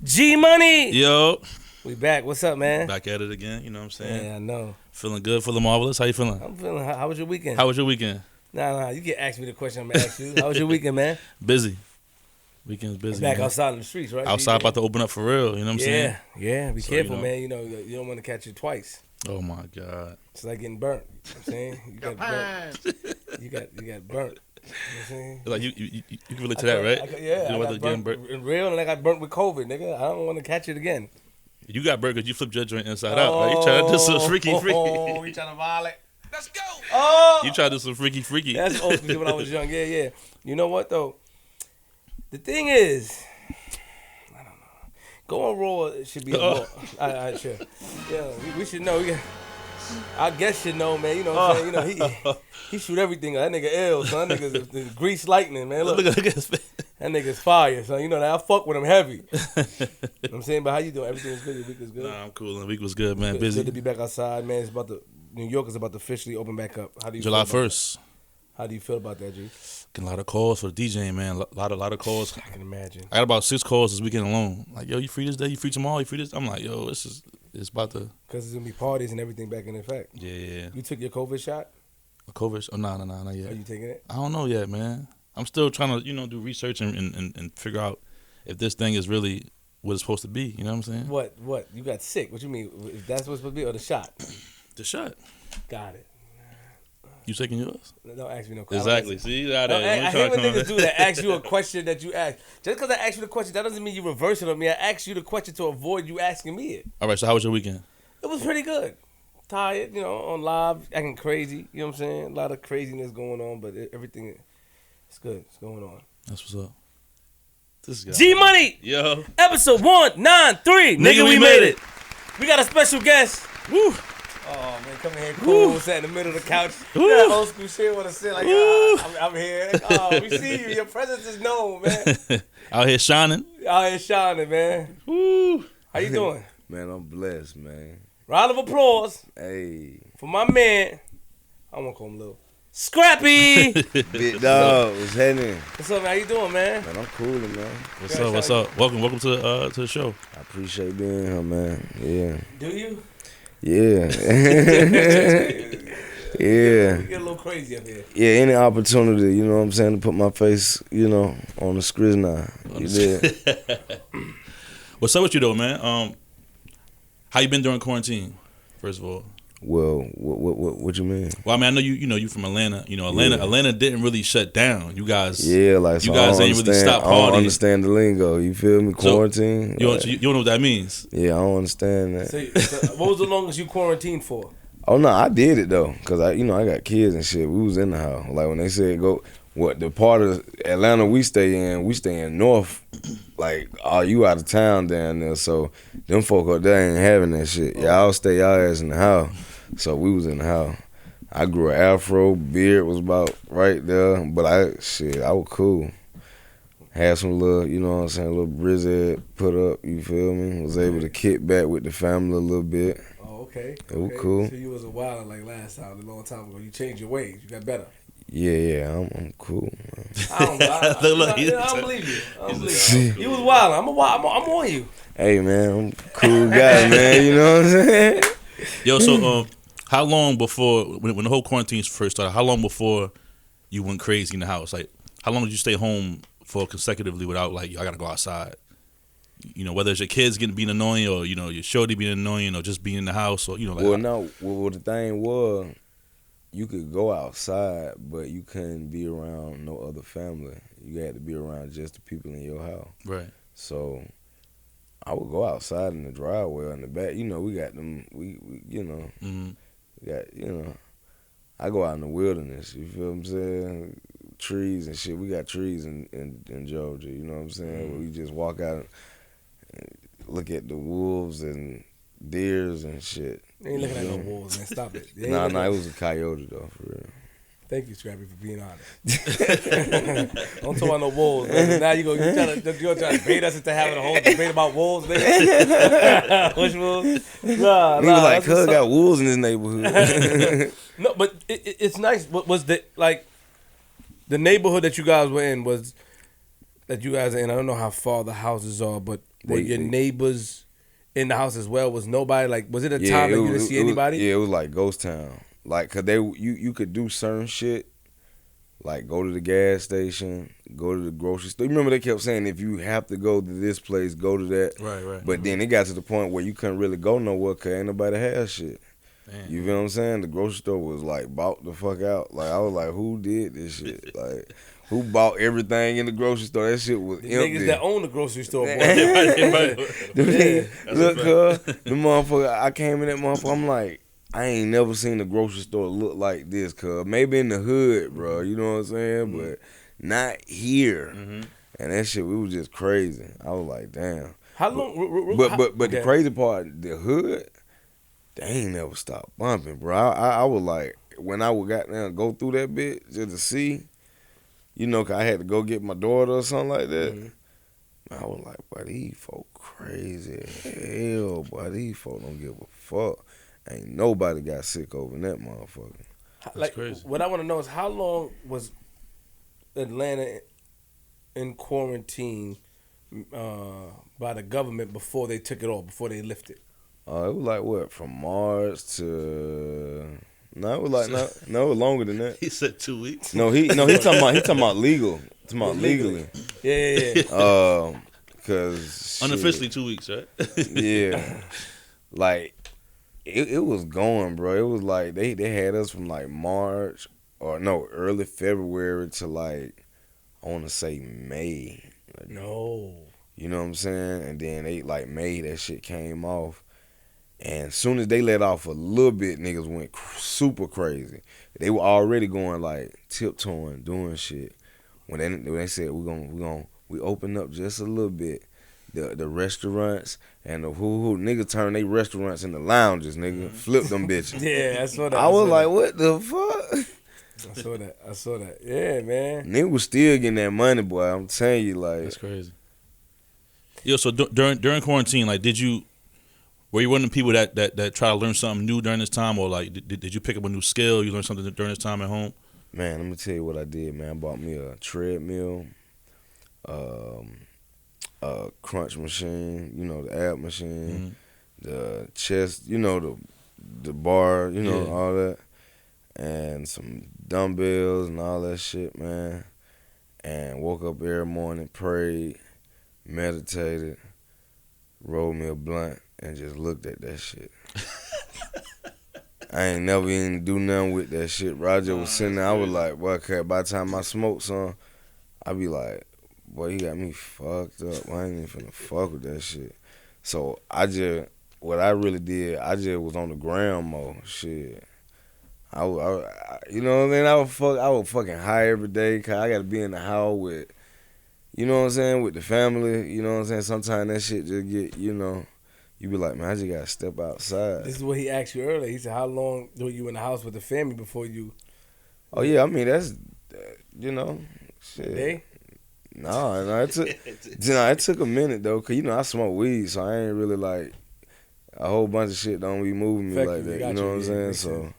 G Money. Yo. We back. What's up, man? Back at it again, you know what I'm saying? Yeah, I know. Feeling good, feeling marvelous. How you feeling? I'm feeling, how was your weekend? How was your weekend? Nah, you can ask me the question I'm going to ask you. How was your weekend, man? Busy. Weekend's busy. Back man. outside in the streets, right? Outside about to open up for real, you know what I'm saying? Yeah, be So, careful, you know. man. You know, you don't want to catch it twice. Oh my God. It's like getting burnt. You know what I'm saying? You got burnt. You got burnt. You know what I'm saying? Like you can relate to that, right? Yeah, You know I what got burnt in real, and I got burnt with COVID, nigga. I don't want to catch it again. You got burnt because you flipped your joint inside out. Like, you trying to do some freaky. Oh, you trying to violate? Let's go. Oh, You try to do some freaky. that's old school when I was young. Yeah. You know what though? The thing is, I don't know. Going raw should be a law. I sure. Yeah, we should know. Our guest should know, man. You know what I'm saying? You know he shoot everything. That nigga ill, son. That nigga's grease lightning, man. Look at his face. that nigga's fire, son. You know that I fuck with him heavy. You know what I'm saying? But how you doing? Everything is good. Your week is good. Nah, I'm cool. The week was good, man. Good, Busy. Good to be back outside, man. New York is about to officially open back up. How do you July feel 1st. How do you feel about that, G? Getting a lot of calls for the DJing, man. A lot of calls. I can imagine. I got about 6 calls this weekend alone. Like, yo, you free this day? You free tomorrow? You free this? I'm like, yo, it's about to. Because there's going to be parties and everything back in effect. Yeah. You took your COVID shot? A COVID? Oh, no, not yet. Are you taking it? I don't know yet, man. I'm still trying to, do research and figure out if this thing is really what it's supposed to be. You know what I'm saying? What? You got sick? What you mean? If that's what's supposed to be, or the shot? The shot. Got it. You taking yours? Don't ask me no questions. Exactly. See, I hate when niggas do that. Ask you a question that you ask. Just because I ask you the question, that doesn't mean you reverse it on me. I asked you the question to avoid you asking me it. All right. So how was your weekend? It was pretty good. Tired, on live, acting crazy. You know what I'm saying? A lot of craziness going on, but everything is good. It's going on. That's what's up. This guy. G Money. Yo. Episode 193. Nigga, we made it. We got a special guest. Woo. Oh, man, come in here cool, sat in the middle of the couch. That old school shit want to sit like, I'm here. Oh, we see you. Your presence is known, man. Out here shining. Man. Woo. How you doing? Man, I'm blessed, man. Round of applause. Hey. For my man. I want to call him Lil Scrappy. Big dog, what's happening? What's up, man? How you doing, man? Man, I'm coolin', man. What's up? Welcome to the show. I appreciate being here, man. Yeah. Do you? Yeah. Yeah. We get a little crazy up here. Yeah, any opportunity, you know what I'm saying, to put my face, on the screen now. You did. What's up with you though, man? How you been during quarantine? First of all. Well, what you mean? Well, I mean, I know you from Atlanta. Atlanta didn't really shut down. You guys, yeah, like so you guys ain't really stopped partying. I don't understand the lingo. You feel me? Quarantine. So, you don't know what that means? Yeah, I don't understand that. So what was the longest you quarantined for? Oh no, I did it though, cause I got kids and shit. We was in the house. Like when they said go, the part of Atlanta we stay in North. Like, you out of town down there, so them folk up there ain't having that shit. Y'all stay y'all ass in the house. So we was in the house. I grew an afro, beard was about right there, but I was cool. Had some little, you know what I'm saying, little brizzy put up, you feel me? Was able to kick back with the family a little bit. Oh, okay. It was cool. So you was a wilder like last time, a long time ago. You changed your ways. You got better. Yeah, I'm cool, man. I don't believe you. You was wild. I'm on you. Hey, man, I'm a cool guy, man. You know what I'm saying? Yo, so how long before when the whole quarantine first started? How long before you went crazy in the house? Like, how long did you stay home for consecutively without I gotta go outside? Whether it's your kids being annoying or your shorty being annoying or just being in the house or Well, the thing was, you could go outside, but you couldn't be around no other family. You had to be around just the people in your house. Right. So I would go outside in the driveway or in the back. We got them. We Mm-hmm. we got I go out in the wilderness. You feel what I'm saying? Trees and shit. We got trees in Georgia. You know what I'm saying? Mm-hmm. Where we just walk out and look at the wolves and deers and shit. You ain't looking at no wolves, man. Stop it. Nah, it was a coyote though, for real. Thank you, Scrappy, for being honest. Don't talk about no wolves, man. Now you're trying to bait us into having a whole debate about wolves, nigga. Which wolves? Nah. He was like, cuz got wolves in his neighborhood. No, but it's nice. What was the neighborhood that you guys were in was that you guys are in? I don't know how far the houses are, but Were your neighbors in the house as well? Was nobody like? Was it a time that you didn't see anybody? Yeah, it was like ghost town. Like, cause you could do certain shit, like go to the gas station, go to the grocery store. You remember they kept saying if you have to go to this place, go to that. Right. But then it got to the point where you couldn't really go nowhere cause ain't nobody had shit. Damn. You feel what I'm saying? The grocery store was like bought the fuck out. Like I was like, who did this shit? Like who bought everything in the grocery store? That shit was The empty. niggas that own the grocery store, boy. Look, the motherfucker. I came in that motherfucker. I'm like, I ain't never seen a grocery store look like this, cuz. Maybe in the hood, bro. You know what I'm saying? But not here. And that shit, we was just crazy. I was like, damn. How long? But the crazy part, the hood, they ain't never stopped bumping, bro. I was like, when I would got there and go through that bit just to see, you know, cause I had to go get my daughter or something like that. I was like, boy, these folk crazy as hell, boy. These folk don't give a fuck. Ain't nobody got sick over in that motherfucker. Like, crazy. what I want to know is how long was Atlanta in quarantine by the government before they took it off, before they lifted? It was like what, from March to it was like no, it was longer than that. He said 2 weeks. No, he talking about legal. Talking about legally. Yeah. Cause Unofficially 2 weeks, right? Yeah, like it was going, bro. It was like they had us from like March or no, early February to like I want to say May. Like, No. You know what I'm saying? And then they like May, that shit came off. And as soon as they let off a little bit, niggas went super crazy. They were already going like tiptoeing, doing shit. When they said we open up just a little bit, the restaurants and the who niggas turn they restaurants into lounges, nigga. Flip them bitches. Yeah, I saw that. I was like, what the fuck? I saw that. Yeah, man. Niggas was still getting that money, boy. I'm telling you, like. That's crazy. Yo, so during quarantine, like, were you one of the people that try to learn something new during this time, or like did you pick up a new skill? You learned something during this time at home? Man, let me tell you what I did, man. I bought me a treadmill, a crunch machine, you know, the ab machine, the chest, you know, the bar, you know, all that, and some dumbbells and all that shit, man. And woke up every morning, prayed, meditated, rolled me a blunt, and just looked at that shit. I ain't never even do nothing with that shit. Roger was sitting there. I was like, boy, by the time I smoke some, I be like, boy, you got me fucked up. I ain't even finna fuck with that shit. So what I really did, I just was on the ground mode. Shit. I you know what I mean? I was fucking high every day because I got to be in the house with, you know what I'm saying, with the family. You know what I'm saying? Sometimes that shit just get, you know. You be like, man, I just gotta step outside. This is what he asked you earlier. He said, how long were you in the house with the family before you? Oh yeah, I mean that's, you know, shit. A day? No, it took a minute though, cause you know I smoke weed, so I ain't really like a whole bunch of shit don't be moving me like that. You know what I'm saying? So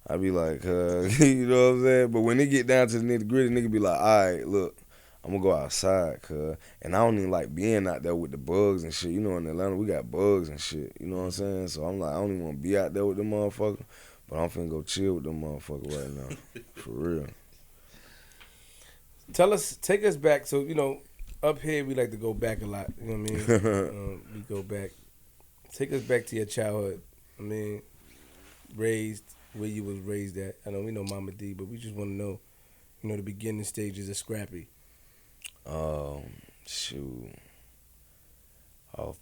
I be like, you know what I'm saying? But when they get down to the nitty gritty, nigga be like, all right, look. I'm gonna go outside, cuz. And I don't even like being out there with the bugs and shit. You know, in Atlanta, we got bugs and shit. You know what I'm saying? So I'm like, I don't even wanna be out there with them motherfuckers. But I'm finna go chill with them motherfuckers right now. For real. Take us back. So, you know, up here, we like to go back a lot. You know what I mean? We go back. Take us back to your childhood. I mean, where you was raised at. I know we know Mama D, but we just wanna know, you know, the beginning stages of Scrappy. Shoot.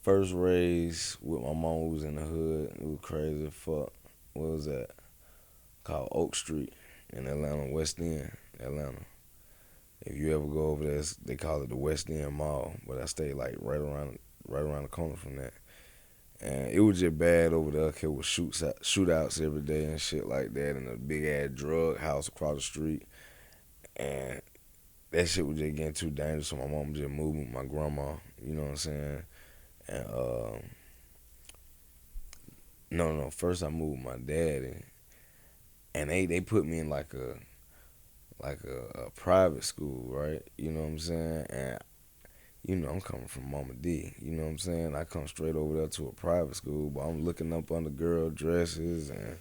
First raised with my mom who was in the hood. It was crazy as fuck. What was that? Called Oak Street in Atlanta, West End, Atlanta. If you ever go over there, they call it the West End Mall. But I stayed like right around the corner from that. And it was just bad over there. It was shootouts every day and shit like that, and a big ass drug house across the street. And that shit was just getting too dangerous, so my mom just moved with my grandma, you know what I'm saying? And no, first I moved with my daddy, and they put me in like a private school, right? You know what I'm saying? And you know, I'm coming from Mama D. You know what I'm saying? I come straight over there to a private school, but I'm looking up on the girl dresses, and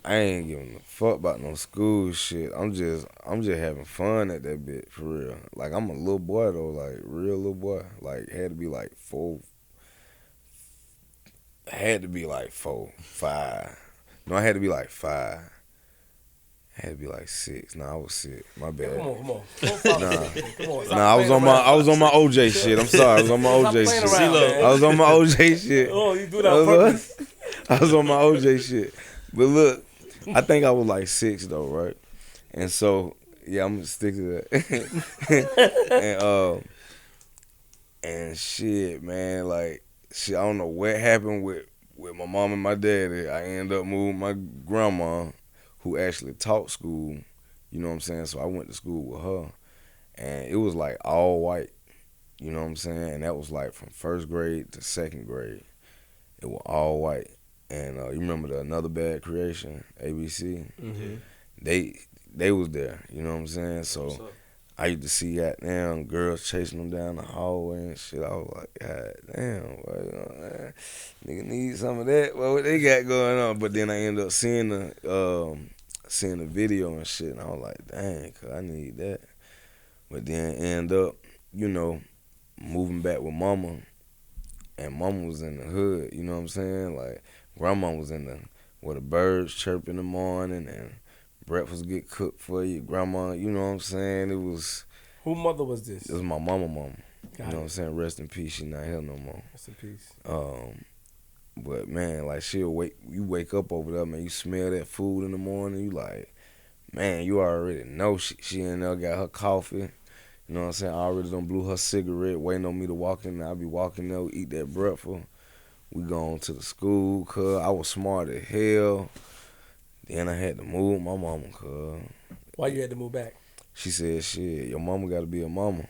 I ain't giving a fuck about no school shit. I'm just having fun at that bit, for real. Like, I'm a little boy though, like real little boy. Like, had to be like 4, 5. No, I had to be like 5. I had to be like 6. Nah, I was 6. My bad. Come on. Nah, I was on my OJ shit. I'm sorry, I was on my OJ shit. I was on my OJ shit. Oh, you do that on purpose. I was on my OJ shit. But look, I think I was like 6 though, right? And so, yeah, I'm gonna stick to that. And shit, man, like, shit, I don't know what happened with my mom and my daddy. I ended up moving my grandma, who actually taught school, you know what I'm saying? So I went to school with her, and it was like all white, you know what I'm saying? And that was like from 1st grade to 2nd grade. It was all white. And you remember the Another Bad Creation, ABC? Mm-hmm. They was there, you know what I'm saying? So I used to see goddamn girls chasing them down the hallway and shit. I was like, God damn, boy, you know, man, nigga need some of that. What they got going on? But then I ended up seeing the video and shit, and I was like, dang, cause I need that. But then end up, you know, moving back with mama, and mama was in the hood, you know what I'm saying? Like, grandma was where the birds chirp in the morning and breakfast get cooked for you. Grandma, you know what I'm saying? It was... Who mother was this? It was my mama. Got you know what I'm saying? Rest in peace. She not here no more. Rest in peace. But man, like, you wake up over there, man, you smell that food in the morning, you like, man, you already know she in there got her coffee. You know what I'm saying? I already done blew her cigarette, waiting on me to walk in there. I be walking there, eat that breakfast. We going to the school, cuz I was smart as hell. Then I had to move my mama, cuz. Why you had to move back? She said, shit, your mama got to be a mama.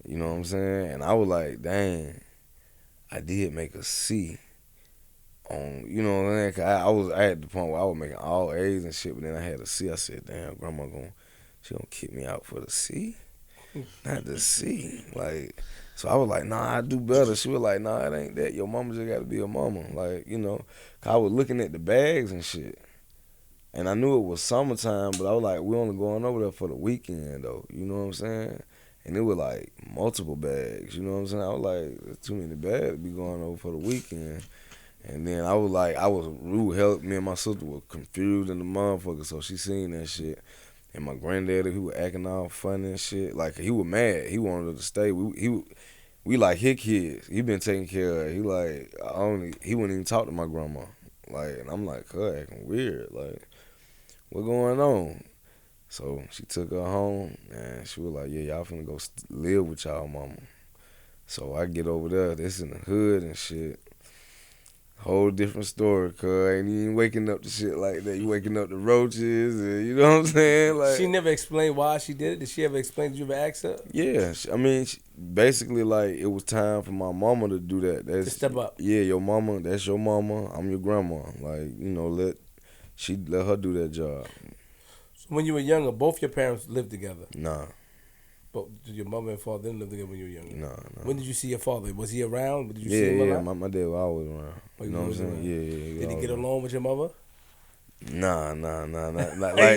You know what I'm saying? And I was like, dang, I did make a C on, you know what I'm saying? Cause I had the point where I was making all A's and shit, but then I had a C. I said, damn, grandma she gonna kick me out for the C? Not the C. Like, so I was like, nah, I do better. She was like, nah, it ain't that. Your mama just got to be a mama. Like, you know, cause I was looking at the bags and shit. And I knew it was summertime, but I was like, we only going over there for the weekend, though. You know what I'm saying? And it was like multiple bags. You know what I'm saying? I was like, there's too many bags to be going over for the weekend. And then I was like, rude hell. Me and my sister were confused in the motherfucker, so she seen that shit. And my granddaddy, he was acting all funny and shit. Like, he was mad. He wanted her to stay. We like his kids. He been taking care of her. He like, he wouldn't even talk to my grandma. Like, and I'm like, her acting weird. Like, what going on? So she took her home, and she was like, yeah, y'all finna go live with y'all mama. So I get over there. This in the hood and shit. Whole different story, cuz ain't even waking up to shit like that. You waking up to roaches, and you know what I'm saying? Like, she never explained why she did it. Did she ever explain? Did you ever ask her? Yeah, I mean, basically, like, it was time for my mama to do that. To step up. Yeah, your mama. That's your mama. I'm your grandma. Like, you know, let her do that job. So when you were younger, both your parents lived together. Nah. But your mother and father didn't live together when you were younger? Nah. When did you see your father? Was he around? Did you see him around? Yeah, my dad was always around. You know what I'm saying? Yeah. Did he get along with your mother? Nah. He's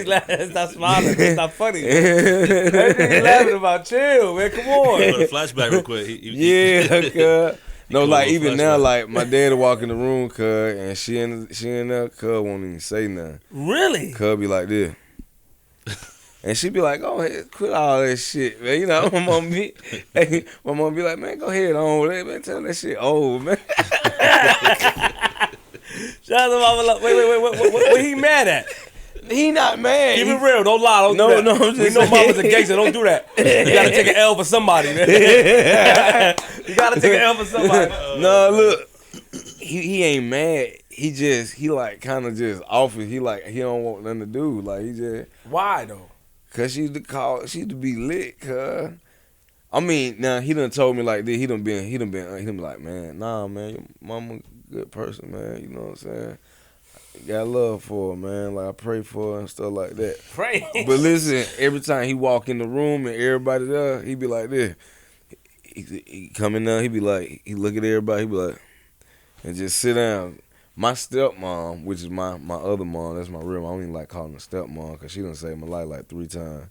laughing. Stop smiling. It's not funny. Everything he's laughing about. Chill, man. Come on. A flashback real quick. Yeah, no, like, even now, like, my dad will walk in the room, cuz, and she in there, cuz won't even say nothing. Really? Cuz be like this. And she be like, go ahead, quit all that shit, man. You know, my mom be like, man, go ahead on with it, man. Tell that shit old, man. Shout out to mama. Wait. What he mad at? He not mad. Keep it real. Don't lie. Don't do that. No, I'm just we know mama's a gangster. Don't do that. You gotta take an L for somebody, man. You gotta take an L for somebody. No, look, he ain't mad. He like kind of just off it. He like, he don't want nothing to do. Like, he just. Why though? Cause she used to be lit, cuz. I mean, now he done told me like this. He done been like, man, nah, man, your mama a good person, man. You know what I'm saying? Got love for her, man. Like, I pray for her and stuff like that. Pray. But listen, every time he walk in the room and everybody there, he be like this. he come in there, he be like, he look at everybody, he be like, and just sit down. My stepmom, which is my other mom, that's my real mom. I don't even like calling her stepmom because she done saved my life like 3 times.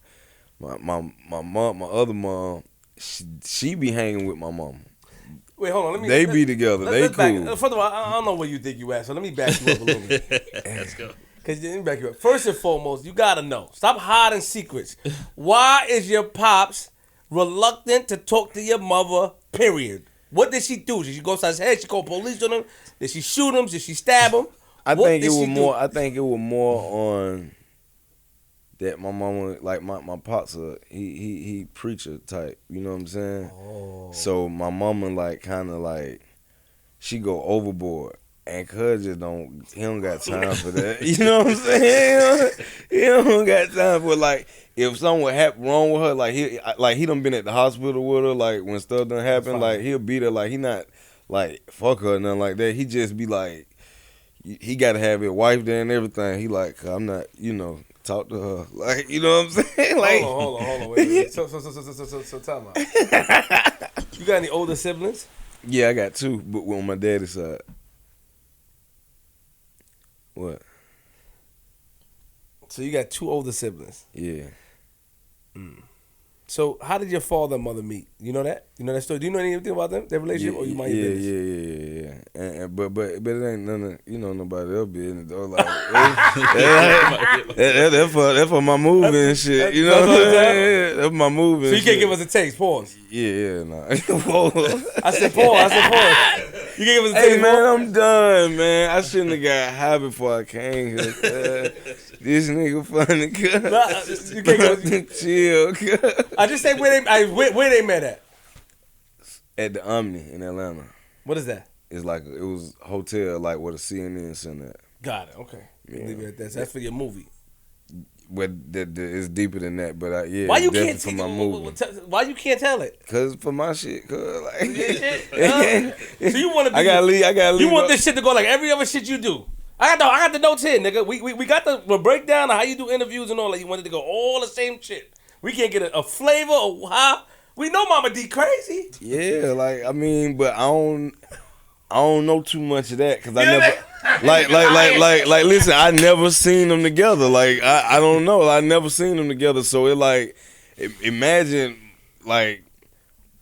My mom, my other mom, she be hanging with my mama. Wait, hold on. They be together. They cool. First of all, I don't know where you think you at, so let me back you up a little bit. Let's go. Let me back you up. First and foremost, you gotta know. Stop hiding secrets. Why is your pops reluctant to talk to your mother? Period. What did she do? Did she go outside his head? She called police on him? Did she shoot him? Did she stab him? I think it was more on that my mama, like my pops, he preacher type. You know what I'm saying? Oh. So my mama like kind of like she go overboard, and cuz just he don't got time for that. You know what I'm saying? He don't got time for like if something would happen wrong with her, like he done been at the hospital with her, like when stuff done happen, like he'll beat her, like he not like fuck her or nothing like that. He just be like he got to have his wife there and everything. He like I'm not, talk to her, like you know what I'm saying? Like hold on, wait. So time out. You got any older siblings? Yeah, I got 2, but on my daddy's side. What? So you got 2 older siblings. Yeah. So how did your father and mother meet? You know that? You know that story? Do you know anything about them, their relationship, or you mind your business? Yeah. And, but it ain't none of nobody else business though. Like that's for my moving and shit. You know what I'm saying? That's my moving. So you can't give us a taste. Pause. Yeah, nah. I said pause. You can't give us a taste. Hey man, I'm done, man. I shouldn't have got high before I came here. This nigga funny, cuz. Nah, you can't give us chill, cuz. I just say where they met at. At the Omni in Atlanta. What is that? It's like it was a hotel like where the CNN center at. Got it. Okay. Yeah. Leave it at that. So that's for your movie. But it's deeper than that. But yeah, Why you definitely can't for my movie? Why you can't tell it? Cause for my shit, cause like. So you want to be? I gotta leave. You want this shit to go like every other shit you do? I got the notes here, nigga. We got the breakdown of how you do interviews and all that. You wanted to go all the same shit. We can't get a flavor of how. We know Mama D crazy. Yeah, like I mean, but I don't know too much of that because I never like listen, I never seen them together. Like I don't know, I never seen them together. So it like imagine like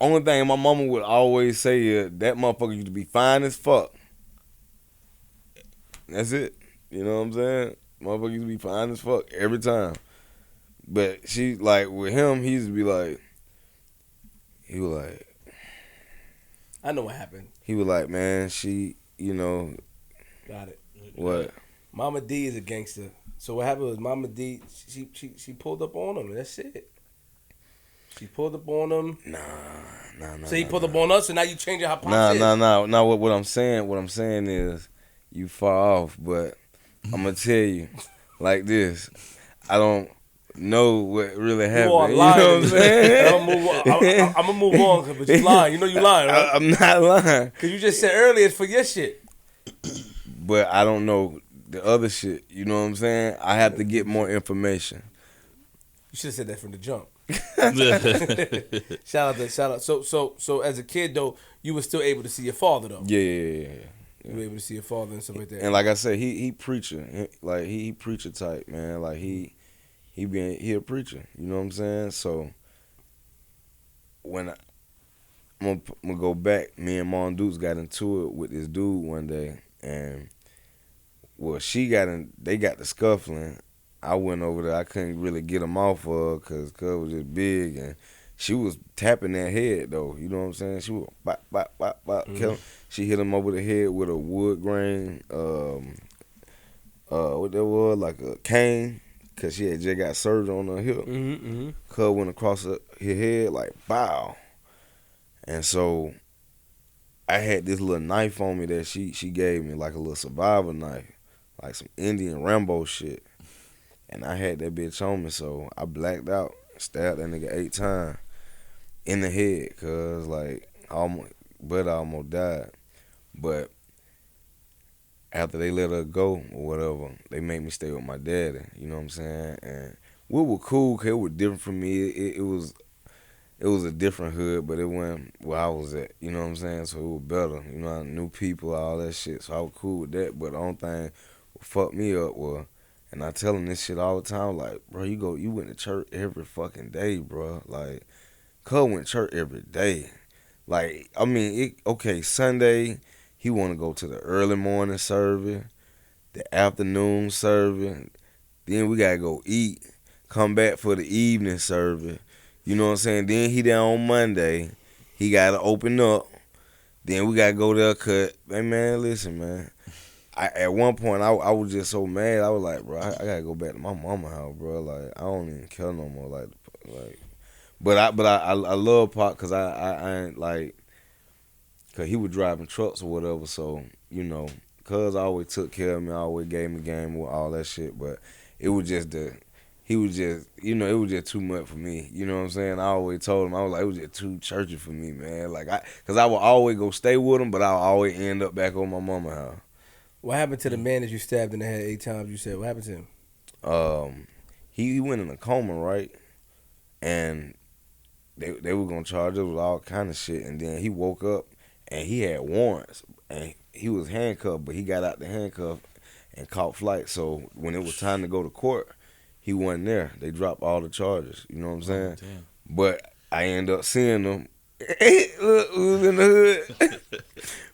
only thing my mama would always say is that motherfucker used to be fine as fuck. That's it. You know what I'm saying? Motherfucker used to be fine as fuck every time. But she like with him, he used to be like. He was like, I know what happened. He was like, man, she, Got it. What? Mama D is a gangster. So what happened was Mama D, she pulled up on him. That's it. She pulled up on him. Nah. So he pulled up on us, and now you changing how Pops is. Nah. What I'm saying is, you far off. But I'm gonna tell you, like this, I don't know what really happened. You know what I'm saying? I'm gonna move on, but you lying. You know you lying, right? I'm not lying. Cause you just said earlier it's for your shit. But I don't know the other shit. You know what I'm saying? I have to get more information. You should have said that from the jump. Shout out. So as a kid though, you were still able to see your father though. Yeah. You were able to see your father and stuff like that. And like I said, he preacher. Like he preacher type, man. Like he a preacher. You know what I'm saying? So when I'm gonna go back, me and Mom Dukes got into it with this dude one day, and they got the scuffling. I went over there. I couldn't really get him off of her because Cuz was just big, and she was tapping that head though. You know what I'm saying? She was bop, bop, bop, bop. Mm-hmm. She hit him over the head with a wood grain, what that was, like a cane, because she had just got surgery on her hip. Mm-hmm. Cuz went across her head like bow. And so I had this little knife on me that she gave me, like a little survival knife, like some Indian Rambo shit. And I had that bitch on me, so I blacked out, stabbed that nigga 8 times in the head, cuz like almost died. But after they let her go or whatever, they made me stay with my daddy, you know what I'm saying? And we were cool, cause it was different from me. It was it was a different hood, but it went where I was at. You know what I'm saying? So it was better. You know, I knew people, all that shit. So I was cool with that. But the only thing what fucked me up was, and I tell him this shit all the time, like, bro, you went to church every fucking day, bro. Like, cuz went to church every day. Like, I mean, okay, Sunday, he want to go to the early morning service, the afternoon service. Then we got to go eat, come back for the evening service. You know what I'm saying? Then he there on Monday. He got to open up. Then we got to go there cut. Hey, man, listen, man. At one point, I was just so mad. I was like, bro, I got to go back to my mama house, bro. Like, I don't even care no more. Like. But I love Pop because I ain't like, cause he was driving trucks or whatever. So you know, cuz always took care of me, always gave me game with all that shit. But it was just he was just, you know, it was just too much for me. You know what I'm saying? I always told him, I was like, it was just too churchy for me, man. Like cause I would always go stay with him, but I would always end up back on my mama house. What happened to the man that you stabbed in the head 8 times? You said what happened to him? He went in a coma, right? And they were gonna charge us with all kind of shit, and then he woke up and he had warrants, and he was handcuffed, but he got out the handcuff and caught flight. So when it was time to go to court, he wasn't there. They dropped all the charges. You know what I'm saying? Damn. But I ended up seeing them. Look, we was in the hood.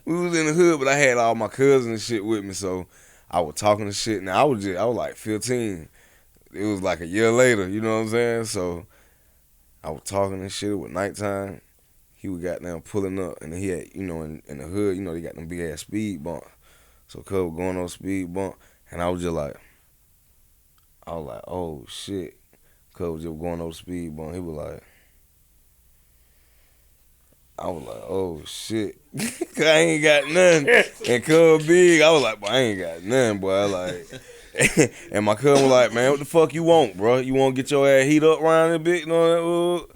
We was in the hood, but I had all my cousins and shit with me, so I was talking to shit. Now I was like 15. It was like a year later. You know what I'm saying? So I was talking and shit. It was nighttime. He was goddamn pulling up, and he had, you know, in the hood, you know, they got them big ass speed bumps. So cuz was going on speed bump, and I was like, oh shit. Cuz was just going on the speed bump. He was like, I was like, oh shit. Cuz I ain't got nothing. And cuz big, I was like, boy, I ain't got nothing, boy. Like, and my cousin was like, man, what the fuck you want, bro? You want to get your ass heat up around a bit? You know that?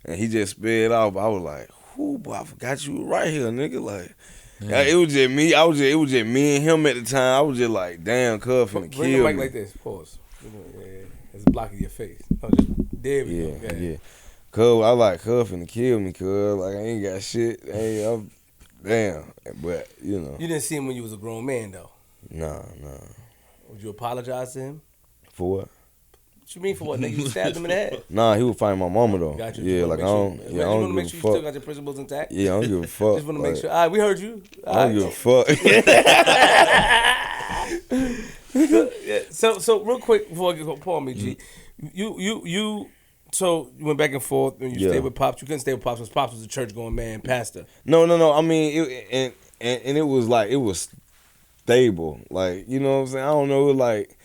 And he just sped off. I was like, whoo, boy, I forgot you were right here, nigga. Like, it was just me. It was just me and him at the time. I was just like, damn, cuz finna kill me. Bring the mic like this. Pause. Yeah. It's blocking your face. Oh, just there we go. Yeah. Cuz, I like, cuz finna kill me, cuz. Like, I ain't got shit. Damn. But, you know. You didn't see him when you was a grown man, though? Nah. Would you apologize to him? For what? What you mean for what? Nigga, you stabbed him in the head. Nah, he was fighting my mama though. Got you. Yeah, like I don't give a fuck. You want to make sure you still got your principles intact? Yeah, I don't give a fuck. Just want to make sure. All right, we heard you. I don't give a fuck. So real quick before I get Paul me, G, you so you went back and forth and you stayed with Pops. You couldn't stay with Pops because Pops was a church going man, pastor. No. I mean, it was like it was stable. Like, you know what I'm saying? I don't know. It was like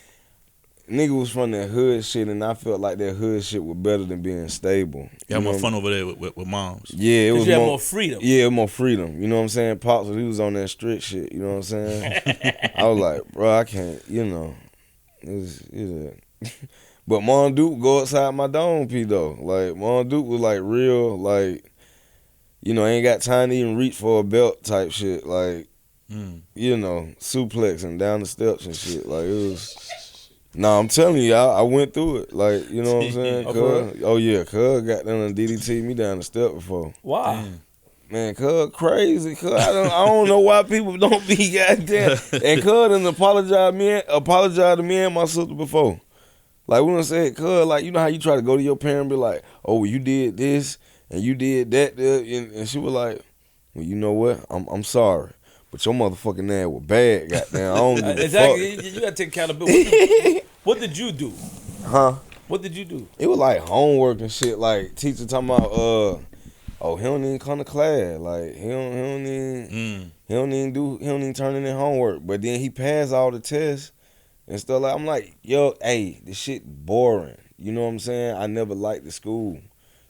nigga was from that hood shit, and I felt like that hood shit was better than being stable. You had more fun over there with moms. Yeah, it was you had more freedom. Yeah, more freedom. You know what I'm saying? Pops, he was on that strict shit. You know what I'm saying? I was like, bro, I can't. You know, but Mom Duke go outside my dome, P though. Like Mom Duke was like real, like, you know, ain't got time to even reach for a belt type shit. Like, you know, suplexing down the steps and shit. Like it was. Nah, I'm telling you, I went through it. Like, you know what I'm saying? Cuz got down and Ddt'D me down the step before. Why? Man, cuz crazy. Cuz I don't know why people don't be goddamn. And cuz done apologized to me and my sister before. Like we done said, cuz, like, you know how you try to go to your parent and be like, oh, well, you did this and you did that, and she was like, well, you know what? I'm sorry. But your motherfucking ass was bad, goddamn. I don't give a exactly. fuck. You gotta take accountability. What did you do? Huh? What did you do? It was like homework and shit. Like teacher talking about, he don't even come to class. Like he don't even turn in his homework. But then he passed all the tests and stuff. Like I'm like, yo, hey, this shit boring. You know what I'm saying? I never liked the school.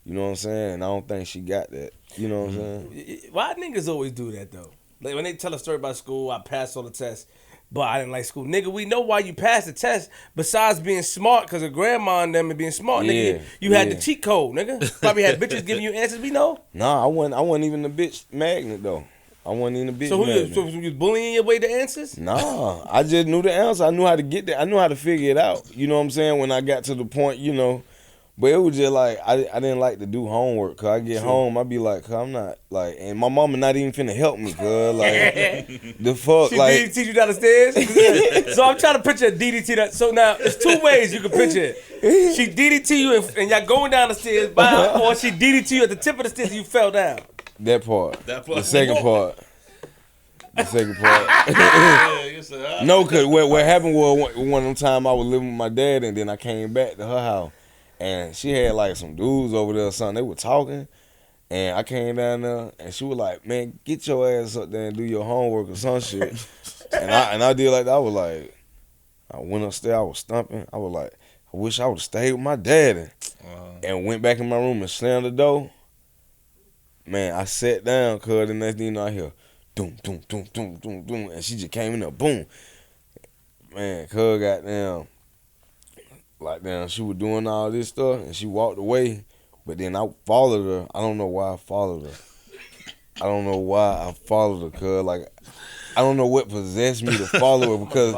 You know what I'm saying? And I don't think she got that. You know what I'm saying? Why niggas always do that though? Like when they tell a story about school, I passed all the tests, but I didn't like school. Nigga, we know why you passed the test. Besides being smart, because of grandma and them and being smart, nigga, you had the cheat code, nigga. Probably had bitches giving you answers. We know. Nah, I wasn't even the bitch magnet though. I wasn't even the bitch magnet. So you was bullying your way to answers? Nah, I just knew the answer. I knew how to get there. I knew how to figure it out. You know what I'm saying? When I got to the point, you know. But it was just like I didn't like to do homework. Cause I get home, I be like, cause I'm not like, and my mama not even finna help me. Cause like the fuck, She like DDT you down the stairs. So I'm trying to picture a DDT. So now there's two ways you can picture it. She DDT you and y'all going down the stairs, or she DDT you at the tip of the stairs and you fell down. that part. That part. The second part. The second part. Yeah, you said, No, cause what happened was one of them time I was living with my dad, and then I came back to her house, and she had like some dudes over there or something. They were talking, and I came down there, and she was like, "Man, get your ass up there and do your homework or some shit." and I did like that. I was like, I went upstairs, I was stumping. I was like, I wish I would have stayed with my daddy, and went back in my room and slammed the door. Man, I sat down, cause the next thing you know, I hear doom, doom, doom, doom, doom, doom, and she just came in there, boom. Man, cuz goddamn, like damn, she was doing all this stuff, and she walked away, but then I followed her. I don't know why I followed her. Cuz like, I don't know what possessed me to follow her, because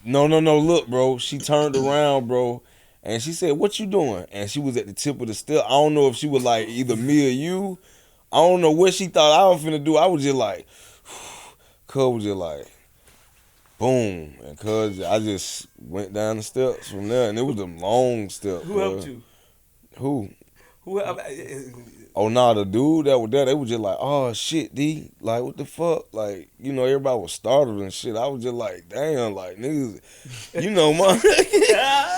no, look, bro, she turned around, bro, and she said, "What you doing?" And she was at the tip of the step. I don't know if she was like either me or you. I don't know what she thought I was finna do. I was just like, cuz was just like, boom. And cuz I just went down the steps from there. And it was them long steps. Who helped you? Who? Oh, nah, the dude that was there, they was just like, oh, shit, D. Like, what the fuck? Like, you know, everybody was startled and shit. I was just like, damn, like, niggas, you know, man.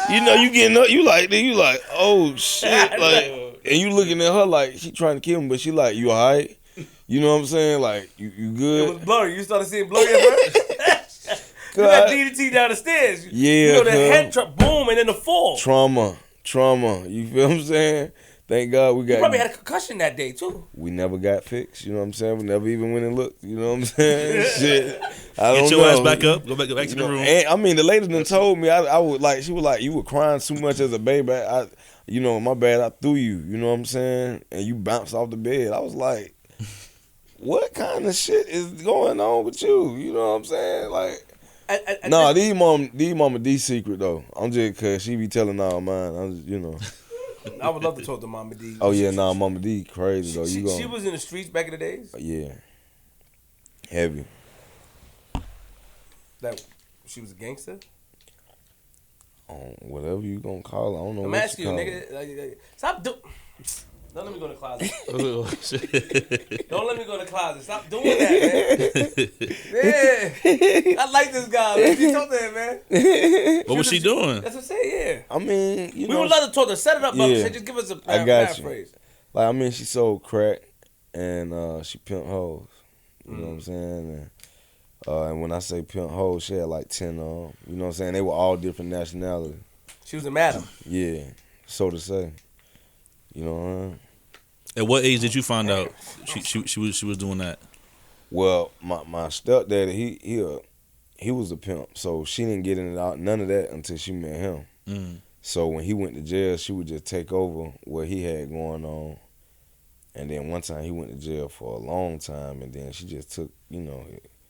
You know, you getting up, you like, oh, shit. Like, and you looking at her like she trying to kill me, but she like, you all right? You know what I'm saying? Like, you good? It was blurry. You started seeing blurry at first? You got DDT down the stairs. Yeah. You know, the head boom, and then the fall. Trauma. You feel what I'm saying? Thank God we got. You probably had a concussion that day, too. We never got fixed. You know what I'm saying? We never even went and looked. You know what I'm saying? Shit. I don't Get your know. ass back up. Go back to the room. And, I mean, the lady done told me, I would like, she was like, you were crying too much as a baby. You know, my bad, I threw you. You know what I'm saying? And you bounced off the bed. I was like, what kind of shit is going on with you? You know what I'm saying? Like, nah, these mama D secret though. I'm just cause she be telling all mine. I'm just, you know. I would love to talk to Mama D. Oh yeah, nah, Mama D crazy though. She was in the streets back in the days. Yeah, heavy. That she was a gangster. Whatever you gonna call her, I don't know. I'm what asking you, nigga. Like, stop doing. Don't let me go in the closet. Don't let me go in the closet. Stop doing that, man. Yeah. I like this guy. What you talk to him, man? What was she doing? That's what I'm saying, yeah. I mean, we would love to talk to set it up, but just give us a paraphrase. Like, I mean, she sold crack and she pimped hoes. You know what I'm saying? And when I say pimp hoes, she had like 10 of them. You know what I'm saying? They were all different nationalities. She was a madam. Yeah, so to say. You know what I mean? At what age did you find out she was doing that? Well, my stepdaddy, he was a pimp, so she didn't get into none of that until she met him. Mm. So when he went to jail, she would just take over what he had going on. And then one time he went to jail for a long time, and then she just took, you know,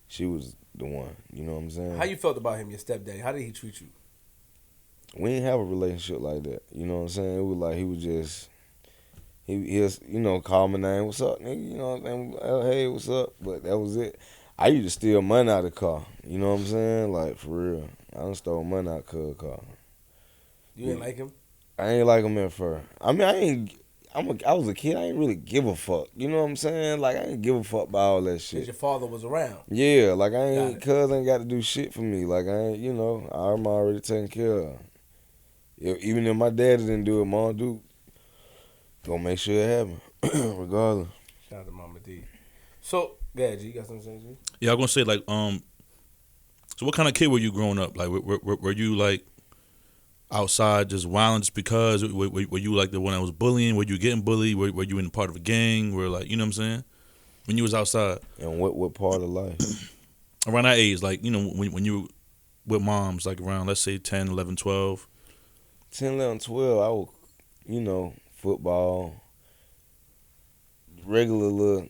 she was the one. You know what I'm saying? How you felt about him, your stepdaddy? How did he treat you? We didn't have a relationship like that. You know what I'm saying? It was like he was just, he was, you know, call my name, what's up, nigga? You know what I'm saying? Hey, what's up? But that was it. I used to steal money out of the car. You know what I'm saying? Like, for real. I done stole money out of the car. You didn't like him? I ain't like him at first. I mean, I was a kid. I ain't really give a fuck. You know what I'm saying? Like, I ain't give a fuck about all that shit. Because your father was around. Yeah, like, cuz ain't got to do shit for me. Like, I ain't, you know, I'm already taken care of. Even if my daddy didn't do it, Mom do. Gonna make sure it happen, regardless. Shout out to Mama D. So, go ahead, G. You got something to say, G? Yeah, I was gonna say like, so what kind of kid were you growing up? Like, were you like outside just wilding just because? Were you like the one that was bullying? Were you getting bullied? Were you in part of a gang? Were like, you know what I'm saying? When you was outside. And what part of life? Around that age, like, you know, when you were with moms, like around, let's say 10, 11, 12. 10, 11, 12, I was, you know, football, regular little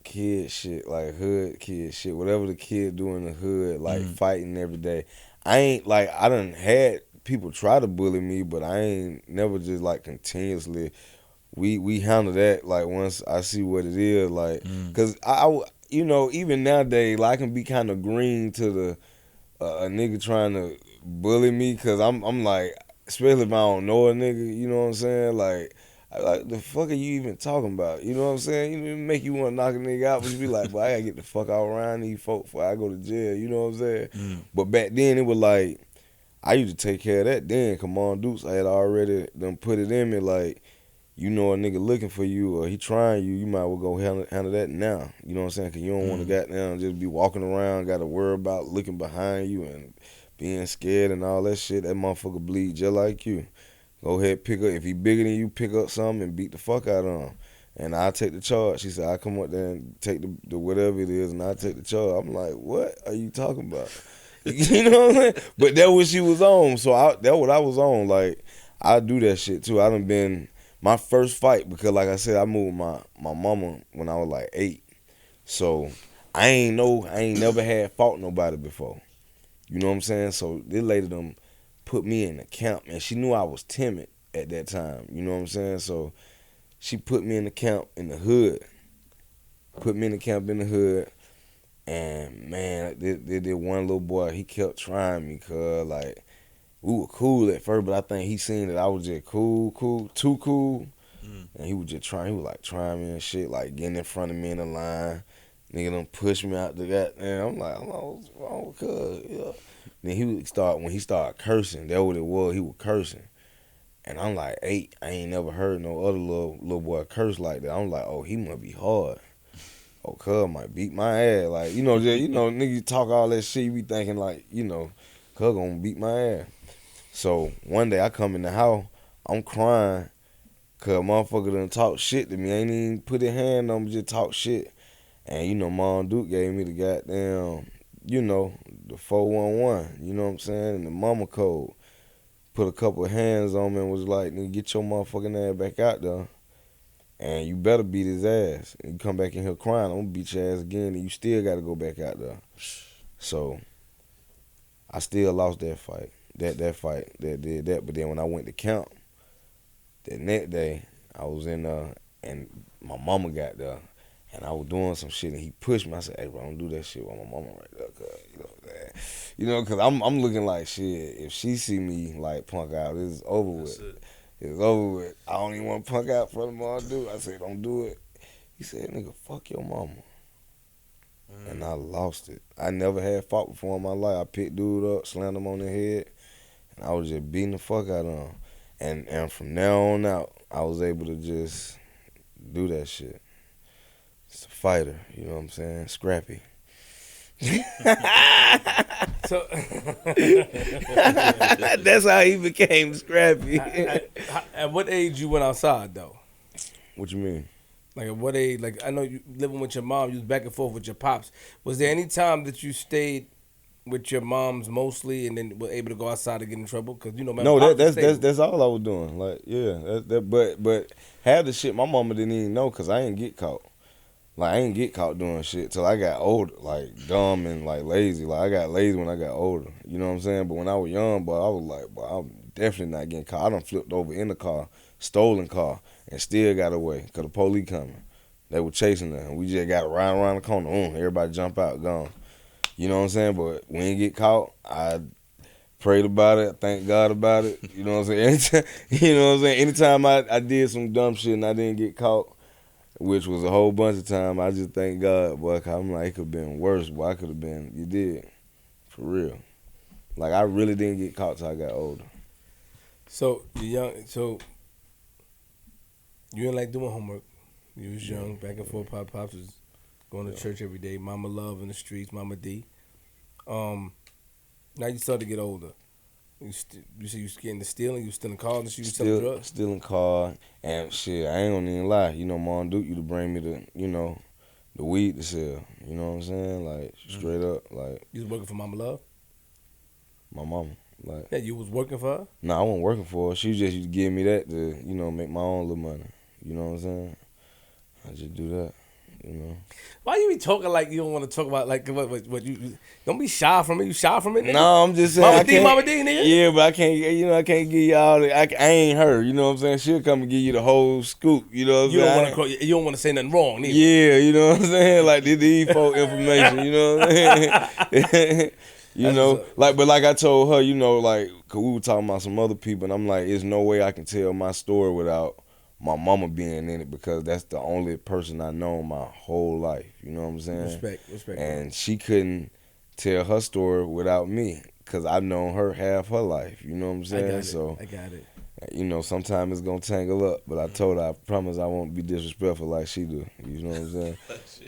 kid shit, like hood kid shit, whatever the kid do in the hood, like fighting every day. I ain't, like, I done had people try to bully me, but I ain't never just like continuously. We handle that like once I see what it is, like, cause you know, even nowadays, like, I can be kind of green to the a nigga trying to bully me, cause I'm like, especially if I don't know a nigga, you know what I'm saying, like the fuck are you even talking about? You know what I'm saying? You know, it make you want to knock a nigga out, but you be like, boy, I gotta get the fuck out around these folk before I go to jail. You know what I'm saying? But back then it was like I used to take care of that. Then come on, Dukes, I had already done put it in me like, you know, a nigga looking for you or he trying you, you might well go handle that now. You know what I'm saying? Cause you don't want to goddamn just be walking around, got to worry about looking behind you and being scared and all that shit. That motherfucker bleed just like you. Go ahead, pick up. If he bigger than you, pick up something and beat the fuck out of him. And I'll take the charge. She said, I come up there and take the whatever it is, and I'll take the charge. I'm like, what are you talking about? You know what I'm saying? But that was she was on. So that what I was on. Like, I do that shit too. I done been, my first fight, because like I said, I moved my mama when I was like 8. So I ain't never had fought nobody before. You know what I'm saying? So this lady done put me in the camp, and she knew I was timid at that time. You know what I'm saying? So she put me in the camp in the hood. And man, this one little boy, he kept trying me, cause like we were cool at first, but I think he seen that I was just too cool. And he was just trying, he was like trying me and shit, like getting in front of me in the line. Nigga done push me out the goddamn. I'm like, what's wrong with cuz? Yeah. Then when he started cursing, that what it was, he was cursing. And I'm like 8, I ain't never heard no other little boy curse like that. I'm like, oh, he must be hard. Oh, cuz might beat my ass. Like, you know, nigga talk all that shit, you be thinking like, you know, cuz gonna beat my ass. So one day I come in the house, I'm crying, cuz motherfucker done talk shit to me. Ain't even put his hand on me, just talk shit. And, you know, Mom Duke gave me the goddamn, you know, the 411, you know what I'm saying, and the mama code. Put a couple of hands on me and was like, nigga, get your motherfucking ass back out there. And you better beat his ass. And you come back in here crying, I'm gonna beat your ass again, and you still gotta go back out there. So, I still lost that fight. That fight that did that. But then when I went to camp, that next day, I was in and my mama got there. And I was doing some shit, and he pushed me. I said, hey, bro, don't do that shit with my mama right there, cuz, you know what I'm saying? You know, because I'm looking like, shit, if she see me, like, punk out, it's over with. It's over with. I don't even want to punk out for them all do. I said, don't do it. He said, nigga, fuck your mama. And I lost it. I never had fought before in my life. I picked dude up, slammed him on the head, and I was just beating the fuck out of him. And from now on out, I was able to just do that shit. It's a fighter, you know what I'm saying? Scrappy. So that's how he became Scrappy. at what age you went outside though? What you mean? Like at what age? Like I know you living with your mom, you was back and forth with your pops. Was there any time that you stayed with your moms mostly, and then were able to go outside and get in trouble? Because you know, no, that's all I was doing. Like, yeah, but half the shit my mama didn't even know, cause I ain't get caught. Like, I ain't get caught doing shit till I got older, like dumb and like lazy. Like, I got lazy when I got older. You know what I'm saying? But when I was young, boy, I was like, boy, I'm definitely not getting caught. I done flipped over in the car, stolen car, and still got away because the police coming. They were chasing her, and we just got right around the corner. Everybody jump out, gone. You know what I'm saying? But we ain't get caught. I prayed about it. I thank God about it. You know what I'm saying? You know what I'm saying? Anytime I did some dumb shit and I didn't get caught, which was a whole bunch of time, I just thank God, boy. Cause I'm like, it could have been worse, boy. I could have been, you did, for real. Like, I really didn't get caught till I got older. So you didn't like doing homework. You was young, back and forth. Pops was going to church every day. Mama Love in the streets, Mama D. Now you started to get older. You said you was getting to stealing. You was stealing cars and you was selling drugs. Stealing cars and shit. I ain't gonna even lie. You know, Mom Duke, you to bring me the weed to sell. You know what I'm saying? Like, straight up, like. You was working for Mama Love? My mama, like. Yeah, you was working for her? Nah, I wasn't working for her. She just used to give me that to, make my own little money. You know what I'm saying? I just do that. you know. Why you be talking like you don't want to talk about like what you don't be shy from it. You shy from it, nigga? No, I'm just saying. Mama D, nigga. Yeah, but I can't. You know, I can't give you all the. I ain't her. You know what I'm saying? She'll come and give you the whole scoop. You know what I'm saying? You don't want to say nothing wrong, neither. Yeah, you know what I'm saying? Like these folk information. You know what I'm saying? You know, like, but like I told her, you know, like, cause we were talking about some other people, and I'm like, there's no way I can tell my story without my mama being in it, because that's the only person I know my whole life. You know what I'm saying? Respect. And she couldn't tell her story without me, because I've known her half her life. You know what I'm saying? I got it. You know, sometimes it's gonna tangle up, but I told her I promise I won't be disrespectful like she do. You know what I'm saying?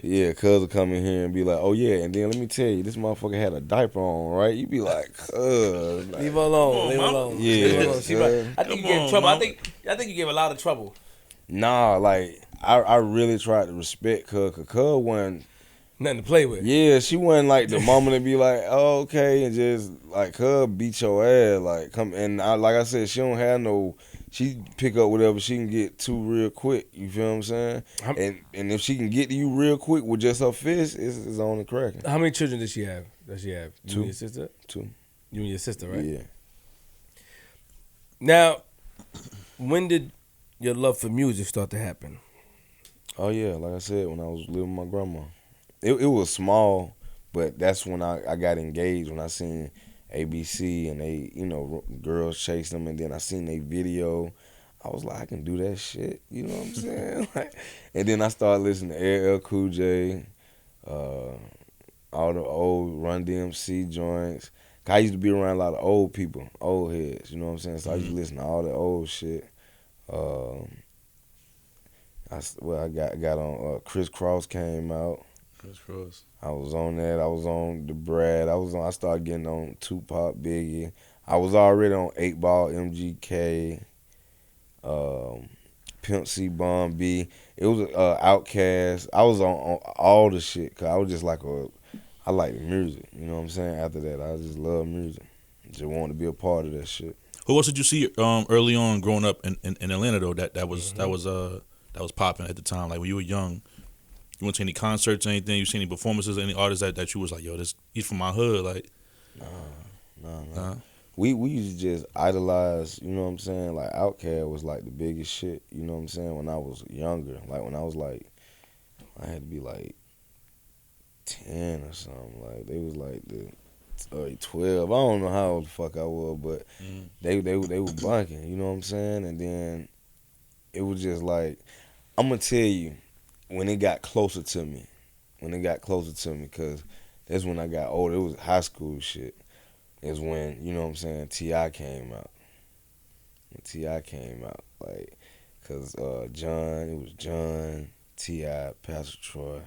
Yeah, cuz will come in here and be like, oh yeah, and then let me tell you, this motherfucker had a diaper on, right? You be like, cuz. Like, leave her alone. Leave her alone. Yeah. Leave her alone. I think you gave trouble. I think you gave a lot of trouble. Nah, like, I really tried to respect cuz wasn't nothing to play with. Yeah, she wasn't like the mama to be like, oh, okay, and just like cuz beat your ass, like come and like I said, she don't have no. She pick up whatever she can get to real quick. You feel what I'm saying? And if she can get to you real quick with just her fist, it's on the cracking. How many children does she have? You 2. and your sister? 2. You and your sister, right? Yeah. Now, when did your love for music start to happen? Oh yeah, like I said, when I was living with my grandma. It was small, but that's when I got engaged, when I seen ABC and they, you know, girls chase them, and then I seen their video. I was like, I can do that shit. You know what I'm saying? Like, and then I started listening to LL Cool J, all the old Run DMC joints. I used to be around a lot of old people, old heads. You know what I'm saying? So I used to listen to all the old shit. I got on Criss Cross came out. Criss Cross. I was on that. I was on the Brad. I started getting on Tupac, Biggie. I was already on 8 Ball, MGK, Pimp C, Bun B. It was Outkast. I was on all the shit, cause I was just like I like the music. You know what I'm saying? After that, I just love music. Just wanted to be a part of that shit. Who else did you see early on growing up in Atlanta though? That was popping at the time. Like when you were young. You went to any concerts or anything? You seen any performances, any artists that you was like, yo, he's from my hood, like? Nah. We used to just idolize, you know what I'm saying? Like Outkast was like the biggest shit, you know what I'm saying? When I was younger, like when I was like, I had to be like 10 or something. Like they was like the 12. I don't know how old the fuck I was, but they were bunking, you know what I'm saying? And then it was just like, I'm gonna tell you. When it got closer to me, because that's when I got older. It was high school shit. Is when, you know what I'm saying, T.I. came out. Like, because it was John, T.I., Pastor Troy.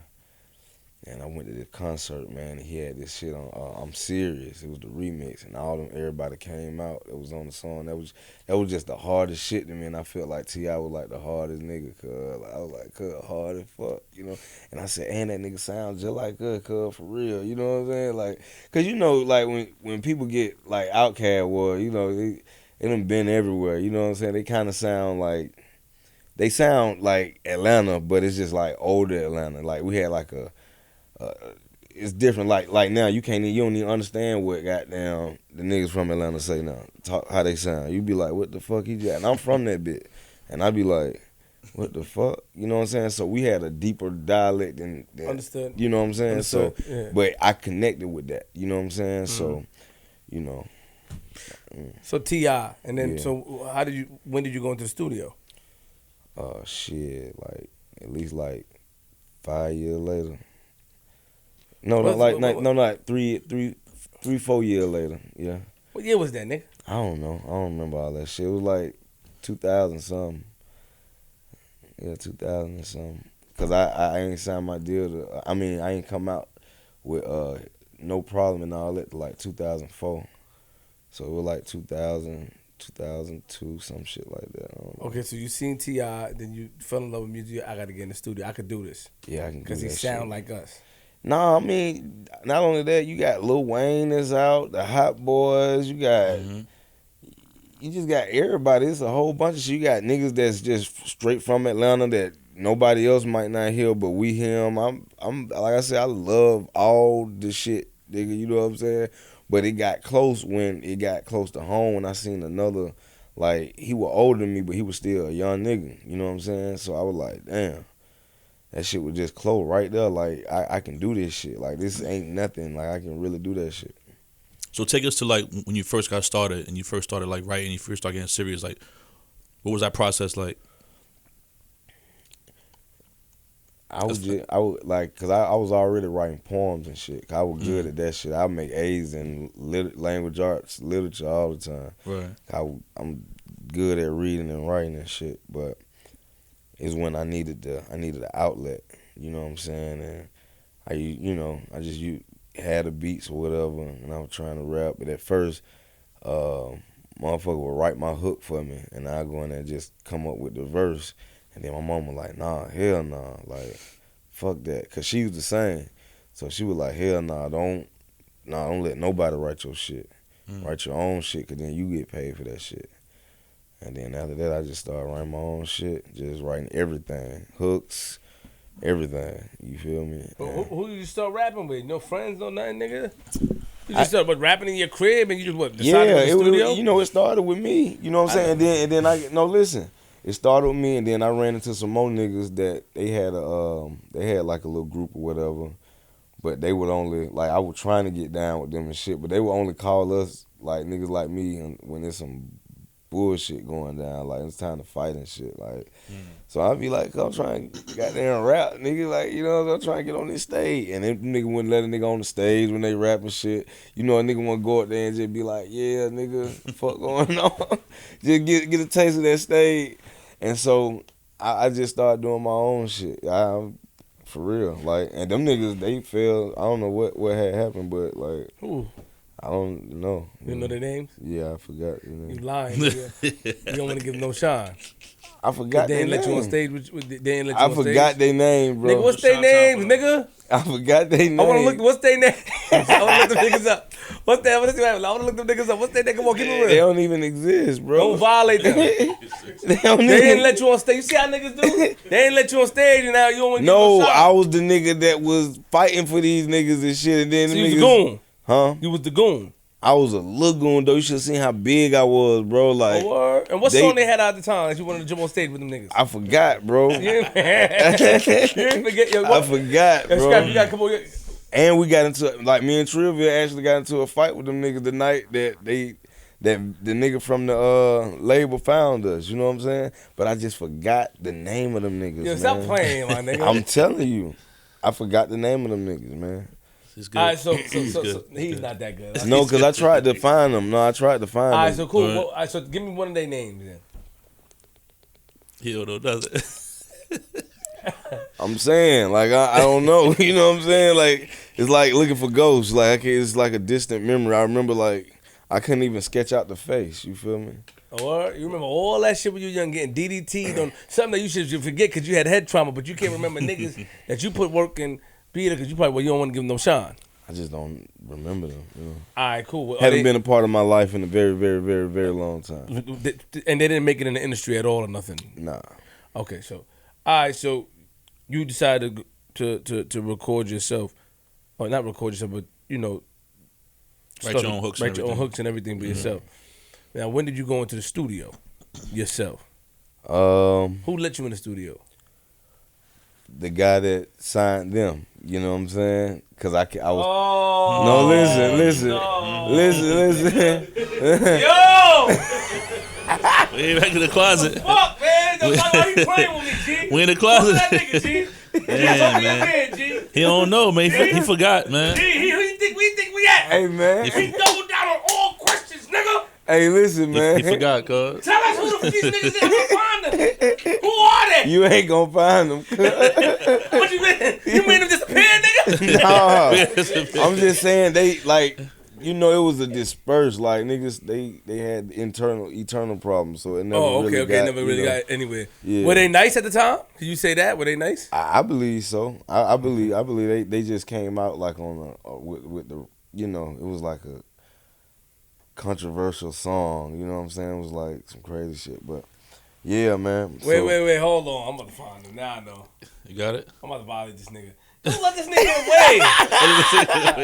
And I went to the concert, man, and he had this shit on I'm Serious. It was the remix, and everybody came out that was on the song. That was just the hardest shit to me, and I felt like T.I. was like the hardest nigga, cuz. I was like, cuz, hard as fuck, you know? And I said, and that nigga sounds just like cuz, for real, you know what I'm saying? Like, cuz you know, like, when people get, like, Outkast was, you know, they done been everywhere, you know what I'm saying? They kind of sound like Atlanta, but it's just, like, older Atlanta. Like, we had, like, it's different. Like now, you don't even understand what goddamn the niggas from Atlanta say now. Talk how they sound. You be like, what the fuck he got? And I'm from that bit, and I be like, what the fuck? You know what I'm saying? So we had a deeper dialect than understood. You know what I'm saying? Understood. So, yeah. But I connected with that. You know what I'm saying? So, you know. So T.I. and then Yeah. so when did you go into the studio? Shit, like at least like 5 years later. No, not 3-4 years later. Yeah. What year was that, nigga? I don't know. I don't remember all that shit. It was like 2000 something. Yeah, 2000 or something. Cause I ain't signed my deal I ain't come out with No Problem and all that to like 2004. So it was like 2000, 2002, some shit like that. I don't know. Okay, so you seen T.I., then you fell in love with music. I gotta get in the studio. I could do this. Yeah, I can do that. Cause he sound like us. Nah, I mean, not only that, you got Lil Wayne that's out, the Hot Boys, you got, you just got everybody. It's a whole bunch of shit. You got niggas that's just straight from Atlanta that nobody else might not hear, but we hear him. I'm like I said, I love all the shit, nigga. You know what I'm saying? But it got close when it got close to home when I seen another, like, he was older than me, but he was still a young nigga. You know what I'm saying? So I was like, damn, that shit was just close right there. Like, I can do this shit. Like, this ain't nothing. Like, I can really do that shit. So take us to, like, when you first got started and you first started, like, writing, you first started getting serious. Like, what was that process like? I was like, cause I was already writing poems and shit. I was good at that shit. I make A's in language arts, literature all the time. Right. I'm good at reading and writing and shit, but it's when I needed an outlet. You know what I'm saying? And I just had the beats or whatever, and I was trying to rap. But at first, motherfucker would write my hook for me, and I go in there and just come up with the verse. And then my mom was like, nah, hell nah. Like, fuck that. Because she was the same. So she was like, hell nah, don't let nobody write your shit. Write your own shit, because then you get paid for that shit. And then after that, I just started writing my own shit. Just writing everything. Hooks, everything. You feel me? But who did you start rapping with? No friends, no nothing, nigga? You just started rapping in your crib and you just decided in the studio? It started with me. You know what I'm saying? And then listen. It started with me, and then I ran into some more niggas that they had like a little group or whatever, but they would only, like, I was trying to get down with them and shit, but they would only call us, like, niggas like me when there's some bullshit going down, like, it's time to fight and shit, like. So I'd be like, I'm trying to goddamn rap, nigga, like, you know, I'm trying to get on this stage, and then nigga wouldn't let a nigga on the stage when they rap and shit. You know, a nigga want to go up there and just be like, yeah, nigga, fuck going on, just get a taste of that stage. And so I just started doing my own shit. For real. Like, and them niggas, they fell. I don't know what had happened, but like, Who? I don't know. You know their names? Yeah, I forgot. You lying, nigga. You don't want to give them no shine. I forgot they their didn't let you on name. stage. They didn't let you on stage. I forgot their name, bro. Nigga, what's their names, nigga? I forgot their name. I want to look. What's their name? I want to look them niggas up. What's that? I want to look them niggas up. What's their name? Come on, keep it real. They don't even exist, bro. Don't violate them. They didn't let you on stage. You see how niggas do? They didn't let you on stage, and now you don't want to give them a shot. I was the nigga that was fighting for these niggas and shit, and then So the you was niggas. the goon. Huh? You was the goon. I was a little goon, though. You should have seen how big I was, bro. Like, And what song they had at the time that you wanted to jump on stage with them niggas? I forgot, bro. You didn't forget. Yo, I forgot, bro. Scrappy, you gotta come on. And we got into, like, me and Trivia actually got into a fight with them niggas the night that the nigga from the label found us. You know what I'm saying? But I just forgot the name of them niggas. Yo, man. stop playing, my nigga. I'm telling you, I forgot the name of them niggas, man. He's good. All right, so he's not that good. No, because I tried to find them. All right, so cool. Right. Well, all right, so give me one of their names then. He don't know nothing. I'm saying, like, I don't know. You know what I'm saying? Like, it's like looking for ghosts. Like, it's like a distant memory. I remember, like, I couldn't even sketch out the face. You feel me? Or you remember all that shit when you were young, getting Ddt'd on something that you should forget because you had head trauma, but you can't remember niggas that you put work in theater because you probably you don't want to give them no shine. I just don't remember them. You know? All right, cool. Well, Haven't been a part of my life in a very, very, very, very long time. And they didn't make it in the industry at all or nothing. Nah. Okay, so all right, so you decided to record yourself, or not record yourself, but you know, Write your own hooks. write your own hooks and everything by yourself. Now, when did you go into the studio yourself? Who let you in the studio? The guy that signed them. You know what I'm saying? Cause I was. Oh, No, listen. Yo! We ain't back in the closet. Fuck, man! Why you playing with me, G? We in the closet. That nigga, G. Damn, man. G. He don't know, man. He forgot, man. G, who you think we at? Hey man. He doubled down on all questions, nigga. Hey, listen, man. He forgot, cuz. Tell us who these niggas is. I'm gonna find them. Who are they? You ain't gonna find them. What you mean? You made them disappear, nigga? Nah. I'm just saying they like. You know, it was a dispersed, like, niggas, they had eternal problems, so it never never really got anywhere. Yeah. Were they nice at the time? Can you say that? Were they nice? I believe so. I believe they just came out, like, on with the, you know, it was like a controversial song, you know what I'm saying? It was like some crazy shit, but Yeah, man. Wait, hold on. I'm about to find him. Now I know. You got it? I'm about to violate this nigga. Don't let this nigga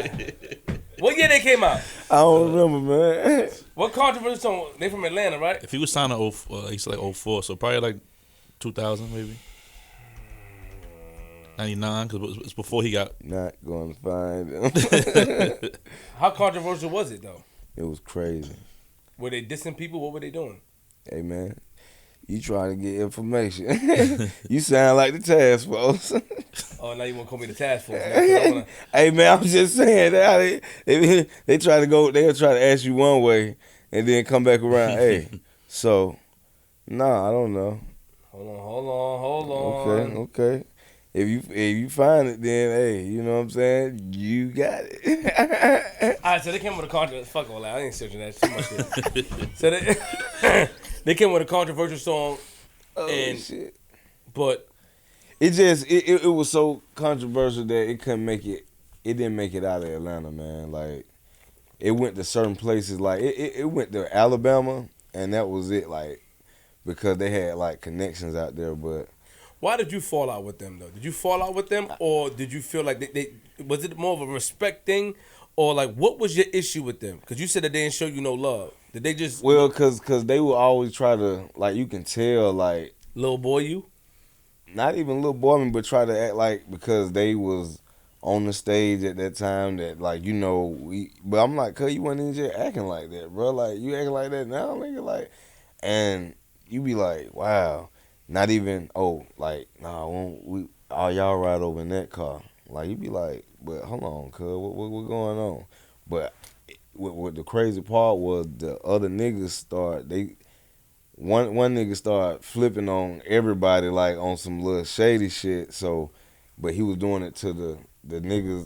away. What year they came out? I don't remember, man. What controversial song? They from Atlanta, right? If he was signed in he's like 04, so probably like 2000 maybe. 99, because it's before he got. Not going to find him. How controversial was it though? It was crazy. Were they dissing people? What were they doing? Hey, man. You trying to get information. You sound like the task force. Oh, now you want to call me the task force? Man, hey, man, I'm just saying that they try to go, they'll try to ask you one way and then come back around. Hey, so, nah, I don't know. Hold on. Okay. If you find it, then, hey, you know what I'm saying? You got it. All right, so they came with a controversial. Fuck all that. I ain't searching that too much shit. So they came with a controversial song. Shit. But it just it was so controversial that it couldn't make it. It didn't make it out of Atlanta, man. Like it went to certain places. Like it went to Alabama, and that was it. Like because they had like connections out there. But why did you fall out with them though? Did you fall out with them, or did you feel like they was it more of a respect thing, or like what was your issue with them? Because you said that they didn't show you no love. Did they just cause they would always try to like you can tell like little boy you. Not even little boy, but try to act like because they was on the stage at that time that like but I'm like, cuz you wasn't even just acting like that, bro. Like you acting like that now, nigga. Like, and you be like, wow, not even y'all ride over in that car. Like you be like, but hold on, cuz what going on? But what the crazy part was the other niggas One nigga started flipping on everybody like on some little shady shit. So, but he was doing it to the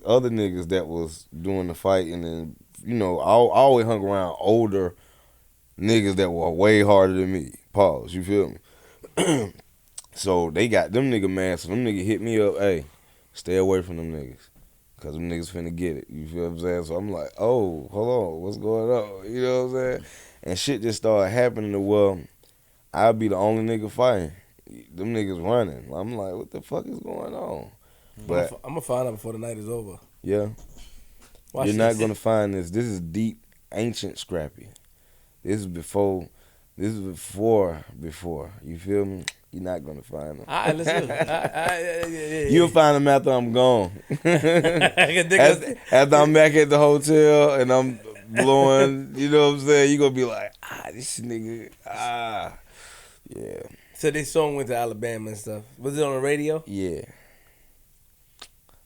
other niggas that was doing the fighting, and I always hung around older niggas that were way harder than me. Pause. You feel me? So they got them nigga mad. So them niggas hit me up. Hey, stay away from them niggas, cause them niggas finna get it. You feel what I'm saying? So I'm like, oh, hold on, what's going on? You know what I'm saying? And shit just started happening to I'll be the only nigga fighting. Them niggas running. I'm like, what the fuck is going on? But I'm gonna find out before the night is over. Yeah. You're not gonna find this. This is deep, ancient Scrappy. This is before. You feel me? You're not gonna find them. All right, let's do it. You'll find them after I'm gone. After I'm back at the hotel and I'm blowing, you know what I'm saying? You gonna be like, this nigga, yeah. So this song went to Alabama and stuff. Was it on the radio? Yeah.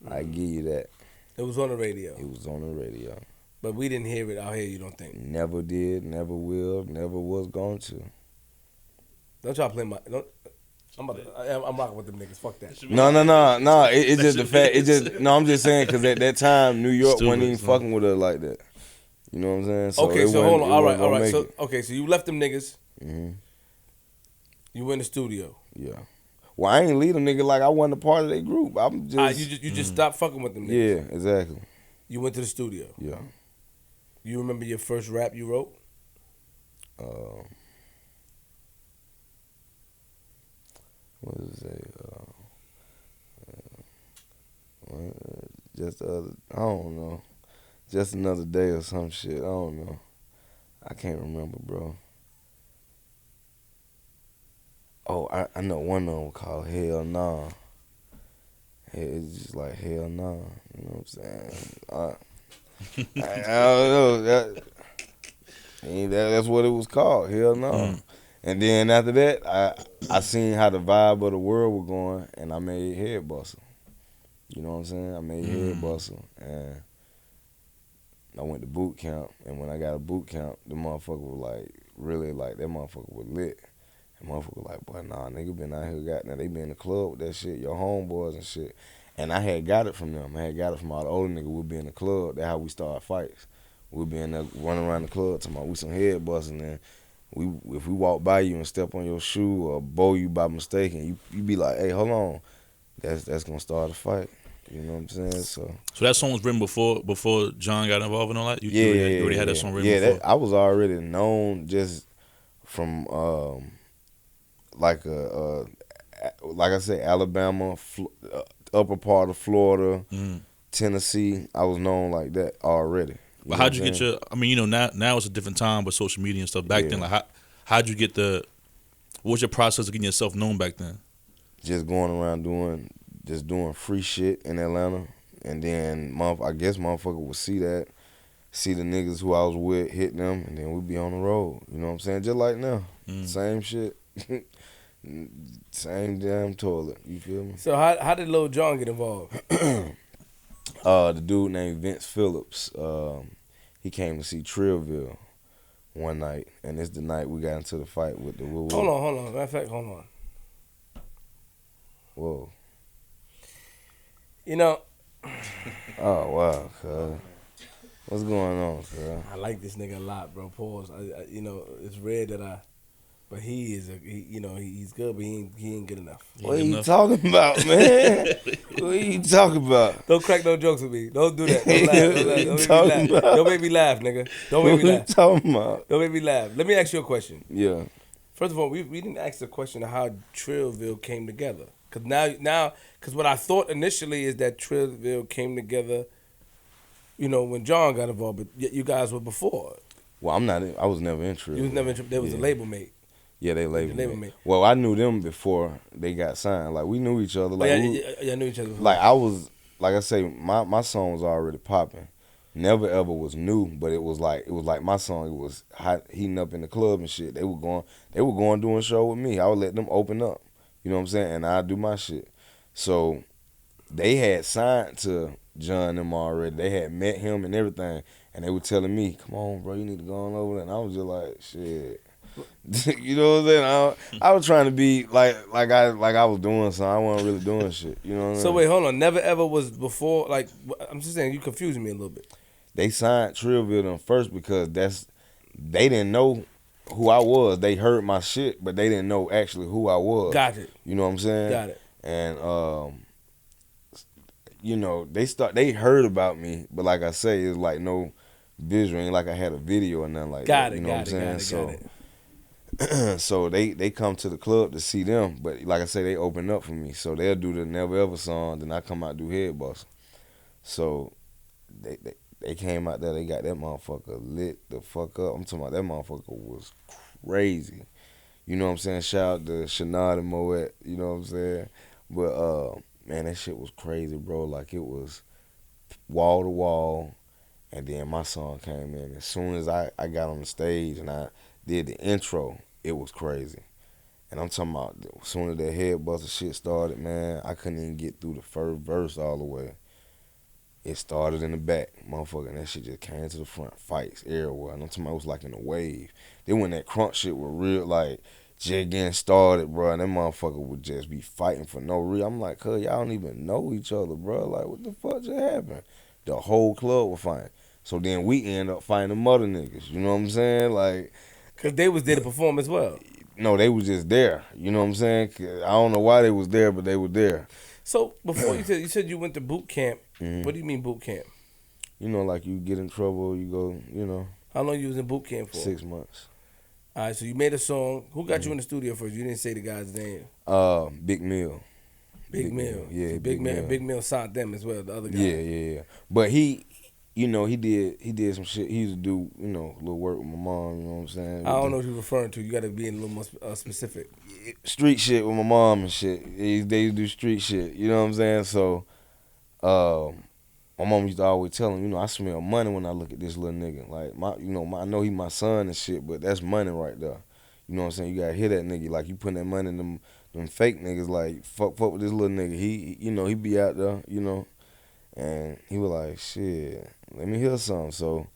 I give you that. It was on the radio. It was on the radio. But we didn't hear it out here, you don't think? Never did, never will, never was going to. Don't try to play my... I'm rocking with them niggas. Fuck that. No. It's just the fact. I'm just saying because at that time New York wasn't even fucking with her like that. You know what I'm saying? So okay, so hold on. All right. So so you left them niggas. Mm-hmm. You went in the studio. Yeah. Well, I ain't lead them nigga like I wasn't a part of their group. I'm just. You just stopped fucking with them niggas. Yeah, exactly. You went to the studio. Yeah. You remember your first rap you wrote? What does it say? Just the other, I don't know. Just another day or some shit. I don't know. I can't remember, bro. Oh, I know one of them called Hell Nah. It's just like Hell Nah. You know what I'm saying? I don't know. That's what it was called. Hell Nah. Mm. And then after that, I seen how the vibe of the world was going, and I made Head Bustle. You know what I'm saying? I made Head Bustle, and I went to boot camp. And when I got a boot camp, the motherfucker was like, really like, that motherfucker was lit. And motherfucker was like, boy, nah, nigga been out here, now they been in the club with that shit, your homeboys and shit. And I had got it from them. I had got it from all the older niggas. We'd be in the club. That's how we started fights. We'd be in there running around the club talking about we some head busting, and if we walk by you and step on your shoe or bow you by mistake, and you be like, hey, hold on, that's gonna start a fight. You know what I'm saying? So that song was written before Jon got involved and all that? You already had that song written before? I was already known just from like like I said, Alabama, upper part of Florida, Tennessee. I was known like that already. But how'd you get your? I mean, now it's a different time with social media and stuff. Back then, like how'd you get the? What was your process of getting yourself known back then? Just going around doing free shit in Atlanta, and then I guess motherfucker would see the niggas who I was with, hit them, and then we'd be on the road. You know what I'm saying? Just like now, same shit, same damn toilet. You feel me? So how did Lil Jon get involved? The dude named Vince Phillips, he came to see Trillville one night, and it's the night we got into the fight with the Woo. Hold on. Matter of fact, hold on. Whoa. You know. Oh wow, cuz. What's going on, cuz? I like this nigga a lot, bro. Pause. It's rare that but he is he's good, but he ain't good enough. What are you talking about, man? What are you talking about? Don't crack no jokes with me. Don't do that. Don't make me laugh, nigga. Don't make me laugh. What are you talking about? Don't make me laugh. Let me ask you a question. Yeah. First of all, we didn't ask the question of how Trillville came together. Because what I thought initially is that Trillville came together, when Jon got involved, but you guys were before. Well, I was never in Trillville. You was never in. There was a label mate. Yeah, they labeled me. Well, I knew them before they got signed. Like, we knew each other. Like, I knew each other before. Like I say, my song was already popping. Never Ever was new, but it was like my song. It was hot, heating up in the club and shit. They were going doing a show with me. I would let them open up. You know what I'm saying? And I'd do my shit. So they had signed to Jon and them already. They had met him and everything. And they were telling me, come on, bro, you need to go on over there. And I was just like, shit. You know what I'm saying? I was trying to be like I was doing something. I wasn't really doing shit. You know what I'm saying? So wait, hold on. Never Ever was before. Like, I'm just saying, you confusing me a little bit. They signed Trillville them first because they didn't know who I was. They heard my shit, but they didn't know actually who I was. Got it. You know what I'm saying? Got it. And they heard about me, but like I say, it's like no visual. Ain't like I had a video or nothing like that. You know what I'm saying? So they come to the club to see them, but like I say, they open up for me. So they'll do the Never Ever song, then I come out and do Head Bustle. So they came out there, they got that motherfucker lit the fuck up. I'm talking about that motherfucker was crazy. You know what I'm saying? Shout out to Shanad and Moet, you know what I'm saying? But man, that shit was crazy, bro. Like, it was wall to wall, and then my song came in. As soon as I got on the stage and I did the intro, it was crazy. And I'm talking about, as soon as that Head Buster shit started, man, I couldn't even get through the first verse all the way. It started in the back, motherfucker, and that shit just came to the front. Fights everywhere. And I'm talking about, it was like in a wave. Then when that crunk shit was real, like, just getting started, bro, and that motherfucker would just be fighting for no reason. I'm like, cuz, y'all don't even know each other, bro. Like, what the fuck just happened? The whole club was fighting. So then we end up fighting them other niggas. You know what I'm saying? Like, because they was there to perform as well. No, they was just there. You know what I'm saying? I don't know why they was there, but they were there. So before you said you went to boot camp. Mm-hmm. What do you mean boot camp? You know, like, you get in trouble, you go, you know. How long you was in boot camp for? 6 months. All right, so you made a song. Who got you in the studio first? You didn't say the guy's name. Big Mill. Big Mill. Yeah, so Big Mill signed them as well, the other guy. Yeah. But he did some shit. He used to do, little work with my mom, you know what I'm saying? I don't know what you're referring to. You got to be a little more specific. Street shit with my mom and shit. They used to do street shit, you know what I'm saying? So, my mom used to always tell him, I smell money when I look at this little nigga. Like, I know he my son and shit, but that's money right there. You know what I'm saying? You gotta hear that nigga. Like, you putting that money in them fake niggas. Like, fuck with this little nigga. He be out there, And he was like, shit, let me hear something. So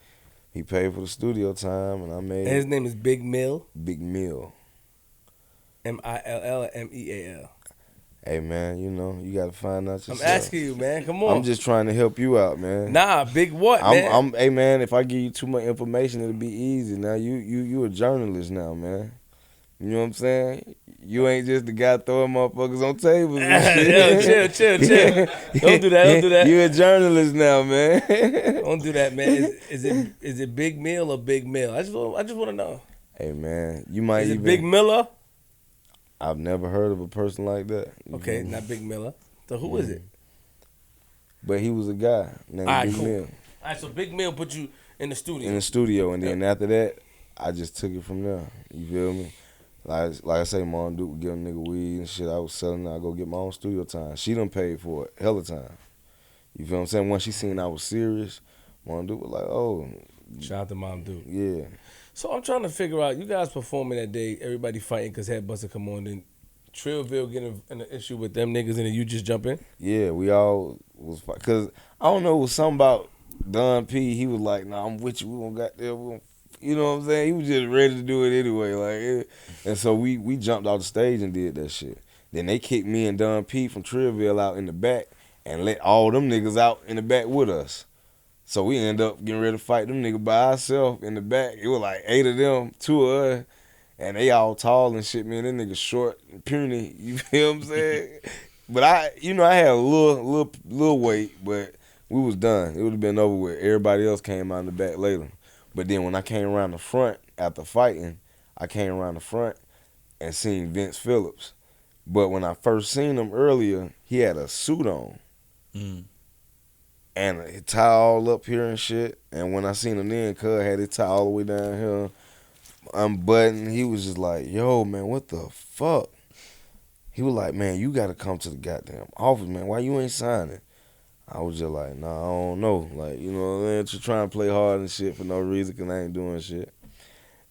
he paid for the studio time, and I made. And his name is Big Mill. Big Mill. Mill or Meal? Hey, man, you got to find out yourself. I'm asking you, man. Come on. I'm just trying to help you out, man. Nah, big what, man? Hey, man, if I give you too much information, it'll be easy. Now, you a journalist now, man. You know what I'm saying? You ain't just the guy throwing motherfuckers on tables and shit. Chill. Don't do that. You a journalist now, man. Don't do that, man. Is it Big Mill or Big Mill? I just want to know. Hey, man, you might Is it Big Miller? I've never heard of a person like that. Okay, not Big Miller. So who is it? But he was a guy named All right, Big cool. Mill All right, so Big Mill put you in the studio. in the studio, and then after that, I just took it from there. You feel me? Like I say, Mom Duke would give a nigga weed and shit. I was selling it. I go get my own studio time. She done paid for it hella time. You feel what I'm saying? Once she seen I was serious, Mom Duke was like, oh, Shout out to Mom Duke. yeah. So I'm trying to figure out, you guys performing that day, everybody fighting because Headbuster come on, then Trillville getting in an issue with them niggas, and then you just jump in? Yeah, we all was because I don't know, it was something about Don P. He was like, "Nah, I'm with you. We gonna got there. You know what I'm saying?" He was just ready to do it anyway. And so we jumped off the stage and did that shit. Then they kicked me and Don P. from Trillville out in the back and let all them niggas out in the back with us. So we ended up getting ready to fight them niggas by ourselves in the back. It was like 8 of them, 2 of us. And they all tall and shit, man. Them niggas short and puny. You feel what I'm saying? But I had a little weight, but we was done. It would have been over with. Everybody else came out in the back later. But then when I came around the front after fighting, I came around the front and seen Vince Phillips. But when I first seen him earlier, he had a suit on. Mm. And a tie all up here and shit. And when I seen him then, cuz had his tie all the way down here. Unbuttoned. He was just like, yo, man, what the fuck? He was like, man, you got to come to the goddamn office, man. Why you ain't signing? I was just like, nah, I don't know. Like, you know what I mean? Just trying to play hard and shit for no reason because I ain't doing shit.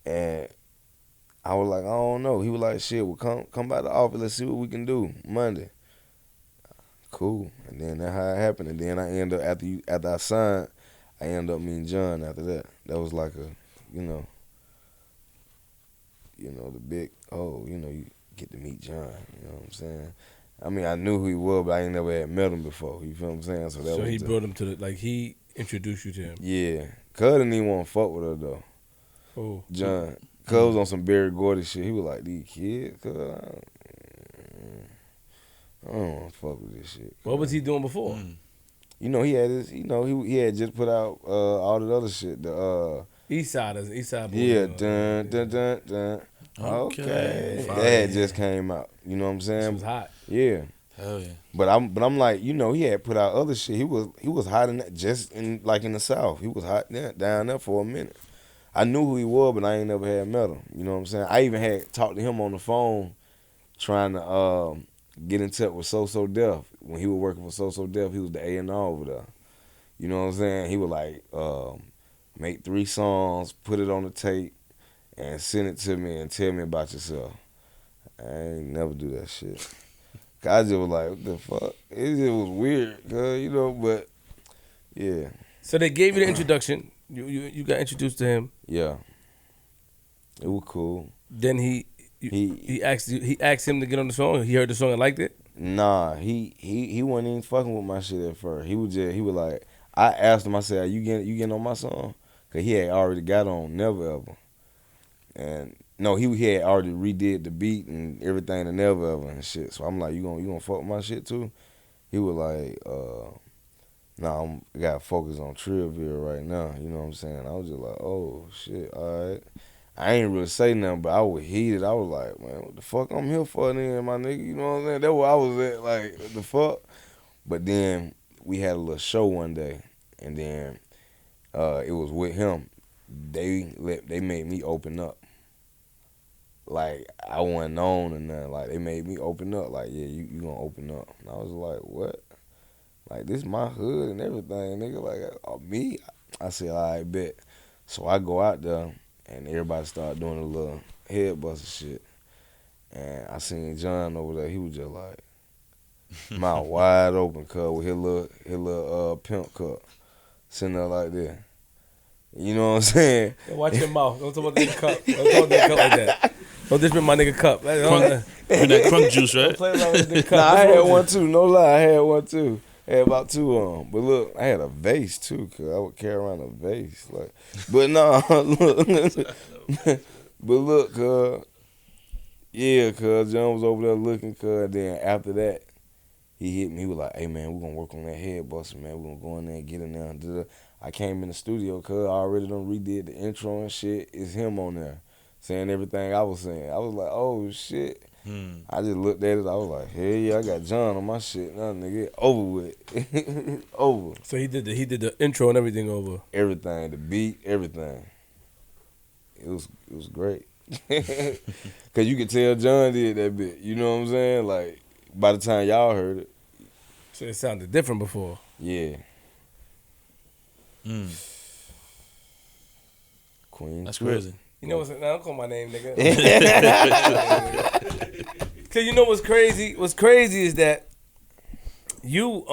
And I was like, I don't know. He was like, shit, well, come by the office. Let's see what we can do Monday. Cool. And then that's how it happened. And then I ended up, after I signed, I ended up meeting Jon after that. That was like a, you know, the big, you get to meet Jon, you know what I'm saying? I mean, I knew who he was, but I ain't never had met him before, you feel what I'm saying? So he brought him to he introduced you to him? Yeah. Cuz didn't even want to fuck with her, though. Oh. Jon. Cuz was on some Barry Gordy shit. He was like, these kids, cuz I don't want to fuck with this shit. What was he doing before? You know, he had he had just put out all the other shit, the East Side boy. Yeah, dun. Okay. That had just came out. You know what I'm saying? It was hot. Yeah. Hell yeah. But I'm like, he had put out other shit. He was hot in that, just in the South. He was hot down there for a minute. I knew who he was, but I ain't never had met him. You know what I'm saying? I even had talked to him on the phone, trying to get in touch with So Def. When he was working for So Def, he was the A&R over there. You know what I'm saying? He was like, make 3 songs, put it on the tape, and send it to me and tell me about yourself. I ain't never do that shit. I just was like, what the fuck? It just was weird, but yeah. So they gave you the introduction. You got introduced to him. Yeah. It was cool. Then he asked him to get on the song. He heard the song and liked it. Nah, he wasn't even fucking with my shit at first. He was like, I asked him, I said, you getting on my song? Cause he had already got on Never Ever. And no, he had already redid the beat and everything to Never Ever and shit. So I'm like, you gonna fuck with my shit too? He was like, nah, I gotta focus on Trillville right now. You know what I'm saying? I was just like, oh shit, all right. I ain't really say nothing, but I was heated. I was like, man, what the fuck I'm here for then, my nigga? You know what I'm saying? That's where I was at, like, what the fuck? But then we had a little show one day, and then it was with him. They made me open up. Like, I wasn't known or nothing. Like, they made me open up. Like, yeah, you gonna open up. And I was like, what? Like, this my hood and everything, nigga. Like, me? I said, all right, bet. So I go out there, and everybody started doing a little head buster shit. And I seen Jon over there. He was just like, mouth wide open, cuz, with his little pimp cup. Sitting there like that. You know what I'm saying? Yeah, watch your mouth. Don't talk about that cup. Don't talk about that cup like that. Don't disrespect my nigga cup. And that crunk juice, right? Don't play like that cup. Nah, I had one too. No lie, I had one too. I had about 2 of them. But look, I had a vase too, cause I would carry around a vase. Like, but nah, look. But look, cuz. Yeah, cuz Jon was over there looking, cuz. Then after that, he hit me. He was like, hey man, we're gonna work on that head buster, man. We're gonna go in there and get in there and do. I came in the studio, cuz I already done redid the intro and shit. It's him on there saying everything I was saying. I was like, oh shit. I just looked at it. I was like, hell yeah, I got John on my shit now, nigga. It over with. Over. So he did the intro and everything over. Everything, the beat, everything. It was great. Cause you could tell John did that bit. You know what I'm saying? Like by the time y'all heard it. So it sounded different before. Yeah. Queen. That's crazy. You know what's now? Don't call my name, nigga. Cause you know what's crazy? What's crazy is that you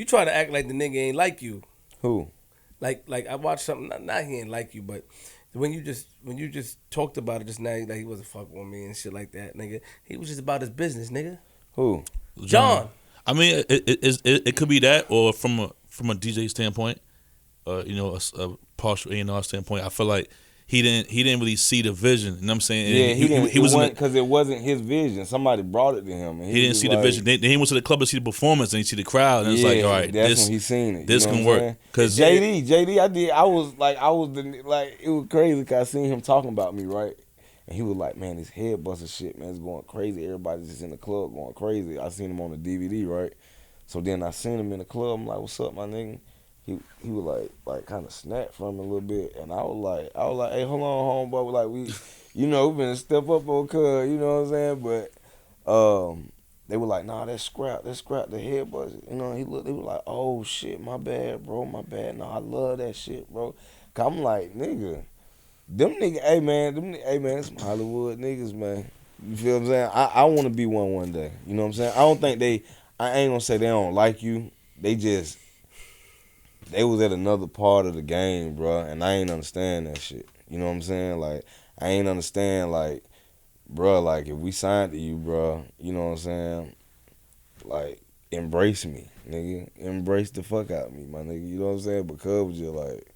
try to act like the nigga ain't like you. Who? Like I watched something. Not he ain't like you, but when you just talked about it just now, like he wasn't fucking with me and shit like that, nigga. He was just about his business, nigga. Who? John. I mean, it could be that, or from a DJ standpoint, you know, a partial A&R standpoint. I feel like he didn't really see the vision. You know what I'm saying? Yeah, he didn't. He was because it wasn't his vision. Somebody brought it to him. And he didn't see the vision. Then he went to the club to see the performance and he see the crowd and it's like, all right, that's when he seen it. This can work. Cause JD, I was it was crazy because I seen him talking about me, right? And he was like, man, this head buster shit, man, it's going crazy. Everybody's just in the club going crazy. I seen him on the DVD, right? So then I seen him in the club. I'm like, what's up, my nigga? He was like kind of snapped from him a little bit, and I was like, hey, hold on, homeboy, like we finna step up on cuz, you know what I'm saying? But they were like, nah, that's scrap the head buzzer. You know, they were like, oh shit, my bad, bro, my bad. No, I love that shit, bro. Cause I'm like, nigga, them niggas, hey man, some Hollywood niggas, man. You feel what I'm saying? I want to be one day. You know what I'm saying? I ain't gonna say they don't like you. They was at another part of the game, bro, and I ain't understand that shit. You know what I'm saying? Like, I ain't understand, like, bro, like, if we signed to you, bro, you know what I'm saying? Like, embrace me, nigga. Embrace the fuck out of me, my nigga. You know what I'm saying? Because was just like,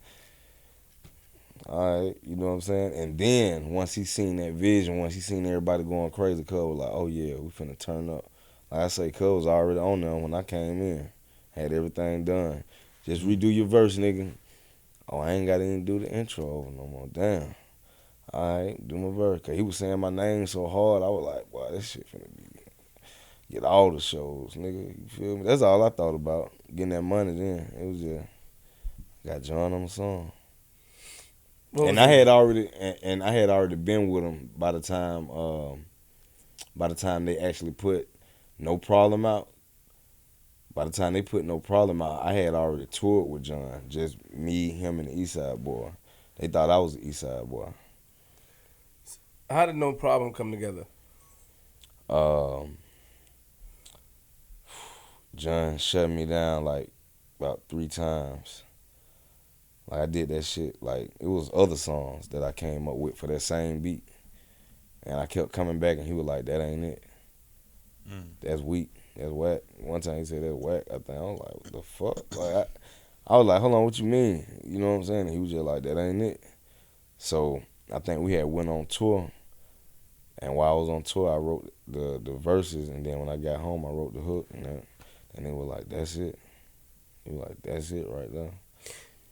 all right, you know what I'm saying? And then, once he seen that vision, once he seen everybody going crazy, Cuz was like, oh, yeah, we finna turn up. Like I say, Cuz was already on there when I came in. Had everything done. Just redo your verse, nigga. Oh, I ain't got to even do the intro over no more. Damn. All right, do my verse. Because he was saying my name so hard, I was like, boy, this shit finna be. Get all the shows, nigga. You feel me? That's all I thought about. Getting that money then. It was just, got John on the song. And I had already been with him by the time they actually put No Problem out. By the time they put No Problem out, I had already toured with John. Just me, him, and the East Side Boy. They thought I was the East Side Boy. How did No Problem come together? John shut me down like about 3 times. Like I did that shit. Like it was other songs that I came up with for that same beat. And I kept coming back and he was like, that ain't it. That's weak. That's whack. One time he said that's whack. I think I was like, what the fuck? Like I was like, hold on, what you mean? You know what I'm saying? And he was just like, that ain't it. So I think we had went on tour, and while I was on tour, I wrote the verses, and then when I got home, I wrote the hook, and they were like, that's it. He was like, that's it right there.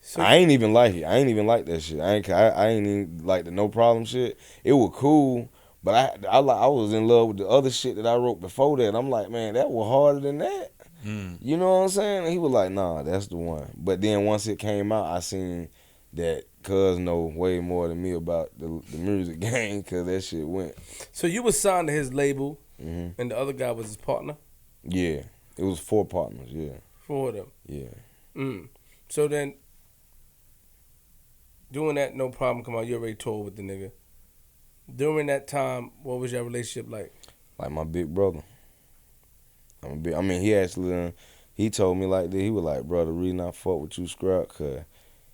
So I ain't even like it. I ain't even like that shit. I ain't even like the No Problem shit. It was cool. But I was in love with the other shit that I wrote before that. I'm like, man, that was harder than that. You know what I'm saying? And he was like, nah, that's the one. But then once it came out, I seen that Cuz know way more than me about the music game because that shit went. So you was signed to his label, and the other guy was his partner? Yeah. It was 4 partners, yeah. 4 of them? Yeah. So then, doing that No Problem come out, you already toured with the nigga. During that time, what was your relationship like? Like my big brother. He told me like that. He was like, bro, the reason I fuck with you, Scrap, cause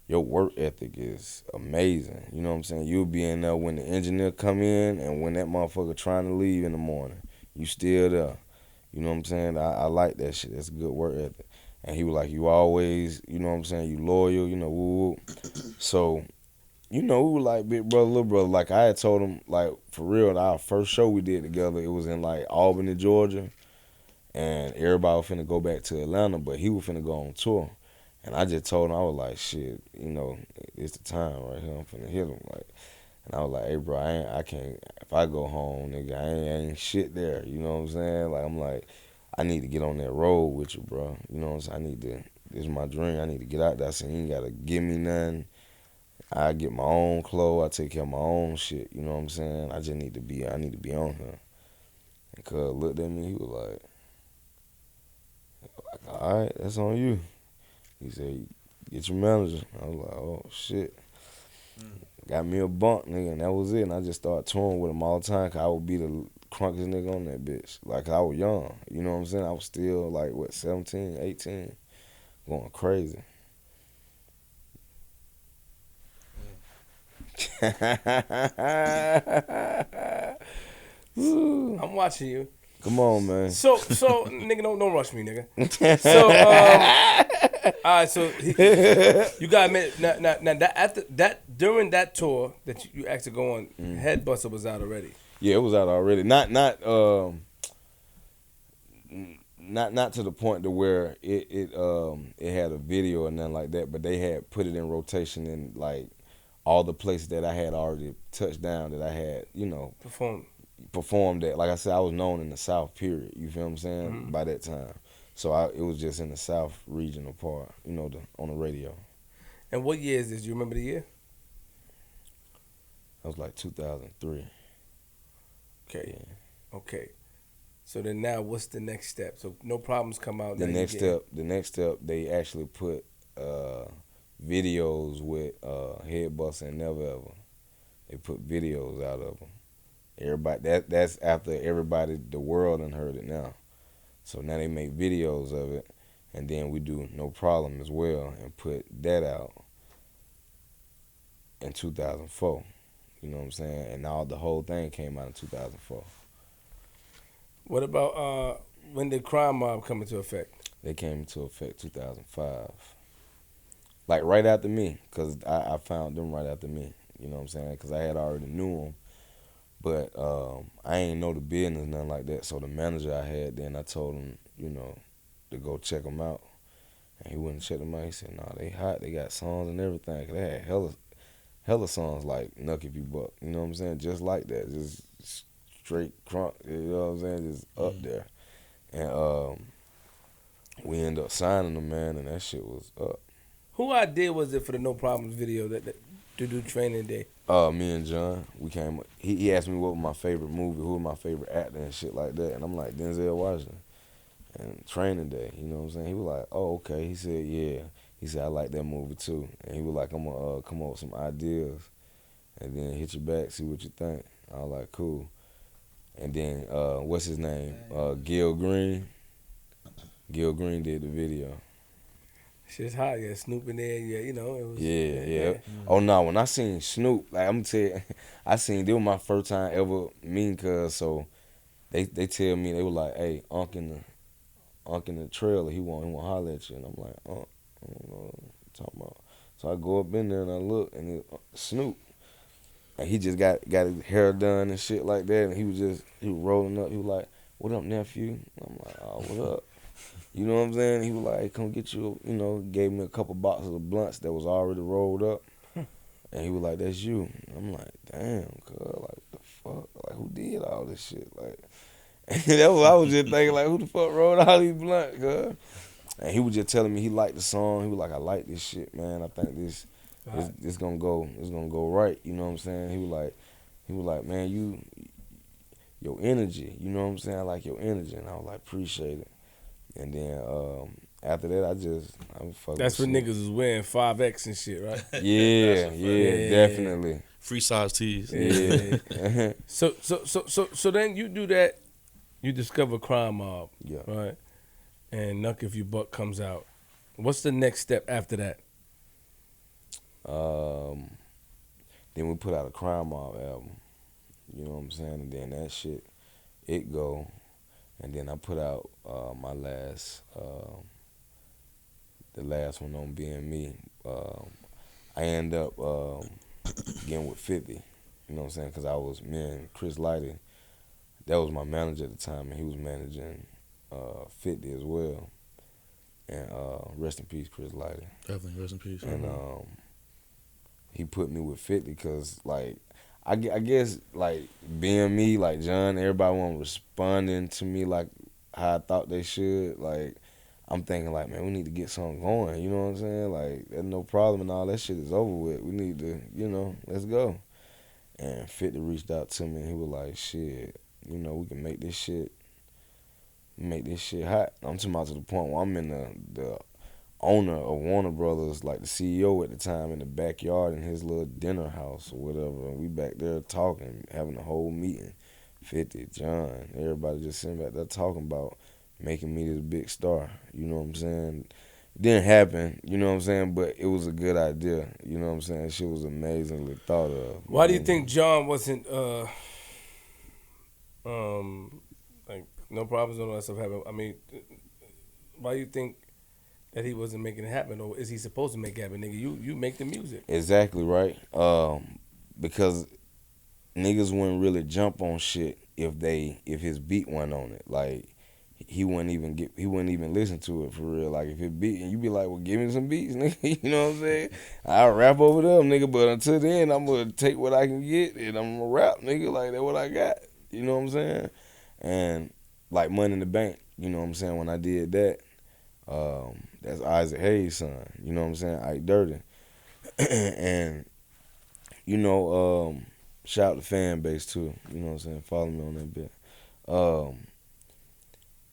your work ethic is amazing. You know what I'm saying? You'll be in there when the engineer come in and when that motherfucker trying to leave in the morning. You still there. You know what I'm saying? I like that shit. That's a good work ethic. And he was like, you always, you know what I'm saying, you loyal, you know, woo. So, you know, we were like big brother, little brother. Like I had told him, like for real, our first show we did together, it was in like Albany, Georgia. And everybody was finna go back to Atlanta, but he was finna go on tour. And I just told him, I was like, shit, you know, it's the time right here. I'm finna hit him. Like, and I was like, hey, bro, I can't if I go home, nigga, I ain't shit there. You know what I'm saying? Like I'm like, I need to get on that road with you, bro. You know what I'm saying? I need to. This is my dream. I need to get out there. I said, you ain't gotta give me nothing. I get my own clothes. I take care of my own shit. You know what I'm saying? I just need to be. I need to be on here. And Cuz looked at me. He was like, all right, that's on you. He said, get your manager. I was like, oh shit. Got me a bunk, nigga, and that was it. And I just started touring with him all the time, cause I would be the crunkest nigga on that bitch. Like, I was young, you know what I'm saying? I was still, like, 17, 18, going crazy. I'm watching you. Come on, man. So, nigga, don't rush me, nigga. So, all right. So, you got me. Now that after that during that tour that you actually go on, Head Buster was out already. Yeah, it was out already. Not to the point to where it had a video or nothing like that, but they had put it in rotation in like all the places that I had already touched down that I had, you know, performed at. Like I said, I was known in the South, period. You feel what I'm saying? By that time. So it was just in the South regional part, you know, on the radio. And what year is this? Do you remember the year? That was like 2003. Okay. Yeah. Okay. So then now what's the next step? So No Problems come out. The next step, they actually put videos with Head Buster and Never Ever. They put videos out of them. Everybody, that's after everybody, the world done heard it now. So now they make videos of it, and then we do No Problem as well and put that out in 2004. You know what I'm saying? And now the whole thing came out in 2004. What about when did Crime Mob come into effect? They came into effect 2005. Like right after me, because I found them right after me. You know what I'm saying? Because I had already knew them. But I ain't know the business, nothing like that. So the manager I had then, I told him, you know, to go check them out. And he wouldn't check them out. He said, nah, they hot. They got songs and everything. 'Cause they had hella songs like Nuck If You Buck. You know what I'm saying? Just like that. Just straight crunk. You know what I'm saying? Just up there. And we ended up signing them, man, and that shit was up. Who idea was it for the No Problems video that to do Training Day? Me and John, we came. He asked me what was my favorite movie, who was my favorite actor and shit like that, and I'm like Denzel Washington. And Training Day, you know what I'm saying? He was like, oh okay. He said yeah. He said I like that movie too, and he was like, I'm gonna come up with some ideas, and then hit you back, see what you think. I was like cool. And then what's his name? Gil Green. Gil Green did the video. Shit's hot, yeah. Snoop in there, yeah. You know it was. Yeah. Oh no, when I seen Snoop, like I'm gonna tell you, I seen this was my first time ever meeting Cuz. So they tell me they were like, hey, Unc in the trailer, he want holler at you, and I'm like, I don't know what you're talking about. So I go up in there and I look, and it's Snoop, and he just got his hair done and shit like that, and he was rolling up. He was like, what up, nephew? I'm like, oh, what up? You know what I'm saying? He was like, hey, come get you, you know, gave me a couple boxes of blunts that was already rolled up. And he was like, that's you. I'm like, damn, cuz, like, the fuck? Like, who did all this shit? Like, and that's what I was just thinking, like, who the fuck rolled all these blunts, cuz? And he was just telling me he liked the song. He was like, I like this shit, man. I think this gonna go right. You know what I'm saying? He was like, man, your energy, you know what I'm saying? I like your energy. And I was like, appreciate it. And then after that, I fucking. That's when niggas was wearing 5X and shit, right? Yeah, definitely. Free size tees. Yeah. So then you do that, you discover Crime Mob, Yeah. right? And Nuck If You Buck comes out. What's the next step after that? Then we put out a Crime Mob album. You know what I'm saying? And then that shit, it go. And then I put out my last, the last one on Being Me. I end up getting with 50. You know what I'm saying? Because me and Chris Lighty, that was my manager at the time, and he was managing 50 as well. And rest in peace, Chris Lighty. Definitely, rest in peace. And he put me with 50 because, like, I guess like being me, like John, everybody wasn't responding to me like how I thought they should. Like I'm thinking like, man, we need to get something going. You know what I'm saying? Like there's no problem and all that shit is over with. We need to, let's go. And 50 reached out to me and he was like, shit, we can make this shit hot. I'm talking about to the point where I'm in the owner of Warner Brothers, like the CEO at the time, in the backyard in his little dinner house or whatever. And we back there talking, having a whole meeting. 50, John, everybody just sitting back there talking about making me this big star. You know what I'm saying? It didn't happen, you know what I'm saying? But it was a good idea. You know what I'm saying? That shit was amazingly thought of. Why do you think John wasn't like no problems and all that stuff happen? I mean, why do you think that he wasn't making it happen, or is he supposed to make it happen, nigga? You make the music. Exactly right. Because niggas wouldn't really jump on shit if his beat went on it. Like he wouldn't even listen to it for real. Like if it beat and you be like, well, give me some beats, nigga. You know what I'm saying? I'll rap over them, nigga. But until then, I'm gonna take what I can get and I'm gonna rap, nigga. Like that's what I got. You know what I'm saying? And like Money in the Bank, you know what I'm saying? When I did that, that's Isaac Hayes' son. You know what I'm saying? Ike Ddt'D. And shout out to fan base too. You know what I'm saying? Follow me on that bit.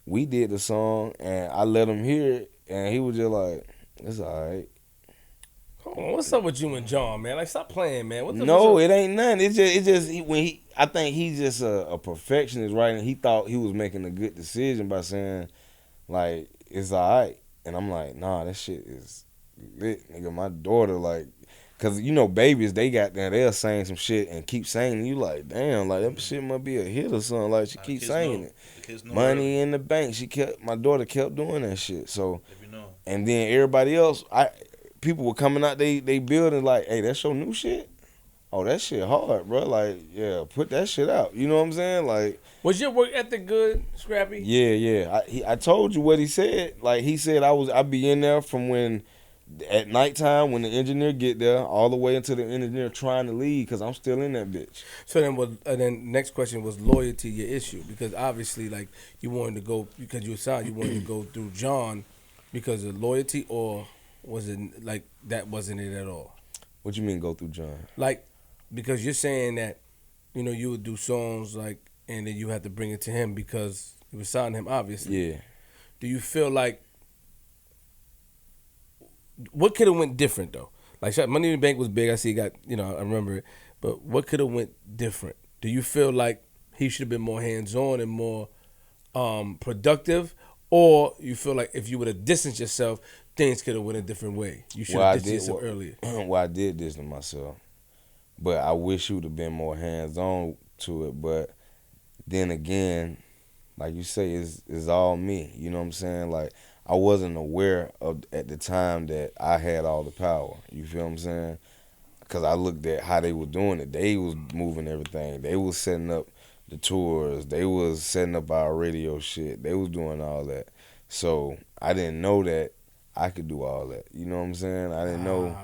We did the song and I let him hear it and he was just like, it's alright. Hold on, what's up with you and John, man? Like, stop playing, man. No, it ain't nothing. It just I think he's just a perfectionist, right? And he thought he was making a good decision by saying, like, it's alright. And I'm like, nah, that shit is lit, nigga. My daughter, like, cause babies, they got there, they'll sing some shit and keep singing. You like, damn, like that shit must be a hit or something. Like she keeps singing it. Money in the Bank. My daughter kept doing that shit. So, and then everybody else, people were coming out they building like, hey, that's your new shit? Oh, that shit hard, bro. Like, yeah, put that shit out. You know what I'm saying? Like, was your work ethic good, Scrappy? Yeah. I told you what he said. Like he said, I'd be in there from when at nighttime when the engineer get there all the way until the engineer trying to leave because I'm still in that bitch. So then next question was loyalty your issue, because obviously like you wanted to go because you were signed, you wanted to go through John because of loyalty, or was it like that wasn't it at all? What you mean go through John? Like, because you're saying that you would do songs like and then you had to bring it to him because you were signing him, obviously. Yeah. Do you feel like what could have went different though? Like Money in the Bank was big. I see, I remember it. But what could have went different? Do you feel like he should have been more hands-on and more productive, or you feel like if you would have distanced yourself, things could have went a different way? You should have distanced yourself earlier. Well, I did distance myself, but I wish you would have been more hands-on to it. But then again, like you say, it's all me. You know what I'm saying? Like, I wasn't aware of at the time that I had all the power. You feel what I'm saying? Because I looked at how they were doing it. They was moving everything. They was setting up the tours. They was setting up our radio shit. They was doing all that. So I didn't know that I could do all that. You know what I'm saying? I didn't know.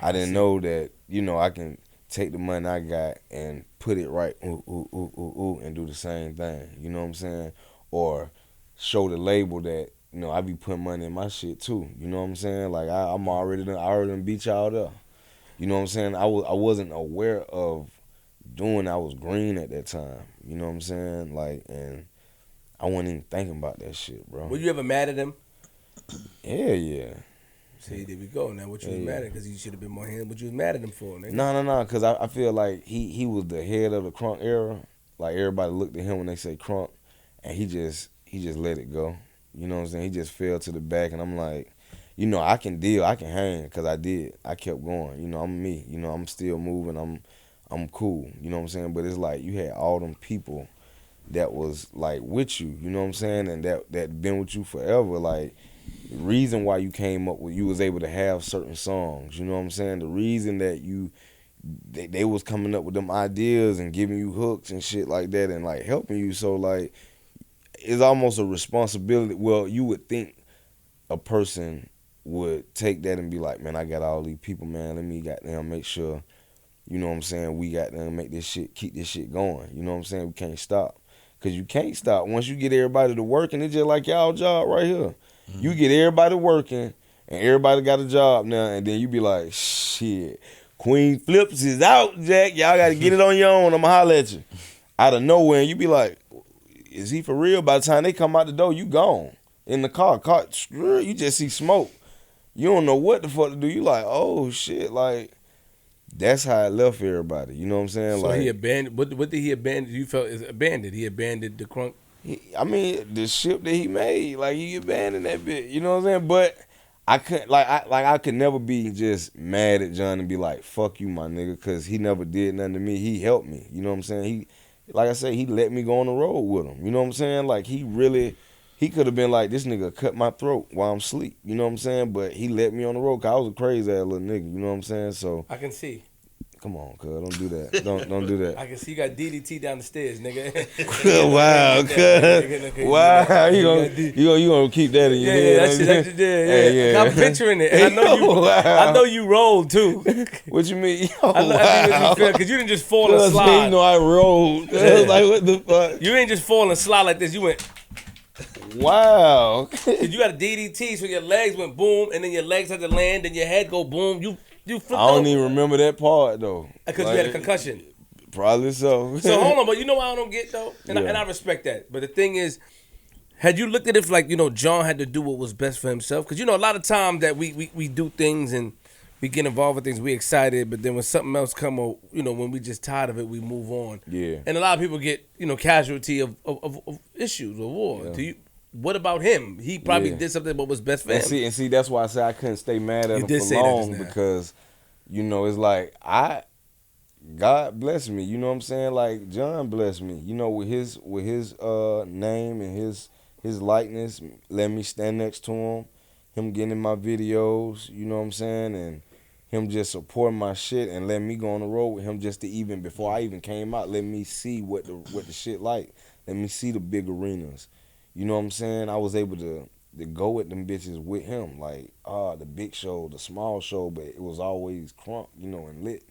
I didn't know that I can take the money I got and put it right, and do the same thing. You know what I'm saying? Or show the label that I be putting money in my shit too. You know what I'm saying? Like I already done beat y'all up. You know what I'm saying? I wasn't aware of doing. I was green at that time. You know what I'm saying? Like, and I wasn't even thinking about that shit, bro. Were you ever mad at him? Yeah. See, there we go. Now, what you was mad at? Because he should have been more hands. What you was mad at him for, nigga? No. Because I feel like he was the head of the crunk era. Like everybody looked at him when they say crunk, and he just let it go. You know what I'm saying? He just fell to the back, and I'm like, I can deal, I can hang, because I did. I kept going. I'm me. I'm still moving. I'm cool. You know what I'm saying? But it's like you had all them people that was like with you. You know what I'm saying? And that been with you forever. Like the reason why you came up with, you was able to have certain songs. You know what I'm saying? The reason that they was coming up with them ideas and giving you hooks and shit like that and like helping you. So like, it's almost a responsibility. Well, you would think a person would take that and be like, man, I got all these people, man. Let me goddamn make sure, you know what I'm saying, we got to make this shit, keep this shit going. You know what I'm saying? We can't stop. Because you can't stop. Once you get everybody to working, it's just like y'all job right here. You get everybody working, and everybody got a job now, and then you be like, shit, Queen Flips is out, Jack. Y'all got to get it on your own. I'm going to holler at you. Out of nowhere, and you be like, is he for real? By the time they come out the door, you gone. In the car, you just see smoke. You don't know what the fuck to do. You like, oh, shit, like, that's how it left everybody. You know what I'm saying? So like, he abandoned. What did he abandon? You felt is abandoned. He abandoned the crunk. I mean, the ship that he made, like he abandoned that bit. You know what I'm saying? But I couldn't, I could never be just mad at John and be like, "Fuck you, my nigga," because he never did nothing to me. He helped me. You know what I'm saying? He, like I said, he let me go on the road with him. You know what I'm saying? Like he could have been like, this nigga cut my throat while I'm asleep. You know what I'm saying? But he let me on the road because I was a crazy ass little nigga. You know what I'm saying? So I can see. come on, cuz, don't do that. Don't do that. I can see you got Ddt'D down the stairs, nigga. Wow, cuz. Wow, you gonna keep that in your head? Yeah, that's it. Yeah. I'm picturing it. And I know you rolled too. What you mean? Yo, I know you feel, because you didn't just fall and slide. You know I rolled. I was like, what the fuck? You ain't just fall and slide like this. You went. Wow. Cause you got a Ddt'D, so your legs went boom, and then your legs had to land, and your head go boom. You flipped I don't over. even remember that part though. Because you had a concussion. Probably so. So hold on, but you know why I don't get though, and I respect that. But the thing is, had you looked at it like, John had to do what was best for himself? Because a lot of times that we do things and we get involved with things, we excited, but then when something else come, or when we just tired of it, we move on. Yeah. And a lot of people get casualty of issues or war. Yeah. What about him? He probably did something what was best for him. And see, that's why I say I couldn't stay mad at him for long because, it's like God bless me. You know what I'm saying? Like John blessed me. With his name and his likeness, let me stand next to him. Him getting in my videos. You know what I'm saying? And him just supporting my shit and letting me go on the road with him just to even before I even came out, let me see what the shit like. Let me see the big arenas. You know what I'm saying? I was able to go at them bitches with him. Like, the big show, the small show, but it was always crunk, and lit.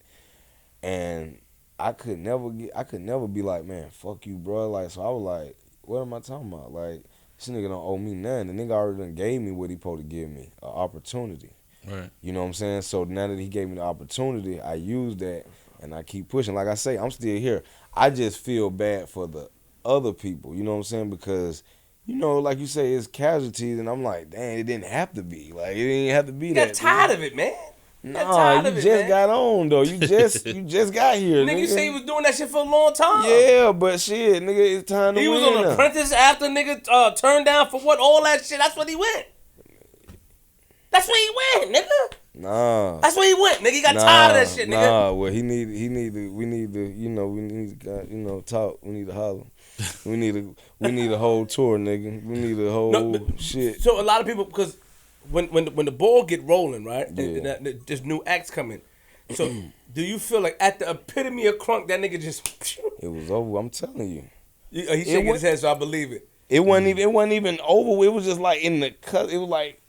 And I could never be like, man, fuck you, bro. Like, so I was like, what am I talking about? Like, this nigga don't owe me nothing. The nigga already done gave me what he supposed to give me, an opportunity. Right. You know what I'm saying? So now that he gave me the opportunity, I use that and I keep pushing. Like I say, I'm still here. I just feel bad for the other people. You know what I'm saying? Because like you say, it's casualties, and I'm like, dang, it didn't have to be. Like, it didn't have to be that. You got tired of it, man. Nah, you just got on, though. You just got here, nigga. Nigga, you say he was doing that shit for a long time. Yeah, but shit, nigga, it's time to win. He was on Apprentice after nigga turned down for what? All that shit. That's what he went. That's where he went, nigga. Nah. That's where he went, nigga. He got tired of that shit, nigga. Nah, well, we need to talk. We need to holler. We need a whole tour, nigga. We need a whole shit. So a lot of people, because when the ball get rolling, right? Yeah. And there's new acts coming. So do you feel like at the epitome of crunk, that nigga just it was over? I'm telling you. He's shaking his head, so I believe it. It wasn't even over. It was just like in the cut. It was like,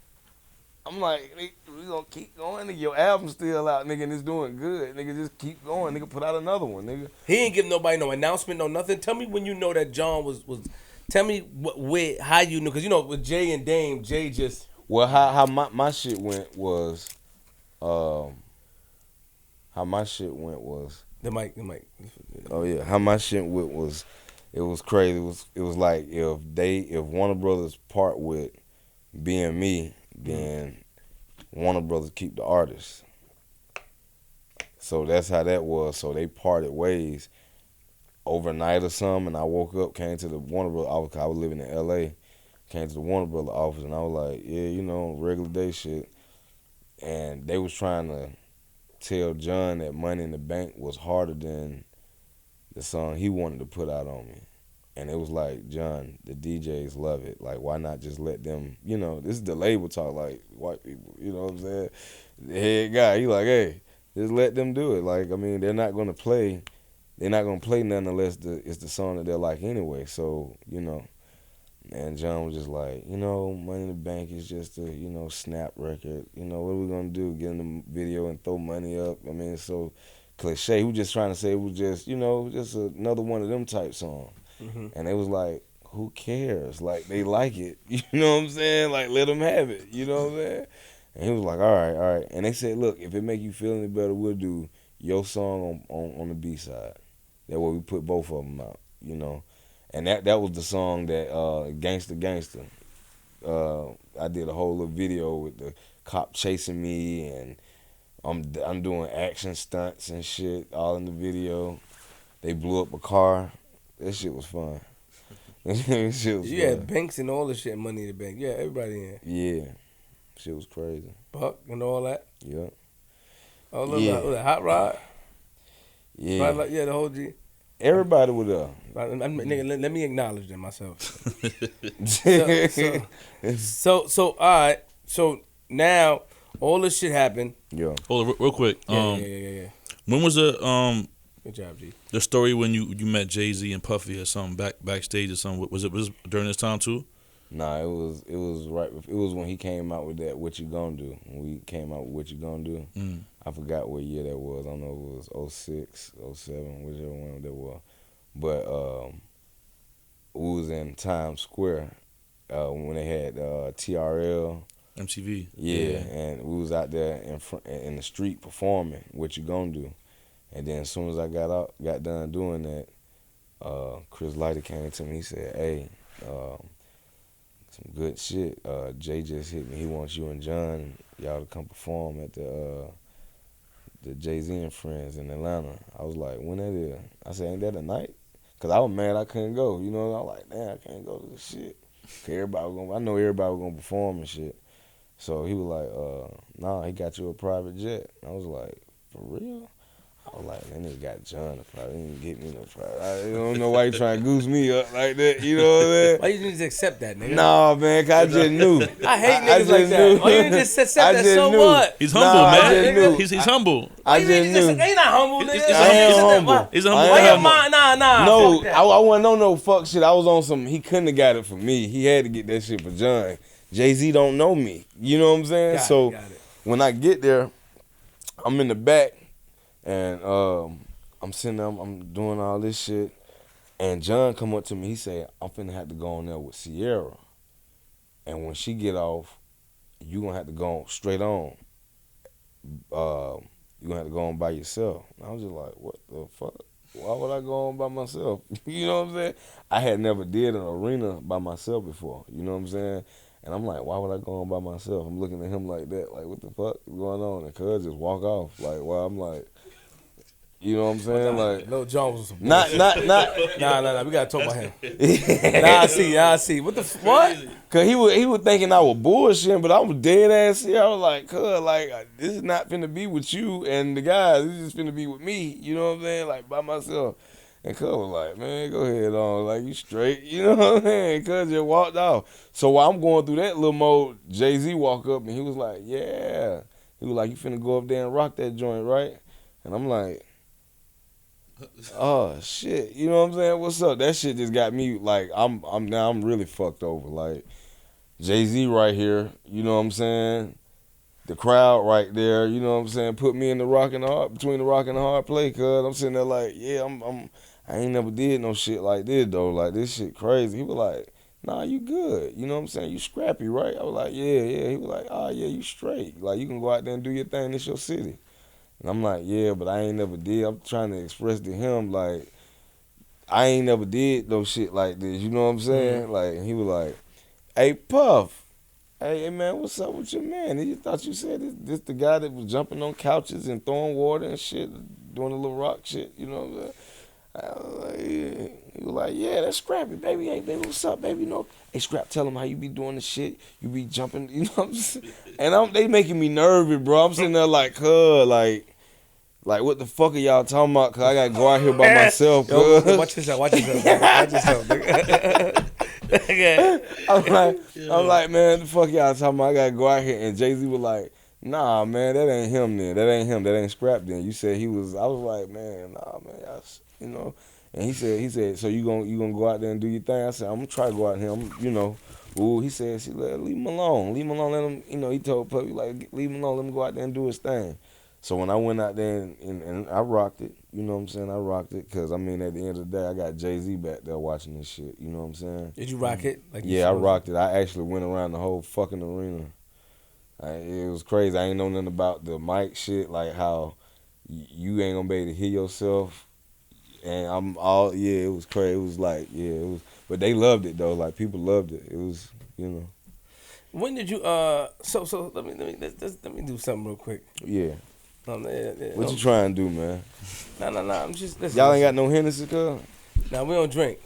I'm like, we gonna keep going, nigga. Your album's still out, nigga, and it's doing good. Nigga, just keep going. Nigga, put out another one, nigga. He ain't give nobody no announcement, no nothing. Tell me when you know that John was tell me how you knew. Because, with Jay and Dame, Jay just... Well, how my shit went was... how my shit went was... The mic. Oh, yeah. How my shit went was... It was crazy. It was like if Warner Brothers part with being me, then Warner Brothers keep the artist. So that's how that was. So they parted ways overnight or something, and I woke up, came to the Warner Brothers office. I was living in L.A., came to the Warner Brothers office, and I was like, yeah, regular day shit. And they was trying to tell John that Money in the Bank was harder than the song he wanted to put out on me. And it was like, John, the DJs love it. Like, why not just let them, this is the label talk, like, white people, you know what I'm saying? The head guy, he like, hey, just let them do it. Like, I mean, they're not going to play nothing unless it's the song that they like anyway. So, and John was just like, Money in the Bank is just a, snap record. What are we going to do? Get in the video and throw money up? I mean, so cliche. He was just trying to say it was just, just another one of them type songs. Mm-hmm. And it was like, who cares? Like, they like it. You know what I'm saying? Like, let them have it. You know what I'm saying? And he was like, all right. And they said, look, if it make you feel any better, we'll do your song on the B-side. That way we put both of them out, And that was the song that Gangsta. I did a whole little video with the cop chasing me, and I'm doing action stunts and shit all in the video. They blew up a car. That shit was fun. That shit was You fun. had Banks and all the shit, Money in the Bank. Yeah, everybody in there. Yeah. Shit was crazy. Buck and all that. Yeah. Oh, look, Yeah. look, Hot Rod. Yeah. Right, like, yeah, the whole G. Everybody was there. Nigga, let me acknowledge them myself. So, all right. So now all this shit happened. Yeah. Hold on, real quick. Yeah. When was Good job, G. the story when you met Jay-Z and Puffy or something backstage or something? Was it during this time too? Nah, it was right. It was when he came out with that "What You Gonna Do." When we came out with "What You Gonna Do," I forgot what year that was. I don't know if it was 06, 07, whichever one that was. But we was in Times Square when they had TRL, MTV. yeah, and we was out there in the street performing "What You Gonna Do," and then as soon as I got done doing that, Chris Lighter came to me. He said, "Hey, some good shit. Jay just hit me. He wants you and Jon, y'all to come perform at the Jay-Z and Friends in Atlanta." I was like, when that is? I said, ain't that a night? Because I was mad I couldn't go. I was like, damn, I can't go to this shit. Cause I know everybody was going to perform and shit. So he was like, nah, he got you a private jet. I was like, for real? I was like, that nigga got Jon a private. He didn't get me no private. I don't know why he trying to goose me up like that. You know what I'm saying? Why you didn't just accept that, nigga? Nah, man, cause I just knew. I hate niggas like that. Why you didn't just accept that? So what? He's humble, I man. just knew. He's humble. I just knew. They not humble, nigga. He's I am humble. He's humble. I Why am your humble. mind? Nah. No, fuck that. I wasn't on no fuck shit. I was on some. He couldn't have got it for me. He had to get that shit for Jon. Jay-Z don't know me. You know what I'm saying? Got it. When I get there, I'm in the back, and I'm sitting there. I'm doing all this shit, and Jon come up to me. He said, "I'm finna have to go on there with Sierra, and when she get off, you gonna have to go straight on. You gonna have to go on by yourself." And I was just like, what the fuck? Why would I go on by myself? You know what I'm saying? I had never did an arena by myself before. You know what I'm saying? And I'm like, why would I go on by myself? I'm looking at him like that, like, what the fuck is going on? And cuz just walk off. Like, well, I'm like, you know what I'm saying? Like, Lil Jon was some not. Nah. We gotta talk about him. I see. What? Cause he was thinking I was bullshitting, but I was dead ass here. I was like, cuz, like, this is not finna be with you and the guys. This is finna be with me. You know what I'm saying? Like, by myself. And cuz was like, man, go ahead on. Like, you straight. You know what I'm saying? Cuz just walked off. So while I'm going through that little mode, Jay-Z walked up and he was like, yeah. He was like, you finna go up there and rock that joint, right? And I'm like, oh shit, you know what I'm saying? What's up? That shit just got me like I'm really fucked over. Like, Jay-Z right here, you know what I'm saying? The crowd right there, you know what I'm saying? Put me in the rock and the hard, between the rock and the hard play, cuz I'm sitting there like, yeah, I ain't never did no shit like this though. Like, this shit crazy. He was like, nah, you good. You know what I'm saying? You scrappy, right? I was like, yeah. He was like, oh yeah, you straight. Like, you can go out there and do your thing. This your city. And I'm like, yeah, but I ain't never did. I'm trying to express to him, like, I ain't never did no shit like this. You know what I'm saying? Mm-hmm. Like, he was like, hey, Puff. Hey, man, what's up with your man? You thought you said this the guy that was jumping on couches and throwing water and shit, doing a little rock shit, you know what I'm saying? I was like, yeah. He was like, yeah, that's Scrappy, baby. Hey, baby, what's up, baby? You know, hey, Scrap, tell him how you be doing the shit. You be jumping, you know what I'm saying? And they making me nervous, bro. I'm sitting there like, huh, like, what the fuck are y'all talking about? Cause I gotta go out here by myself. Yo, watch yourself, nigga. I'm like, man, the fuck y'all talking about? I gotta go out here. And Jay-Z was like, nah, man, that ain't him then. That ain't him. That ain't Scrap then. You said he was. I was like, man, nah, man, y'all, you know. And he said, so you gonna go out there and do your thing? I said, I'm gonna try to go out here. You know. Ooh, he said, leave him alone. Leave him alone. Let him. You know, he told Puppy like, leave him alone. Let him go out there and do his thing. So when I went out there and I rocked it, you know what I'm saying? I rocked it because, I mean, at the end of the day, I got Jay-Z back there watching this shit, you know what I'm saying? Did you rock it? Like Yeah, I rocked it. I actually went around the whole fucking arena. It was crazy. I ain't know nothing about the mic shit, like how you ain't gonna be able to hear yourself. And it was crazy. It was like, it was, but they loved it though. Like people loved it. It was, you know. When did you so let me do something real quick. Yeah. Yeah, What you trying to do, man? Nah. I'm just listen. Y'all ain't got no Hennessy, cuz? Nah, we don't drink.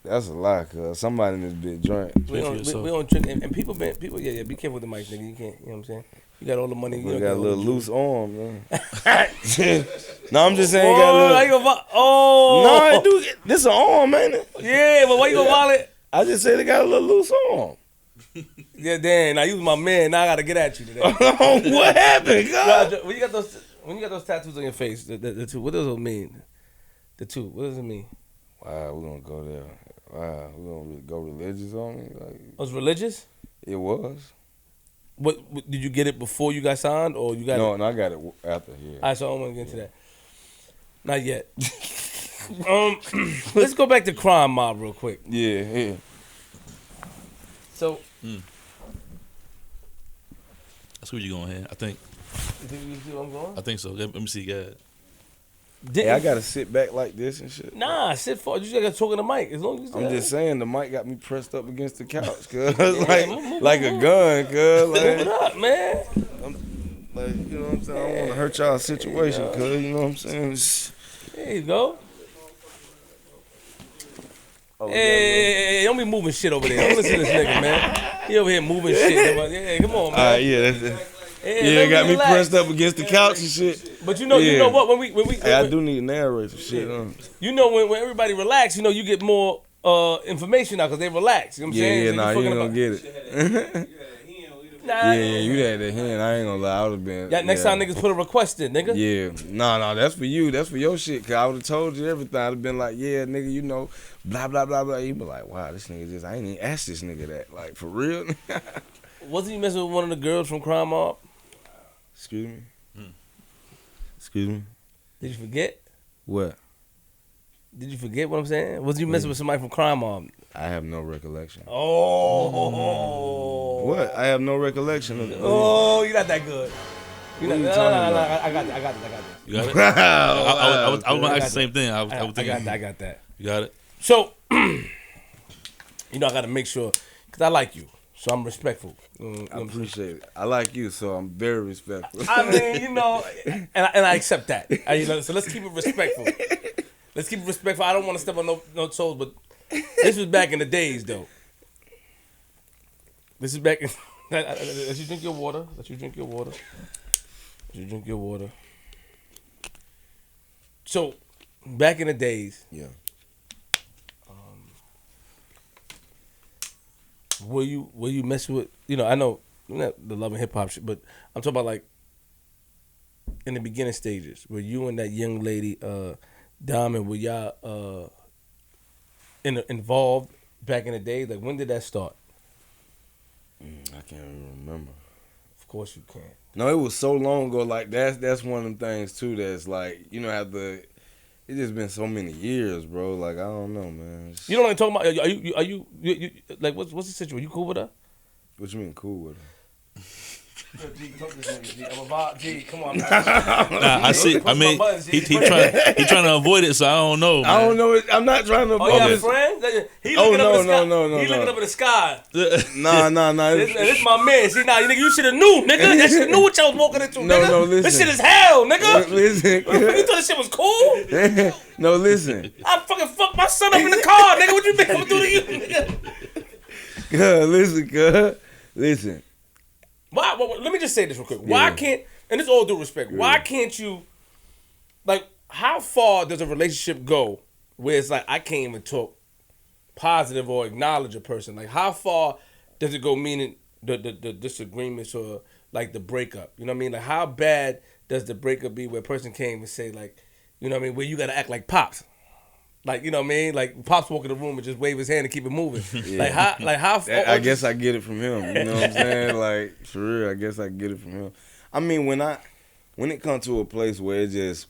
That's a lie, cuz. Somebody in this bitch drink. We don't drink. And people, be careful with the mic, nigga. You can't. You know what I'm saying? You got all the money. You got a little loose arm, man. No, I'm just saying. Oh, no, dude, this an arm, ain't it? Yeah, but why you gonna wallet? I just said it got a little loose arm. Yeah, damn. Now you was my man. Now I gotta get at you today. What happened, God? When you got those tattoos on your face, the two, what does it mean? The two, what does it mean? Wow, we're gonna go there. Wow, we're gonna go religious on me. Like, it was religious? It was. What did you get it before you got signed, or you got No, it? No, I got it after. Yeah. All right, so I don't want to get into that. Not yet. Let's go back to Crime Mob real quick. Yeah. So. That's where you going here, I think. You think you see where I'm going? I think so. Let me see, God. Hey, I gotta sit back like this and shit. Nah, sit far. You just gotta talk in the mic. As long as I'm just saying the mic got me pressed up against the couch, cuz move a gun, cuz move it up, man. Like, you know what I'm saying? I don't want to hurt y'all's situation, cuz, you know what I'm saying? There you go. Oh, hey, don't be moving shit over there. Don't listen to this nigga, man. He over here moving shit. Yeah, come on, man. All right, yeah, got me pressed up against the couch and shit. But you know what? When we hey, I do need to narrate some shit. You know when everybody relax, you know you get more information now because they relax. You know what I'm saying? Yeah, nah, you ain't gonna get it. Nah, yeah, you had that hand. I ain't gonna lie, I would have been. Yeah, next time niggas put a request in, nigga. Yeah, no, that's for you. That's for your shit. Cause I would have told you everything. I'd have been like, yeah, nigga, you know, blah blah blah blah. You be like, wow, this nigga I ain't even asked this nigga that. Like for real. Wasn't you messing with one of the girls from Crime Mob? Excuse me. Excuse me. Did you forget? What? Did you forget what I'm saying? Was you messing with somebody from Crime Mob? I have no recollection. Oh. What? I have no recollection of it. Oh, you're not that good. No, I got it. You got it? I was going to ask the same thing. I got that. You got it? So, you know, I got to make sure, because I like you. So I'm respectful. I appreciate it. I like you, so I'm very respectful. I mean, you know, and I accept that. So let's keep it respectful. I don't want to step on no toes, but this was back in the days, though. This is back in... Let you drink your water. So, back in the days... Yeah. Were you messing with... You know, I know not the love and hip-hop shit, but I'm talking about, like, in the beginning stages, where you and that young lady, Diamond, were y'all involved back in the day? Like, when did that start? I can't even remember. Of course you can't. No, it was so long ago. Like that's one of them things too. That's like, you know, it's just been so many years, bro. Like I don't know, man. You know what I'm talking about? Are you like what's the situation? You cool with her? What you mean cool with her? G, talk to this nigga, G. I'm a vibe. G, come on. Nah, I see. I mean, he trying to avoid it, so I don't know. Man. I don't know. I'm not trying to avoid it. Oh, you got friends? He looking up in the sky. No. He looking up in the sky. Nah. This my man. See, nah, nigga, you should have knew, nigga. That shit knew what y'all was walking into, nigga. No, listen. This shit is hell, nigga. Listen. You thought this shit was cool? No, listen. I fucking fucked my son up in the car, nigga. What you been able to do to you, nigga? Listen. Why? Let me just say this real quick. Why can't, and this all due respect, why can't you, like, how far does a relationship go where it's like, I can't even talk positive or acknowledge a person? Like, how far does it go, meaning the disagreements or, like, the breakup? You know what I mean? Like, how bad does the breakup be where a person can't even say, like, you know what I mean, where you got to act like Pops? Like, you know what I mean? Like, Pops walk in the room and just wave his hand and keep it moving. Yeah. Like how far? I guess I get it from him. You know what I'm saying? Like, for real, I guess I get it from him. I mean, when I when it comes to a place where it just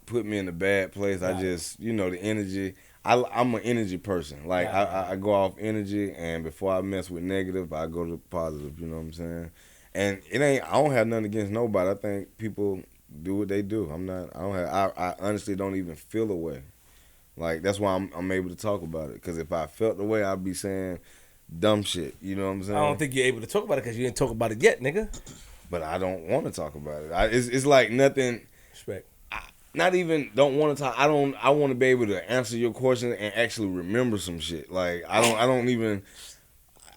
put me in a bad place, Right. I just, the energy. I'm an energy person. Like Right. I go off energy, and before I mess with negative, I go to positive. You know what I'm saying? And it ain't. I don't have nothing against nobody. I think people do what they do. I'm not. I don't have. I honestly don't even feel a way. Like that's why I'm able to talk about it. Because if I felt the way, I'd be saying dumb shit. You know what I'm saying? I don't think you're able to talk about it because you didn't talk about it yet, nigga. But I don't want to talk about it. It's like nothing. Respect. Not even don't want to talk. I want to be able to answer your question and actually remember some shit. Like I don't even.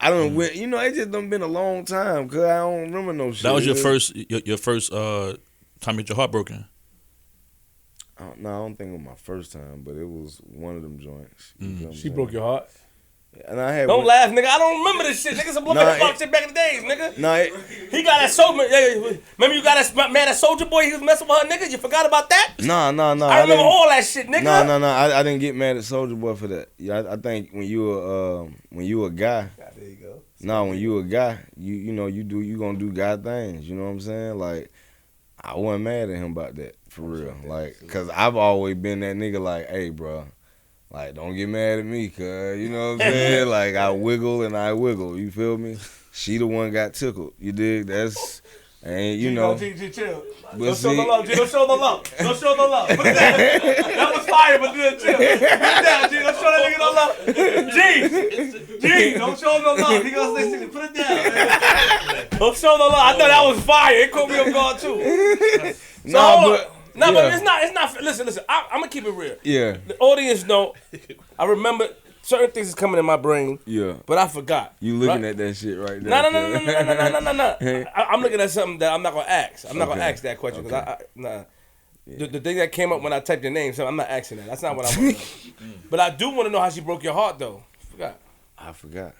It just done been a long time because I don't remember no shit. That was your first time you had your heart broken. No, I don't think it was my first time, but it was one of them joints. You know what I'm She saying? broke your heart. And I had Don't laugh, nigga. I don't remember this shit. Nigga, some little Nah, hip hop shit back in the days, nigga. No, He got that soldier. Remember you got that man, that soldier boy. He was messing with her, nigga. You forgot about that? no. I remember all that shit, nigga. No. I didn't get mad at Soldier Boy for that. Yeah, I think when you a guy. God, there you go. No, when you a guy, you gonna do guy things. You know what I'm saying? Like I wasn't mad at him about that for real. Like, cause I've always been that nigga. Like, hey, bro, like don't get mad at me, cause you know what I'm saying. Like I wiggle and I wiggle. You feel me? She the one got tickled. You dig? That's Chill. But Don't show see- the love, G. Don't show the love. Don't show the love. Put it down. That was fire, but then chill. Put it down, G. Don't show that nigga no love. G, don't show him no love. He gonna say, put it down, man. Don't show the love. I thought that was fire. It caught me off guard, too. So hold on. But it's not. Listen. I'm gonna keep it real. Yeah. The audience know. I remember certain things is coming in my brain. Yeah. But I forgot. You looking at that shit right No. there. I'm looking at something that I'm not gonna ask. I'm not gonna ask that question because the thing that came up when I typed your name, so I'm not asking that. That's not what I want to know. But I do want to know how she broke your heart, though. I forgot.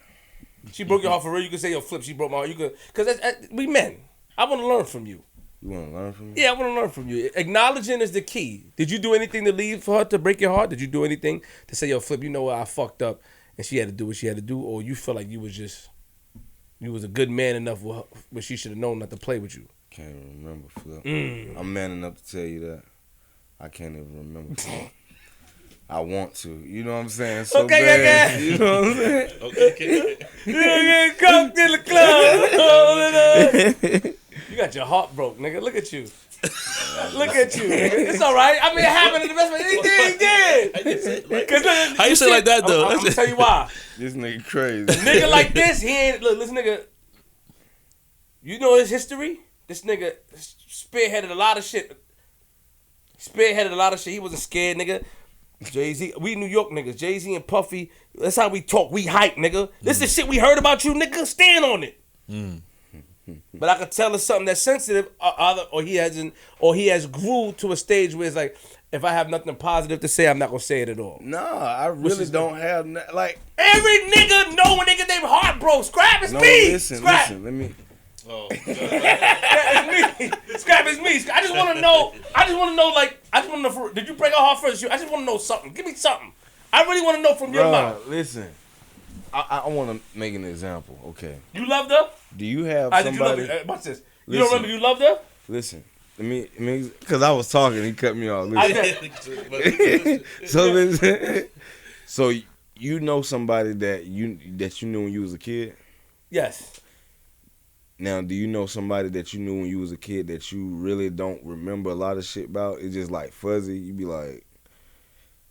She broke your heart for real. You could say, yo, Flip, she broke my heart. You could, because we men. I want to learn from you. You want to learn from me? Yeah, I want to learn from you. Acknowledging is the key. Did you do anything to leave for her to break your heart? Did you do anything to say, yo, Flip, you know what, I fucked up and she had to do what she had to do? Or you feel like you was a good man enough where she should have known not to play with you? Can't even remember, Flip. I'm man enough to tell you that. I can't even remember. I want to. You know what I'm saying? So Okay, bad. yeah. You know what I'm saying? Okay. You get coke in the club. You got your heart broke, nigga. Look at you. Look at you, nigga. It's all right. I mean, it happened in the best way. He did. How you say like that, though? I'm going to tell you why. This nigga crazy. Nigga like this, he ain't. Look, this nigga. You know his history? This nigga spearheaded a lot of shit. He wasn't scared, nigga. Jay-Z, we New York niggas. Jay-Z and Puffy, that's how we talk. We hype, nigga. This is the shit we heard about you, nigga. Stand on it. But I could tell it's something that's sensitive, or he has grew to a stage where it's like, if I have nothing positive to say, I'm not gonna say it at all. No, I really don't have like. Every nigga know when they get their heart broke. Scrap is No, me. listen. Let me. Oh, Scrap is me. Scrap is me. I just want to know. Did you break her heart first? I just want to know something. Give me something. I really want to know from your mouth. Listen. I want to make an example. Okay. You loved her? Do you have Did you love somebody? her? Watch this. You Listen. don't remember you loved her? Listen. Let me, because I was talking, he cut me off. I Listen. did. So listen. So you know somebody that you knew when you was a kid? Yes. Now, do you know somebody that you knew when you was a kid that you really don't remember a lot of shit about? It's just like fuzzy. You be like,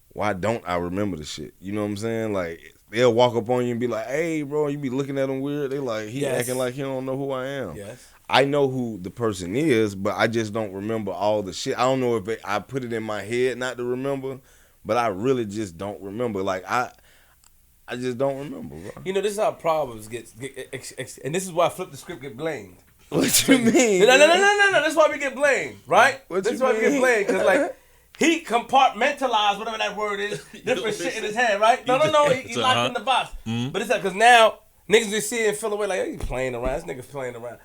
why don't I remember the shit? You know what I'm saying? Like, they'll walk up on you and be like, hey, bro, you be looking at them weird. They like, he acting like he don't know who I am. Yes. I know who the person is, but I just don't remember all the shit. I don't know if I put it in my head not to remember, but I really just don't remember. Like, I just don't remember, bro. You know, this is how problems get and this is why Flip the Script get blamed. What you mean? No. That's why we get blamed, right? This is why we get blamed, because, like, he compartmentalized, whatever that word is, different shit in his head, right? No. He locked in the box. But it's like, because now, niggas just see it and feel away like, oh, he playing around. This nigga's playing around.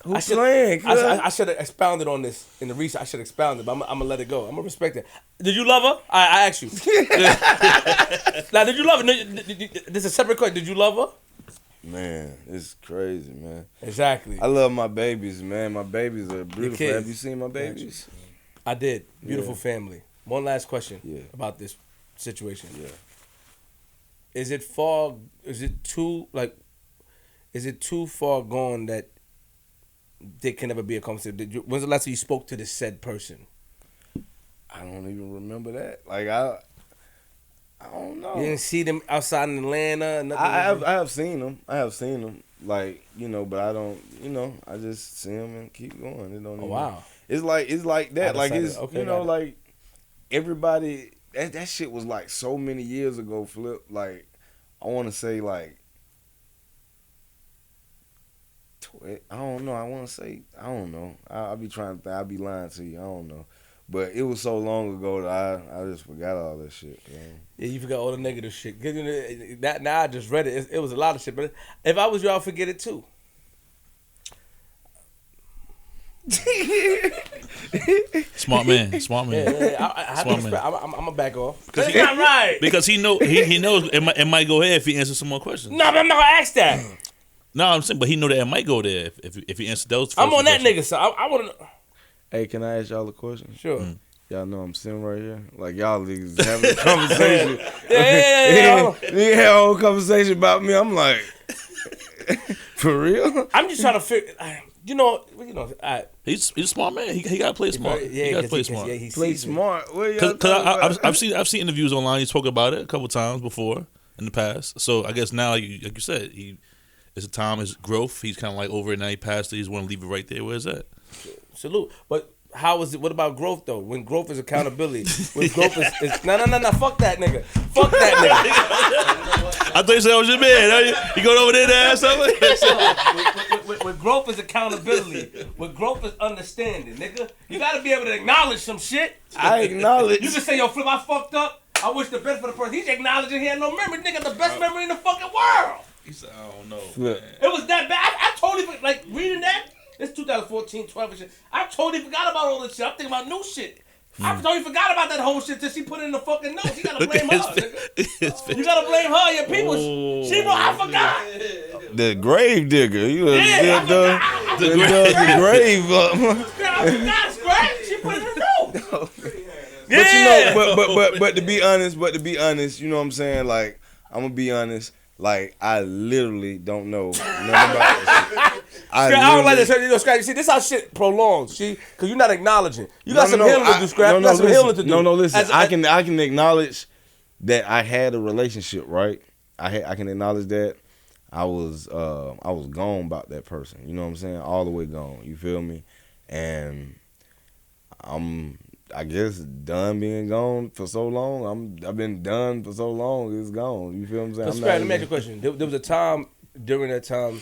Who's playing? I should have expounded on this in the research. I should have expounded, but I'm going to let it go. I'm going to respect it. Did you love her? I asked you. Now, did you love her? No, this is a separate question. Did you love her? Man, it's crazy, man. Exactly. I love my babies, man. My babies are beautiful. Have you seen my babies? I did. Beautiful Yeah. family. One last question Yeah. about this situation. Yeah. Is it too far gone that there can never be a conversation? When's the last time you spoke to the said person? I don't even remember that. Like I don't know. You didn't see them outside in Atlanta? Nothing I have seen them. Like, but I don't. I just see them and keep going. It don't. Oh, even, wow. It's like that. Like decided- it's okay, like everybody. That shit was like so many years ago. Flip. Like I want to say like. I don't know. I want to say I don't know. I'll be trying to think. I'll be lying to you. I don't know. But it was so long ago that I just forgot all that shit. Man. Yeah, you forgot all the negative shit. 'Cause, now I just read it. It was a lot of shit. But if I was you, I'd forget it too. Smart man. Yeah, Smart I have to man. respect. I'm gonna back off. Because That's not right. Because he knows it might go ahead if he answers some more questions. No, but I'm not gonna ask that. No, I'm saying, but he know that it might go there if he answers those. I'm on that questions. nigga, so I want to. Hey, can I ask y'all a question? Sure. Y'all know I'm sitting right here. Like y'all niggas having a conversation. Yeah. You had a whole conversation about me. I'm like, for real? I'm just trying to figure. He's a smart man. He got to play smart. Yeah, he got to play smart. Yeah, he Play sees it. smart. What y'all Because talking about? I've seen interviews online. He spoke about it a couple times before in the past. So I guess now, like you said, it's a time, his growth. He's kind of like over it now. He passed it. He's want to leave it right there. Where's that? Salute. But how is it? What about growth though? When growth is accountability. When growth is no. Fuck that nigga. Fuck that nigga. I thought you said that was your man. You going over there to ask something? When growth is accountability. When growth is understanding, nigga. You gotta be able to acknowledge some shit. I acknowledge. You can say, yo, Flip, I fucked up. I wish the best for the person. He's acknowledging he had no memory. Nigga, the best memory in the fucking world. He said, I don't know. Flip. It was that bad. I totally, like, reading that. It's 2014, 12 and shit. I totally forgot about all this shit. I'm thinking about new shit. I totally forgot about that whole shit till she put it in the fucking notes. You gotta blame her, nigga. You gotta blame her, your people. She know I forgot. The grave digger. You Yeah, the grave. I forgot, Scratch. She put it in the notes. But but to be honest, you know what I'm saying? Like, I'm gonna be honest. Like, I literally don't know nothing about that shit. I don't like that shit. Scratch, you see, this how shit prolongs. See, because you're not acknowledging. You got some healing to do, Scratch. You got some healing to do. Listen. I can acknowledge that I had a relationship, right? I can acknowledge that I was gone about that person. You know what I'm saying? All the way gone. You feel me? And I guess done being gone for so long. I've been done for so long. It's gone. You feel what I'm saying? Scratch, let me ask you a question. There was a time during that time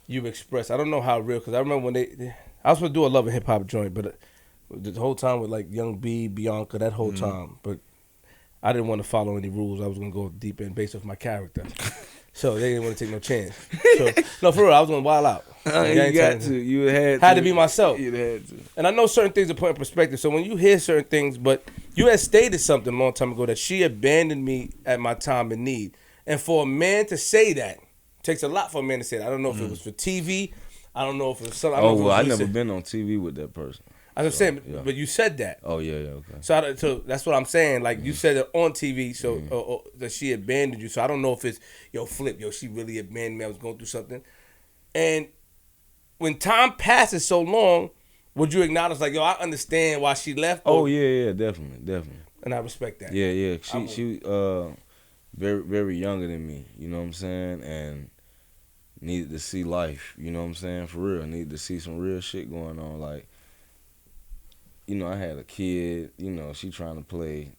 you expressed. I don't know how real, because I remember when I was supposed to do a love and hip hop joint, but the whole time with like Young B, Bianca, that whole time. But I didn't want to follow any rules. I was gonna go deep in based off my character. So they didn't want to take no chance. So, no, for real, I was gonna wild out. You got to. You had to be myself. You had to. And I know certain things are put in perspective. So when you hear certain things, but you had stated something a long time ago that she abandoned me at my time of need. And for a man to say that, takes a lot for a man to say that. I don't know if it was for TV. I don't know if it was something. I never been on TV with that person. I was saying, yeah. but you said that. Oh, yeah, okay. So that's what I'm saying. Like, you said it on TV, so that she abandoned you. So I don't know if it's, Flip, she really abandoned me. I was going through something. And when time passes so long, would you acknowledge, like, I understand why she left? Oh, yeah, definitely. And I respect that. Yeah. She very, very younger than me, you know what I'm saying? And needed to see life, you know what I'm saying? For real, needed to see some real shit going on. Like, I had a kid, she trying to play,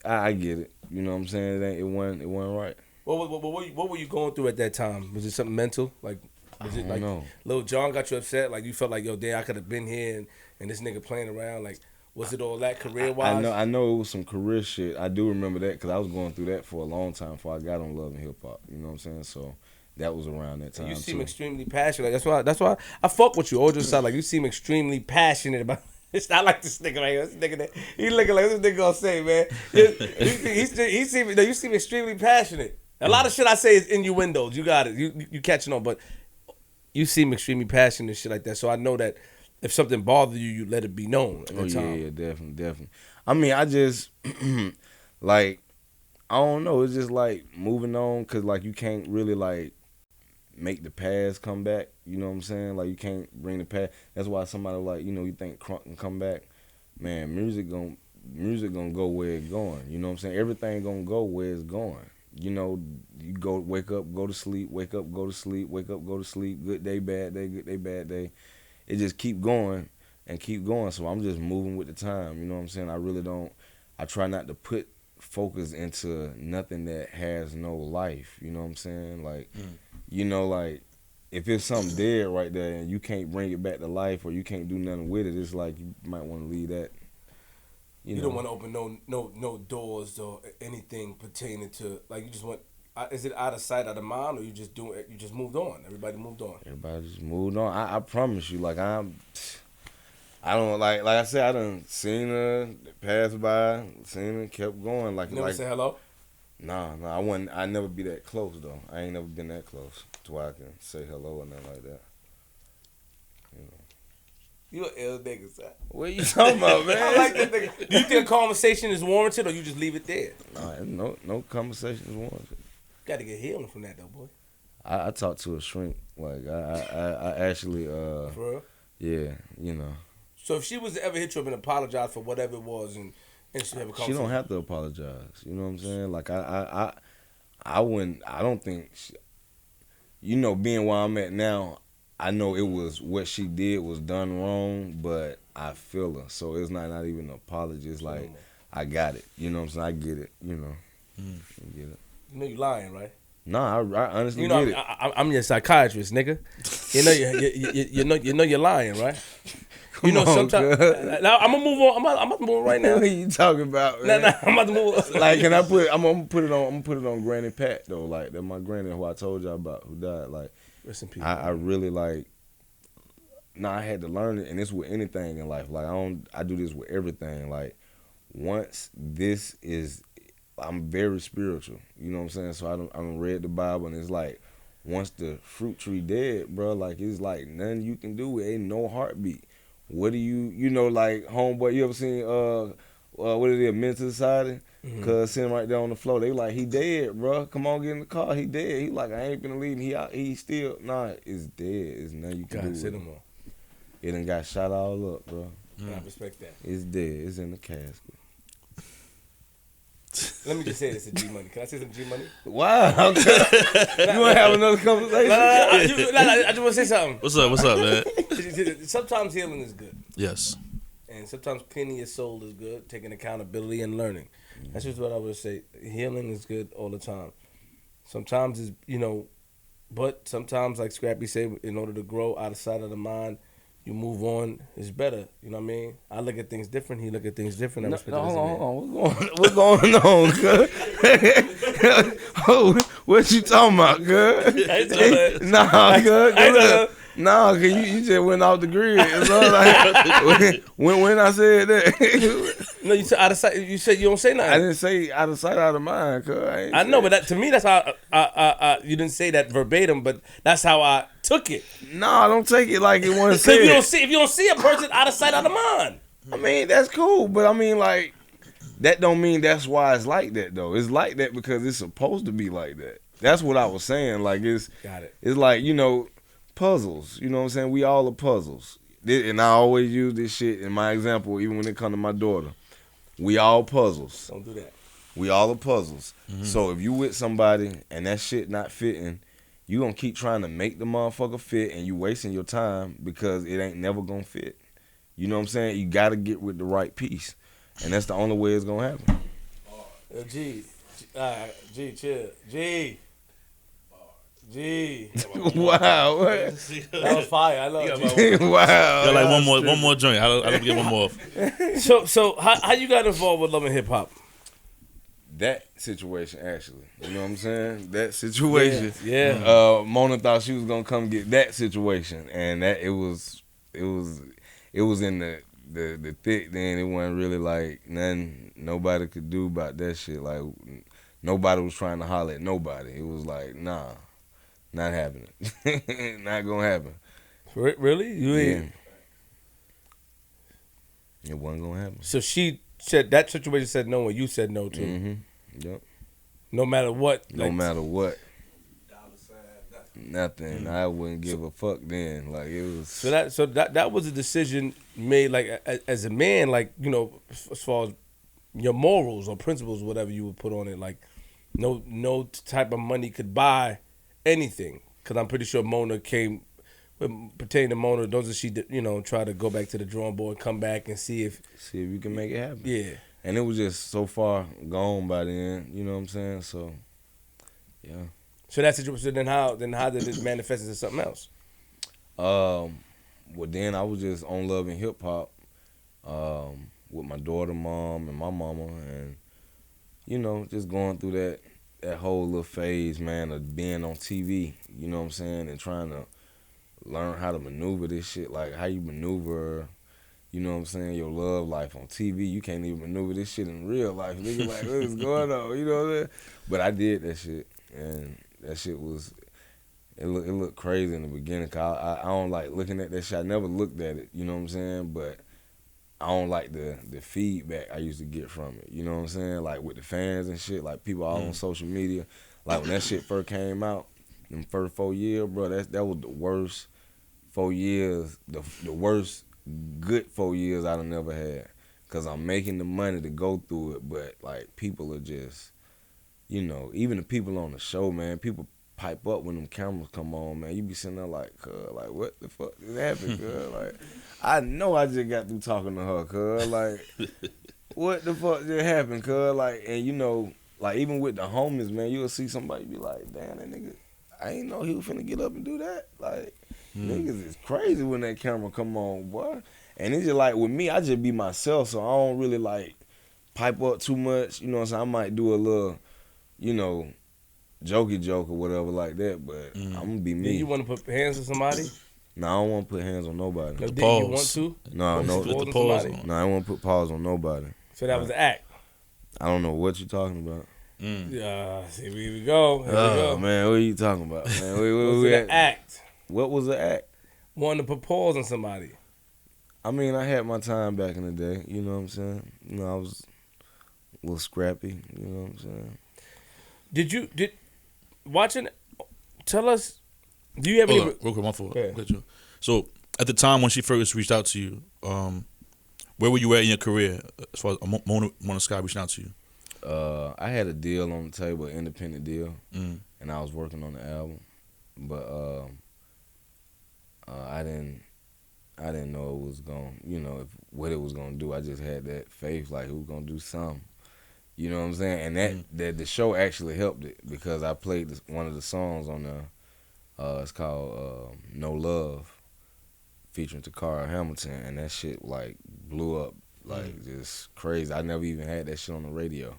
I get it, you know what I'm saying? It wasn't right. What were you going through at that time? Was it something mental? Like, was it like know. Lil Jon got you upset? Like, you felt like, damn, I could have been here and this nigga playing around? Like, was it all that career-wise? I know it was some career shit. I do remember that because I was going through that for a long time before I got on Love and Hip Hop. You know what I'm saying? So that was around that time. You seem extremely passionate. That's why I fuck with you. All just sound like you seem extremely passionate about. It's not like this nigga right here. This nigga, he looking like this nigga gonna say, man. You seem extremely passionate. A lot of shit I say is innuendos. You got it. You catching on, but you seem extremely passionate and shit like that. So I know that if something bothers you, you let it be known at the time. Yeah, definitely. I mean, I just like, I don't know. It's just like moving on, cause like you can't really like make the past come back. You know what I'm saying? Like you can't bring the past. That's why somebody like, you know, you think Crunk can come back. Man, music gonna go where it's going. You know what I'm saying? Everything gonna go where it's going. You know, you wake up, go to sleep, wake up, go to sleep, wake up, go to sleep. Good day, bad day, good day, bad day. It just keep going and keep going. So I'm just moving with the time. You know what I'm saying? I try not to put focus into nothing that has no life. You know what I'm saying? Like, you know, like if it's something dead right there and you can't bring it back to life or you can't do nothing with it, it's like you might want to leave that. You know? Don't want to open no doors or anything pertaining to, like, you just want. Is it out of sight, out of mind, or you just moved on? Everybody moved on. Everybody just moved on. I promise you, like I don't like I said, I done seen her pass by, seen her, kept going. Like you never say hello? Nah, I never be that close though. I ain't never been that close to where I can say hello or nothing like that. You know. You an ill nigga, son. What you talking about, man? I like that nigga. Do you think a conversation is warranted, or you just leave it there? Nah, no conversation is warranted. Got to get healing from that though, boy. I talked to a shrink. Like I actually For real? yeah, you know. So if she was to ever hit you up and apologize for whatever it was, and she have a conversation, she don't have to apologize. You know what I'm saying? Like I wouldn't. I don't think. You know, being where I'm at now, I know it was what she did was done wrong, but I feel her. So it's not even an apology. It's like I got it. You know what I'm saying? I get it. You know, I get it. You know you lying, right? Nah, I honestly get it. I'm your psychiatrist, nigga. You know you're lying, right? You know sometimes. Now I'm gonna move on. I'm about to move on right now. What are you talking about, man? Nah, I'm about to move on. Like, can I put? I'm gonna put it on Granny Pat though. Like that, my granny who I told y'all about, who died. Like, rest in peace. I really like. Nah, I had to learn it, and it's with anything in life. Like I do this with everything. Like once this is. I'm very spiritual, you know what I'm saying? So I don't read the Bible, and it's like, once the fruit tree dead, bro, like it's like nothing you can do. It ain't no heartbeat. What do you know, like homeboy? You ever seen what it is, Men to Society? Cause sitting right there on the floor, they like, he dead, bro. Come on, get in the car. He dead. He like, I ain't gonna leave him. He still it's dead. It's nothing you can do. Sit him on. It done got shot all up, bro. I respect that. It's dead. It's in the casket. Let me just say this to G Money. Can I say some G Money? Wow. You want to have another conversation? I just want to say something. What's up, man? Sometimes healing is good. Yes. And sometimes cleaning your soul is good, taking accountability and learning. That's just what I would say. Healing is good all the time. Sometimes it's, but sometimes, like Scrappy said, in order to grow out of sight of the mind, you move on, it's better. You know what I mean? I look at things different. He look at things different. Hold on. What's going on, cuz? Oh, what you talking about, cuz? Nah, cuz. Nah, cause you just went off the grid. So like, when I said that. No, you said out of sight. You said you don't say nothing. I didn't say out of sight, out of mind, cuz. I know, but to me, that's how you didn't say that verbatim, but that's how I took it. No, I don't take it like it wasn't said. If you don't see a person out of sight, out of mind. I mean, that's cool, but I mean, like, that don't mean that's why it's like that, though. It's like that because it's supposed to be like that. That's what I was saying. Like, it's like, puzzles. You know what I'm saying? We all are puzzles. And I always use this shit in my example, even when it comes to my daughter. We all puzzles. Don't do that. We all are puzzles. Mm-hmm. So if you with somebody and that shit not fitting, you gonna keep trying to make the motherfucker fit, and you wasting your time because it ain't never gonna fit. You know what I'm saying? You gotta get with the right piece, and that's the only way it's gonna happen. G, chill. G. Wow. That was fire. I love it. Wow. Got like one more joint. I'll get one more off. So how you got involved with Love and Hip Hop? That situation, actually. You know what I'm saying? That situation. Yeah. Mona thought she was gonna come get that situation, and that it was in the thick. Then it wasn't really like nothing nobody could do about that shit. Like nobody was trying to holler at nobody. It was like, nah, not happening. Not gonna happen. Really? You Yeah. ain't. It wasn't gonna happen. So she said that situation said no, and you said no too. Mm-hmm. Yep. No matter what. No matter what. Nothing. I wouldn't give a fuck then. Like it was. So that was a decision made like as a man, like, you know, as far as your morals or principles, whatever you would put on it. Like no type of money could buy anything. Because I'm pretty sure Mona came. Pertaining to Mona, doesn't she, you know, try to go back to the drawing board, come back and see if you can make it happen. Yeah. And it was just so far gone by then. You know what I'm saying? So, yeah. So that's the situation. Then how did it manifest into something else? Well, then I was just on Love and Hip Hop with my daughter, mom, and my mama, and you know, just going through that whole little phase, man, of being on TV. You know what I'm saying, and trying to learn how to maneuver this shit, like how you maneuver. You know what I'm saying? Your love life on TV, you can't even maneuver this shit in real life. Nigga, like, what is going on? You know what I'm saying? But I did that shit, and that shit was, it looked crazy in the beginning. Cause I don't like looking at that shit. I never looked at it. You know what I'm saying? But I don't like the feedback I used to get from it. You know what I'm saying? Like with the fans and shit, like people all on social media. Like when that shit first came out, them first 4 years, bro, that was the worst 4 years, the worst good 4 years I'd have never had. Cause I'm making the money to go through it, but like people are just, you know, even the people on the show, man, people pipe up when them cameras come on, man. You be sitting there like, like what the fuck is happening, cuz? Like, I know I just got through talking to her, cuz. Like, what the fuck just happened, cuz? Like, and you know, like even with the homies, man, you'll see somebody be like, damn, that nigga, I ain't know he was finna get up and do that. Like, niggas is crazy when that camera come on, boy. And it's just like with me, I just be myself, so I don't really like pipe up too much. You know what I'm saying? I might do a little, you know, jokey joke or whatever like that, but I'm gonna be me. Did you want to put hands on somebody? No, I don't want to put hands on nobody. No, did you want to? No, no. Put the pause somebody? on. No, I don't want to put paws on nobody. So that was the act. I don't know what you're talking about. Yeah, see, here we go. Here we Oh go. man, what are you talking about, man? Was it an act? What was the act? Wanting to put paws on somebody. I mean, I had my time back in the day. You know what I'm saying? You know, I was a little scrappy. You know what I'm saying? Did watching? Tell us. Do you have any? Real quick, my fault. Yeah. Got you. So at the time when she first reached out to you, where were you at in your career as far as Mona Sky reaching out to you? I had a deal on the table, an independent deal, and I was working on the album, but I didn't know it was gonna, you know, what it was gonna do. I just had that faith, like it was gonna do something. You know what I'm saying? And that the show actually helped it because I played one of the songs on there. It's called "No Love," featuring Takara Hamilton, and that shit like blew up like just crazy. I never even had that shit on the radio.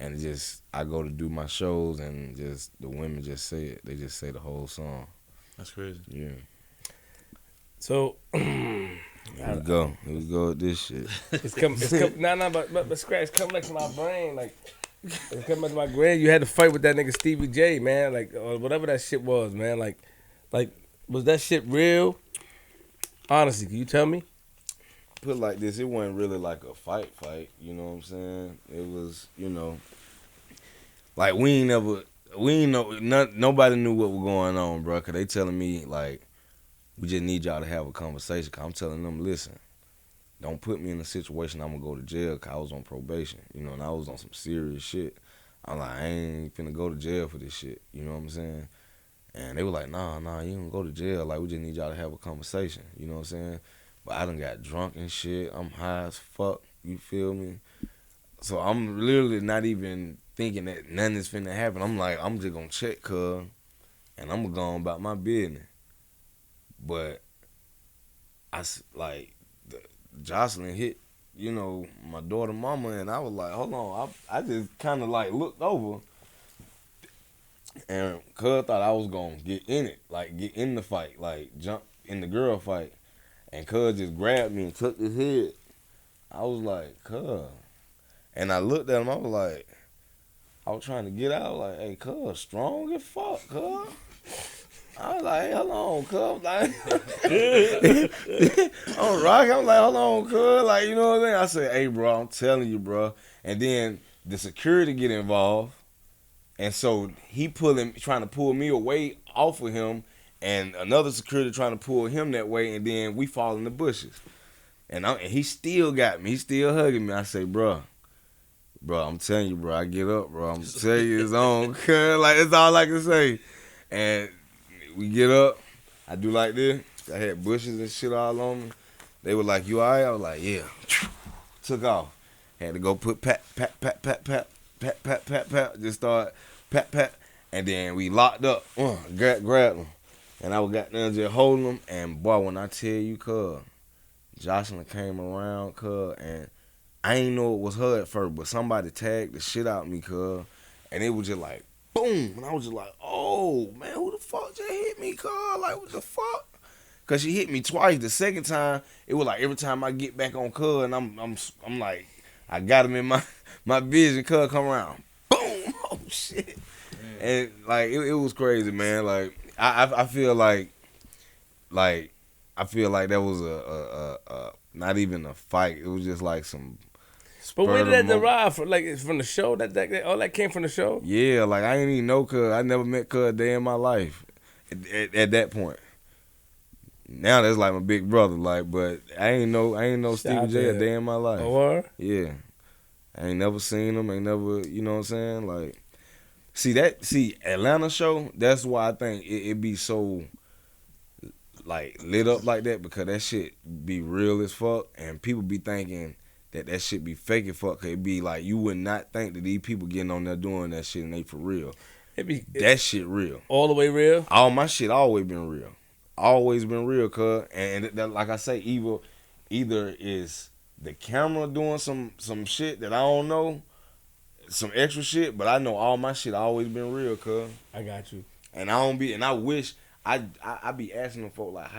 And it just, I go to do my shows and just, the women just say it. They just say the whole song. That's crazy. Yeah. So, Here we go with this shit. it's coming, but scratch, it's coming back to my brain. Like, it's coming back to my brain. You had to fight with that nigga Stevie J, man. Like, or whatever that shit was, man. Like, was that shit real? Honestly, can you tell me? Put it like this, it wasn't really like a fight, you know what I'm saying? It was, you know, like nobody knew what was going on, bro, because they telling me, like, we just need y'all to have a conversation, because I'm telling them, listen, don't put me in a situation I'm going to go to jail, because I was on probation, you know, and I was on some serious shit. I'm like, I ain't finna go to jail for this shit, you know what I'm saying? And they were like, nah, you don't go to jail, like, we just need y'all to have a conversation, you know what I'm saying? But I done got drunk and shit. I'm high as fuck. You feel me? So I'm literally not even thinking that nothing is finna happen. I'm like, I'm just gonna check, cuz, and I'm gonna go on about my business. But Jocelyn hit, you know, my daughter mama, and I was like, hold on. I just kind of like looked over, and cuz thought I was gonna get in it, like get in the fight, like jump in the girl fight. And cuz just grabbed me and took his head. I was like, cuz. And I looked at him, I I was trying to get out. I was like, hey, cuz, strong as fuck, cuz. I was like, hey, hold on, cuz. Like, I'm rocking. I'm like, hold on, cuz. Like, you know what I mean? I said, hey, bro, I'm telling you, bro. And then the security get involved. And so he trying to pull me away off of him. And another security trying to pull him that way. And then we fall in the bushes. And he still got me. He still hugging me. I say, bro, I'm telling you, bro, I get up, bro. I'm telling you, it's on, cuz. Like, that's all I can say. And we get up. I do like this. I had bushes and shit all on me. They were like, you all right? I was like, yeah. Took off. Had to go put pat. Just start pat. And then we locked up. Grabbed them. And I was goddamn just holding them. And boy, when I tell you, cuz, Jocelyn came around, cuz, and I ain't know it was her at first, but somebody tagged the shit out of me, cuz, and it was just like, boom, and I was just like, oh, man, who the fuck just hit me, cuz, like, what the fuck? Cause she hit me twice. The second time, it was like every time I get back on cuz, and I'm like, I got him in my vision, cuz, come around, boom, oh, shit. Man. And, like, it was crazy, man. Like, I feel like that was a not even a fight. It was just like some. But where did that derive from? Like, it's from the show? That all that came from the show? Yeah, like I ain't even know cuz. I never met cuz a day in my life. At that point. Now that's like my big brother. Like, but I ain't know Stevie J a day in my life. Oh, yeah. I ain't never seen him. Ain't never. You know what I'm saying? Like, see Atlanta show. That's why I think it be so. Like lit up like that because that shit be real as fuck and people be thinking that shit be fake as fuck. Cause it be like you would not think that these people getting on there doing that shit and they for real. That shit real. All the way real? All my shit always been real. Always been real, cuz. And that, like I say, either is the camera doing some shit that I don't know, some extra shit, but I know all my shit always been real, cuz. I got you. And I wish I be asking them folk like,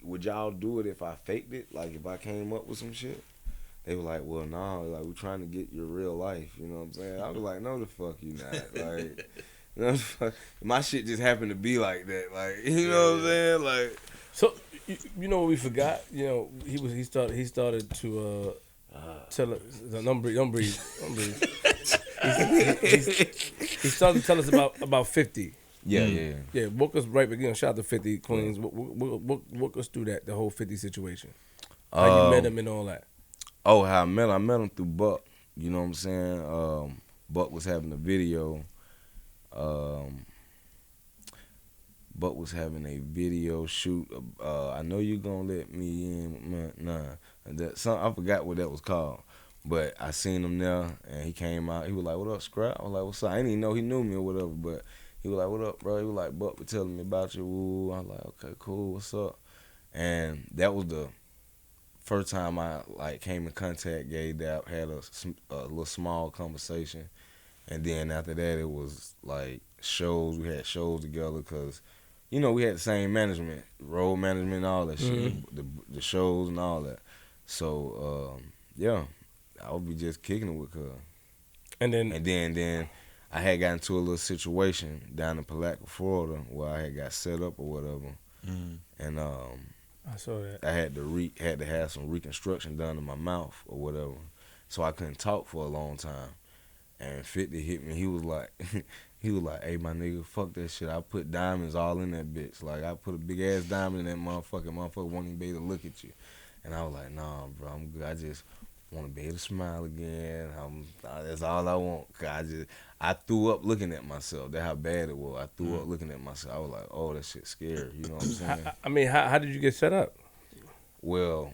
would y'all do it if I faked it? Like if I came up with some shit? They were like, well, nah, like we're trying to get your real life. You know what I'm saying? I was like, no, the fuck you not. Like, you know, my shit just happened to be like that. Like, you know what I'm saying? Like, so you know what we forgot? You know, he started to tell us. Don't breathe. He started to tell us about 50. Yeah. Walk us right again. Shout out to 50 Queens. Walk us through the whole 50 situation. How you met him and all that. Oh, how I met him through Buck. You know what I'm saying? Buck was having a video. Buck was having a video shoot. I know you gonna let me in. Nah, I forgot what that was called. But I seen him there, and he came out. He was like, "What up, Scrap?" I was like, "What's up?" I didn't even know he knew me or whatever, but. He was like, "What up, bro?" He was like, "Buck was telling me about you." Woo. I was like, "Okay, cool. What's up?" And that was the first time I like came in contact, gave that, had a little small conversation, and then after that it was like shows. We had shows together because, you know, we had the same management, road management, and all that shit, the shows and all that. So yeah, I would be just kicking it with her. And then. I had gotten into a little situation down in Palatka, Florida, where I had got set up or whatever, and I saw that. I had to have some reconstruction done in my mouth or whatever, so I couldn't talk for a long time. And 50 hit me. He was like, "Hey, my nigga, fuck that shit. I put diamonds all in that bitch. Like I put a big ass diamond in that motherfucker. Motherfucker won't even be able to look at you." And I was like, "Nah, bro, I'm good. I just want to be able to smile again. That's all I want." Cause I threw up looking at myself. That's how bad it was. I threw up looking at myself. I was like, "Oh, that shit scary." You know what I'm saying? I mean, how did you get set up? Well,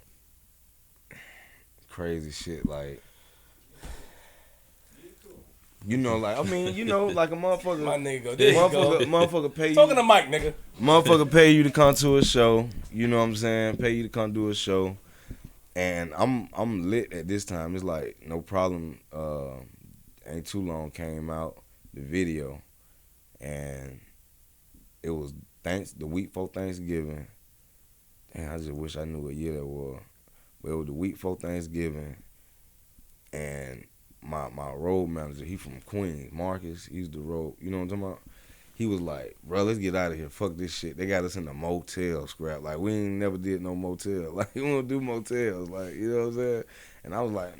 crazy shit. Like, you know, like I mean, you know, like a motherfucker. My nigga, there you go. Motherfucker pay you. Talking to Mike, nigga. Motherfucker pay you to come to a show. You know what I'm saying? Pay you to come do a show. And I'm lit at this time. It's like no problem. Ain't too long came out the video, and it was the week before Thanksgiving. And I just wish I knew what year that was. But it was the week before Thanksgiving, and my road manager, he from Queens, Marcus, he's the road, you know what I'm talking about? He was like, bro, let's get out of here. Fuck this shit. They got us in a motel, Scrap. Like, we ain't never did no motel. Like, we don't do motels. Like, you know what I'm saying? And I was like,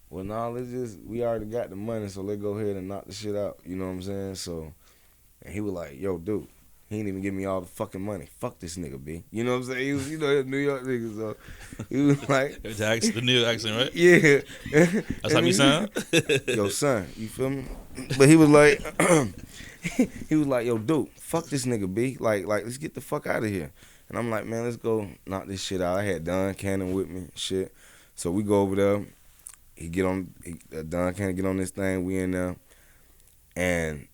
well, nah, we already got the money, so let's go ahead and knock the shit out. You know what I'm saying? So, and he was like, yo, dude, he ain't even give me all the fucking money. Fuck this nigga, B. You know what I'm saying? He was, he a New York nigga, so he was like. The New York accent, right? Yeah. That's how you sound? Yo, son, you feel me? But he was like, he was like, yo, dude, fuck this nigga, B. Like, let's get the fuck out of here. And I'm like, man, let's go knock this shit out. I had Don Cannon with me, shit. So we go over there. Don Cannon get on this thing. We in there. And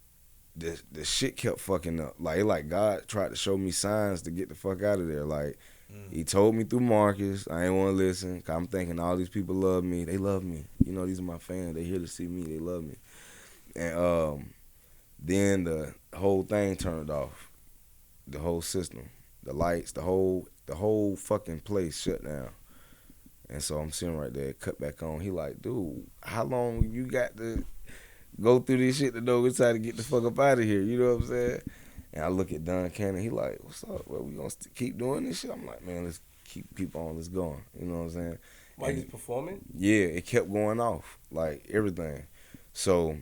the shit kept fucking up. Like God tried to show me signs to get the fuck out of there. Like, he told me through Marcus. I ain't want to listen. Cause I'm thinking all these people love me. They love me. You know, these are my fans. They here to see me. They love me. And then the whole thing turned off. The whole system. The lights. The whole fucking place shut down. And so I'm sitting right there, cut back on. He like, dude, how long you got to go through this shit to know it's time to get the fuck up out of here? You know what I'm saying? And I look at Don Cannon. He like, what's up? Well, we gonna keep doing this shit? I'm like, man, let's keep on. Let's go on. You know what I'm saying? While he's performing? Yeah, it kept going off, like everything. So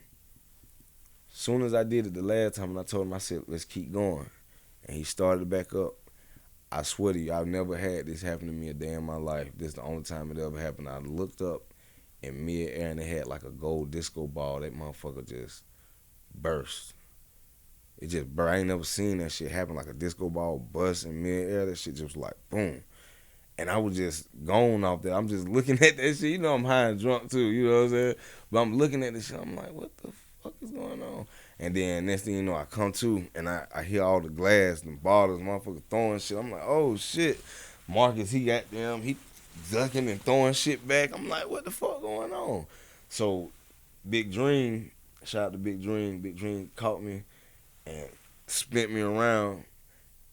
soon as I did it the last time, and I told him, I said, let's keep going. And he started back up. I swear to you, I've never had this happen to me a day in my life. This is the only time it ever happened. I looked up in mid-air and they had like a gold disco ball. That motherfucker just burst. It just burst. I ain't never seen that shit happen, like a disco ball bust in mid-air. That shit just was like, boom. And I was just gone off that. I'm just looking at that shit. You know I'm high and drunk too, you know what I'm saying? But I'm looking at this shit. I'm like, what the fuck is going on? And then next thing you know, I come to and I hear all the glass and bottles, motherfuckers throwing shit. I'm like, oh shit. Marcus, he ducking and throwing shit back. I'm like, what the fuck going on? So Big Dream, shout out to Big Dream. Big Dream caught me and spent me around,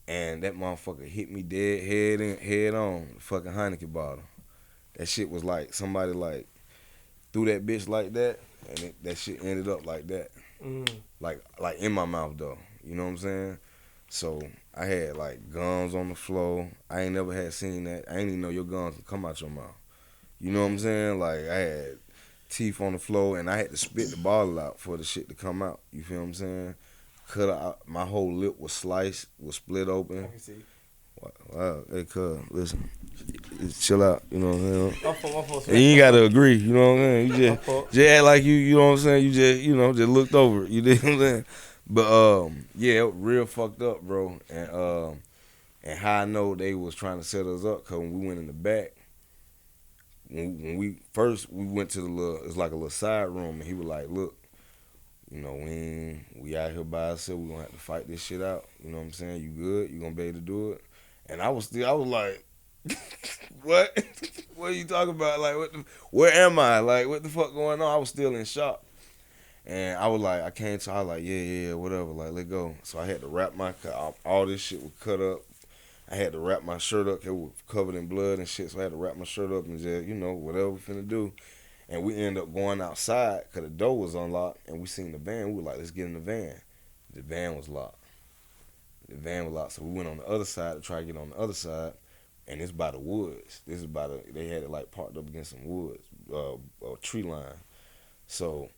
and that motherfucker hit me dead head on, the fucking Heineken bottle. That shit was like somebody like threw that bitch like that, and that shit ended up like that. Like in my mouth though, you know what I'm saying? So I had like gums on the floor. I ain't never had seen that. I ain't even know your gums can come out your mouth. You know what I'm saying? Like I had teeth on the floor and I had to spit the bottle out for the shit to come out. You feel what I'm saying? Cut out, my whole lip was sliced, was split open. I can see. Wow, hey cuz, listen, just chill out, you know what I'm saying? My fault. And you ain't gotta agree, you know what I'm saying? You just act like you know what I'm saying? You just looked over it, you know what I'm saying? But yeah, it real fucked up, bro. And how I know they was trying to set us up, cause when we went in the back, when we went to the little, it's like a little side room, and he was like, look, you know, we out here by ourselves, we gonna have to fight this shit out. You know what I'm saying? You good? You gonna be able to do it? And I was like, what? What are you talking about? Like, where am I? Like, what the fuck going on? I was still in shock. And I was like, I was like, yeah, whatever, like, let go. So I had to wrap all this shit was cut up. I had to wrap my shirt up, it was covered in blood and shit, so I had to wrap my shirt up and just, whatever we finna do. And we ended up going outside because the door was unlocked, and we seen the van. We were like, let's get in the van. The van was locked. So we went on the other side to try to get on the other side, and it's by the woods. They had it like parked up against some woods, a tree line. So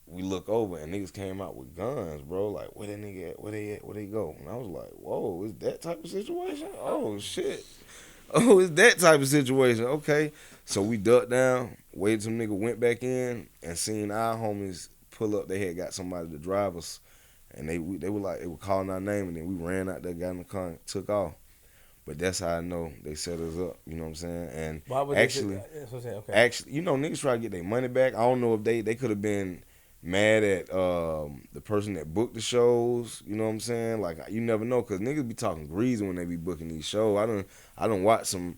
we look over, and niggas came out with guns, bro. Like, where that nigga at? Where they at? Where they go? And I was like, whoa, is that type of situation? Oh, shit. Oh, it's that type of situation. Okay. So we ducked down, waited till nigga went back in, and seen our homies pull up. They had got somebody to drive us, and they were calling our name, and then we ran out there, got in the car, and took off. But that's how I know they set us up. You know what I'm saying? And why would actually, niggas try to get their money back. I don't know if they could have been mad at the person that booked the shows. You know what I'm saying? Like, you never know, because niggas be talking greasy when they be booking these shows. I done watch some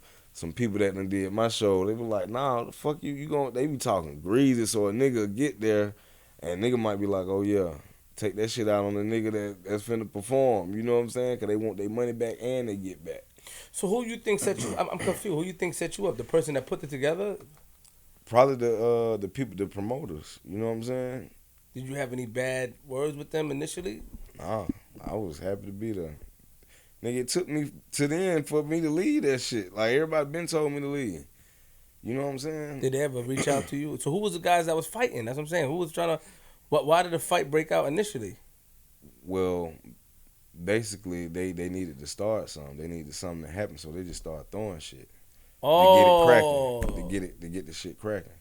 people that done did my show. They be like, nah, the fuck you going? They be talking greasy, so a nigga get there, and nigga might be like, oh yeah, take that shit out on the nigga that's finna perform. You know what I'm saying? Because they want their money back and they get back. So who you think set you? I'm confused. Who you think set you up? The person that put it together? Probably the people, the promoters. You know what I'm saying? Did you have any bad words with them initially? Nah, I was happy to be there. Nigga, it took me to the end for me to leave that shit. Like, everybody been told me to leave. You know what I'm saying? Did they ever reach out to you? So who was the guys that was fighting? That's what I'm saying. Who was trying to? Why did the fight break out initially? Well, basically, they needed to start something. They needed something to happen, so they just started throwing shit Oh, to get the shit cracking.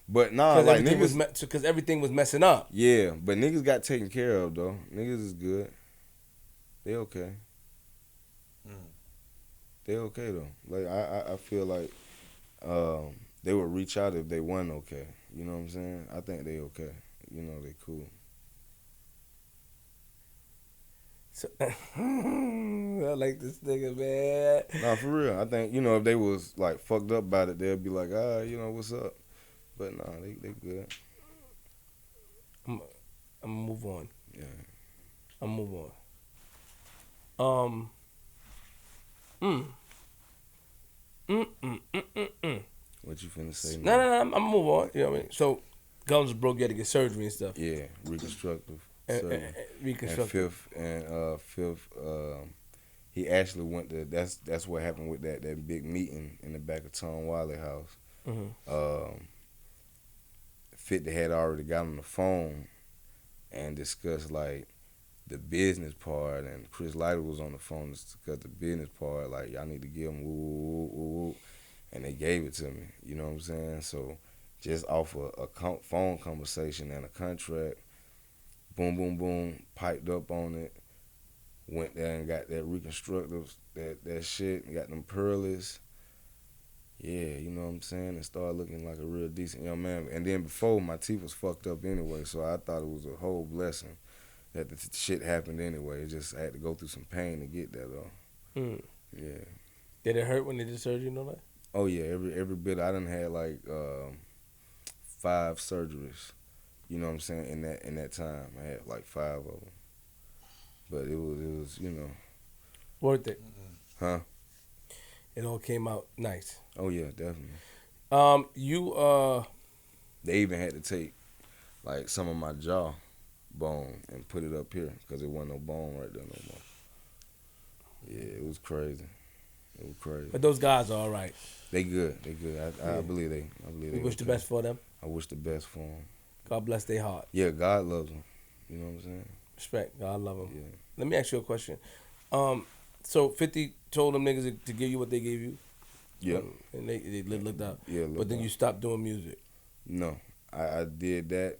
But nah, like niggas, because everything was messing up. yeah, but niggas got taken care of though. Niggas is good. They okay. They okay though. Like I feel like they would reach out if they weren't okay. You know what I'm saying? I think they okay. You know, they cool. So, I like this nigga, man. Nah, for real. I think, you know, if they was like fucked up about it, they'd be like, you know, what's up? But nah, they good. I'm gonna move on. Yeah. I'm gonna move on. What you finna say No, now? I'm gonna move on. You know what I mean? So, gums was broke. You had to get surgery and stuff. Yeah, reconstructive surgery. Reconstructive. And fifth, he actually went to, that's what happened with that big meeting in the back of Tom Wiley house. Mm-hmm. 50 had already got on the phone and discussed like the business part, and Chris Lighter was on the phone to discuss the business part, like y'all need to give him woo, and they gave it to me. You know what I'm saying? So just off a phone conversation and a contract, boom, piped up on it, went there and got that reconstructive, that shit, and got them pearlies. Yeah, you know what I'm saying? And started looking like a real decent young man. And then before, my teeth was fucked up anyway, so I thought it was a whole blessing that the shit happened anyway. It just, I had to go through some pain to get there, though. Yeah. Did it hurt when they did surgery and all that? Oh, yeah, every bit. I done had like 5 surgeries, you know what I'm saying, in that time. I had like 5 of them. But it was, you know. Worth it. Huh? It all came out nice. Oh, yeah, definitely. They even had to take, like, some of my jaw bone and put it up here because there wasn't no bone right there no more. Yeah, it was crazy. It was crazy. But those guys are all right. They good. I believe they. We wish the best for them. I wish the best for them. God bless their heart. Yeah, God loves them. You know what I'm saying? Respect. God love them. Yeah. Let me ask you a question. So 50 told them niggas to give you what they gave you? Yeah. And they looked out. Yeah. But then you stopped doing music. No, I did that.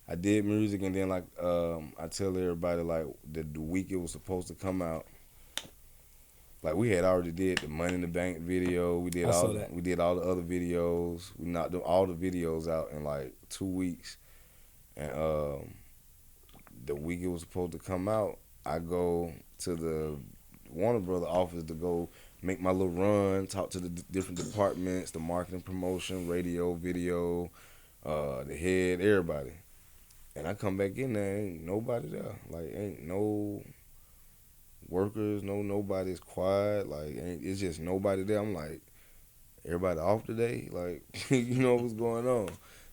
I did music, and then like I tell everybody like the week it was supposed to come out. Like we had already did the Money in the Bank video. We did all the other videos. We knocked all the videos out in like 2 weeks. And the week it was supposed to come out, I go to the Warner Brother office to go make my little run, talk to the different departments, the marketing, promotion, radio, video, the head, everybody. And I come back in there, ain't nobody there. Like, ain't no workers, nobody's quiet. Like, it's just nobody there. I'm like, everybody off today? Like, you know what's going on?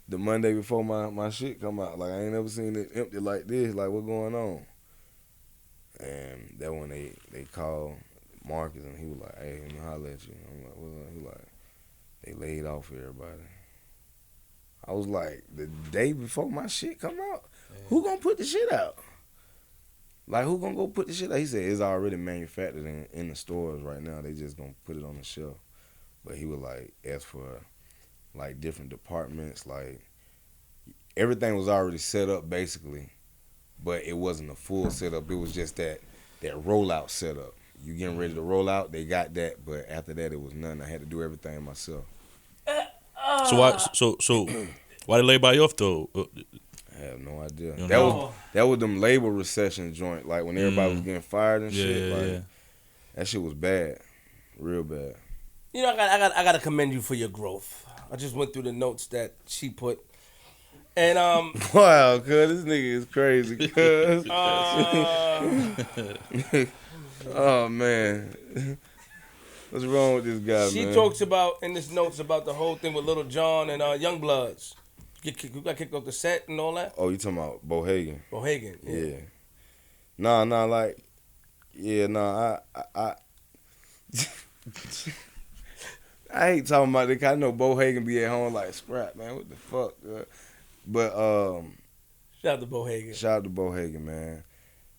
The Monday before my shit come out, like, I ain't never seen it empty like this. Like, what going on? And that when they called Marcus, and he was like, hey, let me holler at you. I'm like, what's up? He was like, they laid off everybody. I was like, the day before my shit come out, who gonna put the shit out? Like, who gonna go put the shit out? He said it's already manufactured in the stores right now. They just gonna put it on the shelf. But he was like, as for like different departments, like everything was already set up basically, but it wasn't a full setup. It was just that rollout setup. You getting ready to roll out, they got that, but after that it was nothing. I had to do everything myself. So why they lay by you off though? I have no idea. That was them labor recession joint, like when everybody was getting fired and shit. Like that shit was bad, real bad. You know, I gotta commend you for your growth. I just went through the notes that she put, and wow, cuz this nigga is crazy, cuz. Oh man. What's wrong with this guy, She man? talks about in this notes about the whole thing with Lil Jon and Young Bloods. You got kicked off the set and all that. Oh, you talking about Bohagan? Bohagan. Yeah. Nah, like, yeah, nah, I I hate talking about this. I know Bohagan be at home like scrap, man. What the fuck? But Shout out to Bohagan. shout out to Bohagan, man.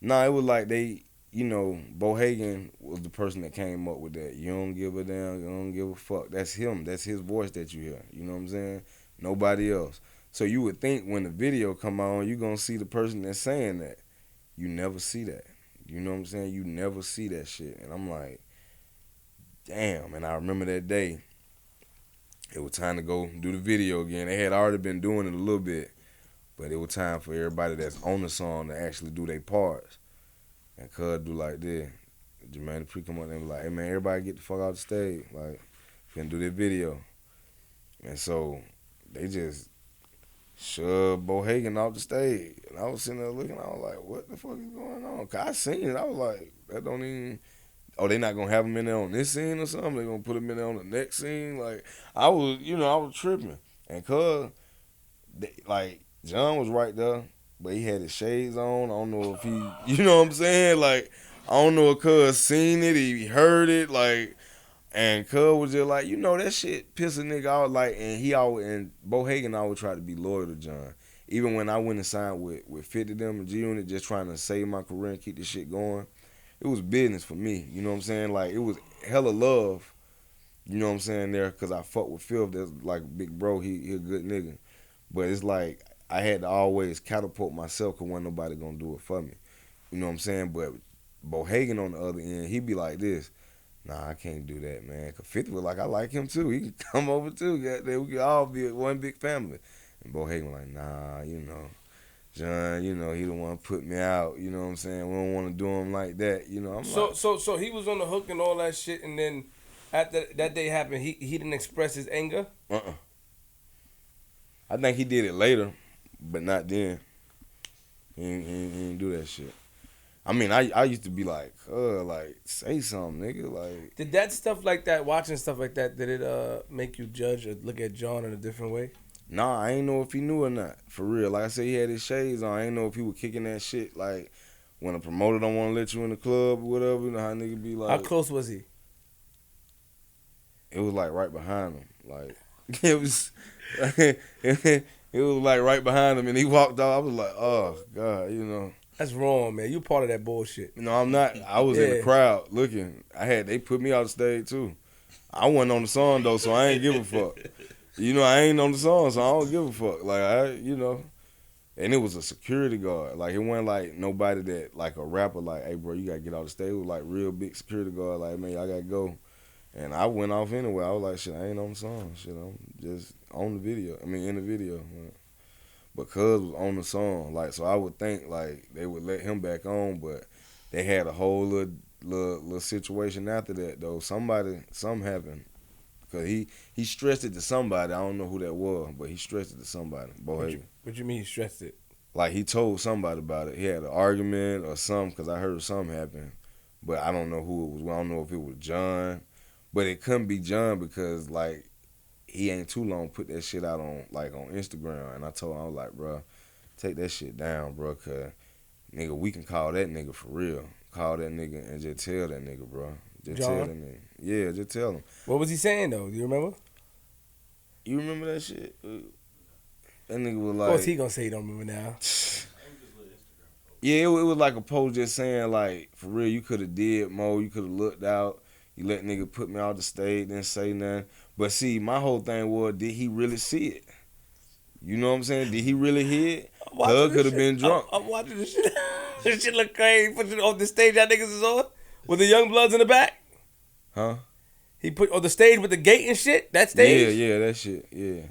Nah, it was like they, Bohagan was the person that came up with that. You don't give a damn, you don't give a fuck. That's him. That's his voice that you hear. You know what I'm saying? Nobody else. So you would think when the video come on, you gonna see the person that's saying that. You never see that. You know what I'm saying? You never see that shit. And I'm like, damn. And I remember that day, it was time to go do the video again. They had already been doing it a little bit, but it was time for everybody that's on the song to actually do their parts. And Cuz do like this. Jermaine Dupri come up and be like, hey man, everybody get the fuck off the stage. Like, finna do this video. And so they just shoved Bohagan off the stage. And I was sitting there looking, I was like, what the fuck is going on? Cause I seen it. I was like, that don't even, oh, they not gonna have him in there on this scene or something? They gonna put him in there on the next scene? Like, I was tripping. And Cuz, like, John was right there, but he had his shades on. I don't know if he, you know what I'm saying? Like, I don't know if Cuz seen it, he heard it, like, and Cuz was just like, that shit piss a nigga out, like, and Bohagan always tried to be loyal to John. Even when I went and signed with 50 them and G-Unit, just trying to save my career and keep this shit going, it was business for me, you know what I'm saying? Like, it was hella love, you know what I'm saying, there, because I fuck with Phil, that's like big bro, he a good nigga. But it's like, I had to always catapult myself because wasn't nobody gonna do it for me. You know what I'm saying? But Bohagan on the other end, he be like this. Nah, I can't do that, man. Cause 50 was like, I like him too. He can come over too. Goddamn, we could all be one big family. And Bohagan was like, nah, John, he the one put me out. You know what I'm saying? We don't want to do him like that. So he was on the hook and all that shit, and then after that day happened, he didn't express his anger. I think he did it later, but not then. He didn't do that shit. I mean, I used to be like, say something, nigga. Like, did that stuff like that, watching stuff like that, did it make you judge or look at John in a different way? Nah, I ain't know if he knew or not. For real. Like I said, he had his shades on. I ain't know if he was kicking that shit. Like, when a promoter don't want to let you in the club or whatever, you know how nigga be like. How close was he? It was like right behind him. Like, it was like right behind him, and he walked off. I was like, oh, God, That's wrong, man. You part of that bullshit. No, I'm not. I was in the crowd looking. They put me on the stage too. I wasn't on the song though, so I ain't give a fuck. I ain't on the song, so I don't give a fuck. Like, and it was a security guard. Like, it wasn't like nobody that, like a rapper, like, hey, bro, you got to get off the stage. It was like real big security guard, like, man, I got to go. And I went off anyway. I was like, shit, I ain't on the song. Shit, I'm just on the video. In the video. But Cuz was on the song. Like, so I would think, like, they would let him back on, but they had a whole little situation after that, though. Something happened. Because he stressed it to somebody. I don't know who that was, but he stressed it to somebody. Boy, what you mean he stressed it? Like, he told somebody about it. He had an argument or something, because I heard something happen. But I don't know who it was. I don't know if it was John. But it couldn't be John because, like, he ain't too long put that shit out on Instagram. And I told him, I was like, bro, take that shit down, bro, because, nigga, we can call that nigga for real. Call that nigga and just tell that nigga, bro. Just John? tell that nigga. Yeah, just tell him. What was he saying, though? Do you remember? You remember that shit? That nigga was like... Of course he gonna say he don't remember now. Yeah, it was like a post just saying, like, for real, you could have did more. You could have looked out. You let nigga put me off the stage, didn't say nothing. But see, my whole thing was, did he really see it? You know what I'm saying? Did he really hear it? Thug could have been drunk. I'm watching this shit. This shit look crazy. Put it on the stage that niggas is on with the Young Bloods in the back. Huh? He put on the stage with the gate and shit. That stage. Yeah, that shit. Yeah.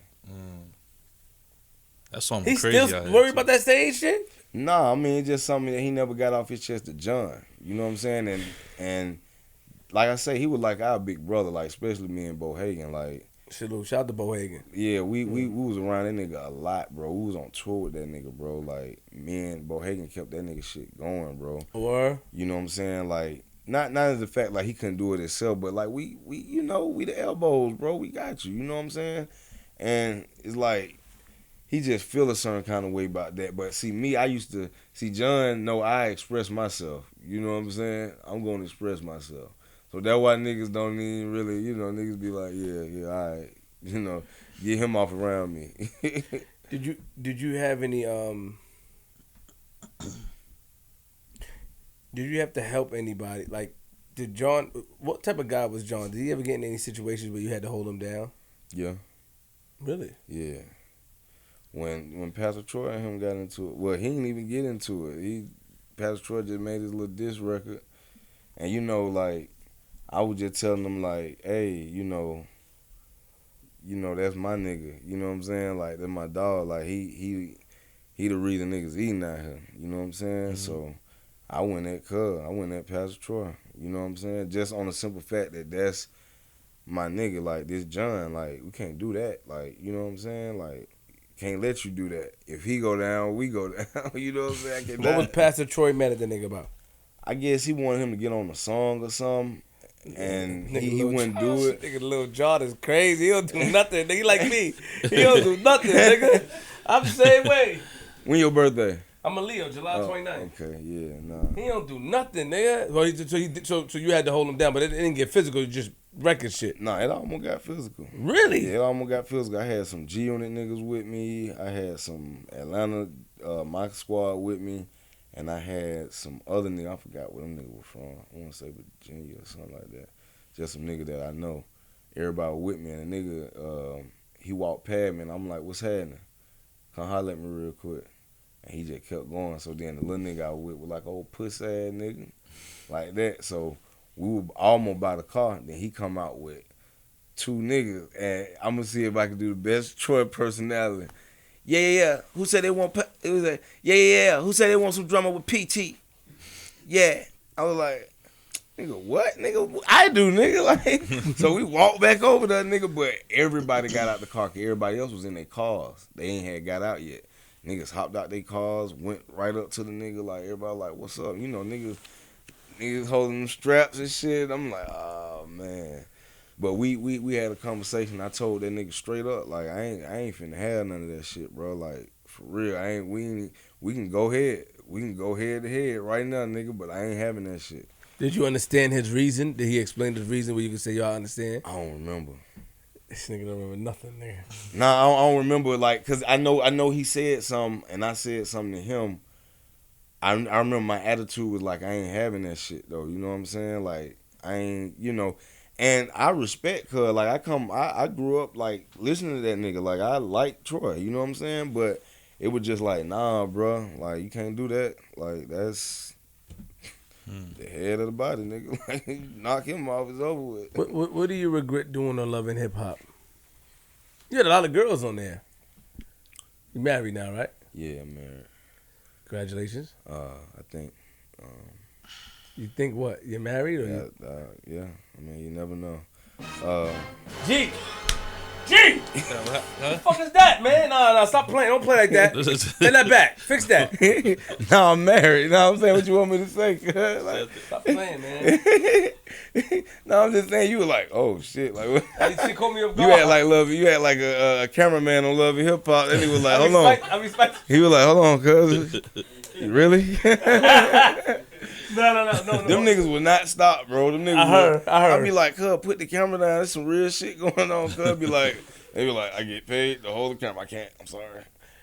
That's something He's crazy. He's still worried about that stage shit. Nah, I mean, it's just something that he never got off his chest to John. You know what I'm saying? And like I say, he was like our big brother, like especially me and Bohagan. Like, shout out to Bohagan. Yeah, we was around that nigga a lot, bro. We was on tour with that nigga, bro. Like, me and Bohagan kept that nigga shit going, bro. Or you know what I'm saying? Like, not as the fact like he couldn't do it himself, but like we you know, we the elbows, bro. We got you. You know what I'm saying? And it's like he just feel a certain kind of way about that. But see, me, I used to see John. No, I express myself. You know what I'm saying? I'm gonna express myself. So that's why niggas don't even really, you know, niggas be like, yeah, all right, you know, get him off around me. Did you have any did you have to help anybody? Like, did John? What type of guy was John? Did he ever get in any situations where you had to hold him down? Yeah. Really? Yeah. When Pastor Troy and him got into it, well, he didn't even get into it. Pastor Troy just made his little diss record, and you know, like, I was just telling him like, hey, you know, that's my nigga. You know what I'm saying? Like, that's my dog. Like, he the reason niggas eating out here. You know what I'm saying? Mm-hmm. So I went at Pastor Troy. You know what I'm saying? Just on the simple fact that that's my nigga. Like, this John. Like, we can't do that. Like, you know what I'm saying? Like, can't let you do that. If he go down, we go down. You know what I'm saying? What was Pastor Troy mad at the nigga about? I guess he wanted him to get on a song or something. And he wouldn't do it. Nigga, Lil Jon is crazy. He don't do nothing. Nigga, he like me. He don't do nothing, nigga. I'm the same way. When your birthday? I'm a Leo, July 29th. Okay, yeah, nah. He don't do nothing, nigga. So you had to hold him down, but it didn't get physical. You just record shit. Nah, it almost got physical. Really? Yeah, it almost got physical. I had some G-Unit niggas with me. I had some Atlanta, my squad with me. And I had some other nigga, I forgot where them niggas were from. I want to say Virginia or something like that. Just some nigga that I know. Everybody with me. And the nigga, he walked past me and I'm like, what's happening? Come holler at me real quick. And he just kept going. So then the little nigga I was with was like, old pussy ass nigga. Like that. So we were almost by the car. Then he come out with two niggas. And I'm going to see if I can do the best Troy personality. Yeah. Who said they want? It was like, yeah. Who said they want some drama with PT? Yeah. I was like, nigga, what? Nigga, I do, nigga. Like, so we walked back over there, nigga. But everybody got out the car. Cause everybody else was in their cars. They ain't had got out yet. Niggas hopped out their cars, went right up to the nigga. Like everybody, like, what's up? You know, niggas holding them straps and shit. I'm like, oh man. But we had a conversation. I told that nigga straight up, like, I ain't finna have none of that shit, bro. Like, for real, we can go head. We can go head to head right now, nigga, but I ain't having that shit. Did you understand his reason? Did he explain his reason where you could say, y'all understand? I don't remember. This nigga don't remember nothing, nigga. Nah, I don't remember, like, cause I know he said something, and I said something to him. I remember my attitude was like, I ain't having that shit, though. You know what I'm saying? Like, I ain't, you know. And I respect her. Like, I grew up, like, listening to that nigga. Like, I like Troy. You know what I'm saying? But it was just like, nah, bro. Like, you can't do that. Like, that's the head of the body, nigga. Like, knock him off, it's over with. What do you regret doing on Love and Hip Hop? You had a lot of girls on there. You married now, right? Yeah, I'm married. Congratulations. I think. You think what? You're married or yeah. I mean, you never know. G! What the fuck is that, man? Nah, stop playing. Don't play like that. Send that back. Fix that. No, I'm married. No, I'm saying what you want me to say. Like, stop playing, man. No, I'm just saying you were like, oh shit, like what? She called me up. You had like love. You had like a cameraman on Love and Hip Hop, and he was like, hold on. He was like, hold on, cuz. Really? No. Them niggas would not stop, bro. Them niggas. I heard. I'd be like, cuz, put the camera down. There's some real shit going on. Cuz, they be like, I get paid to hold the camera. I can't. I'm sorry.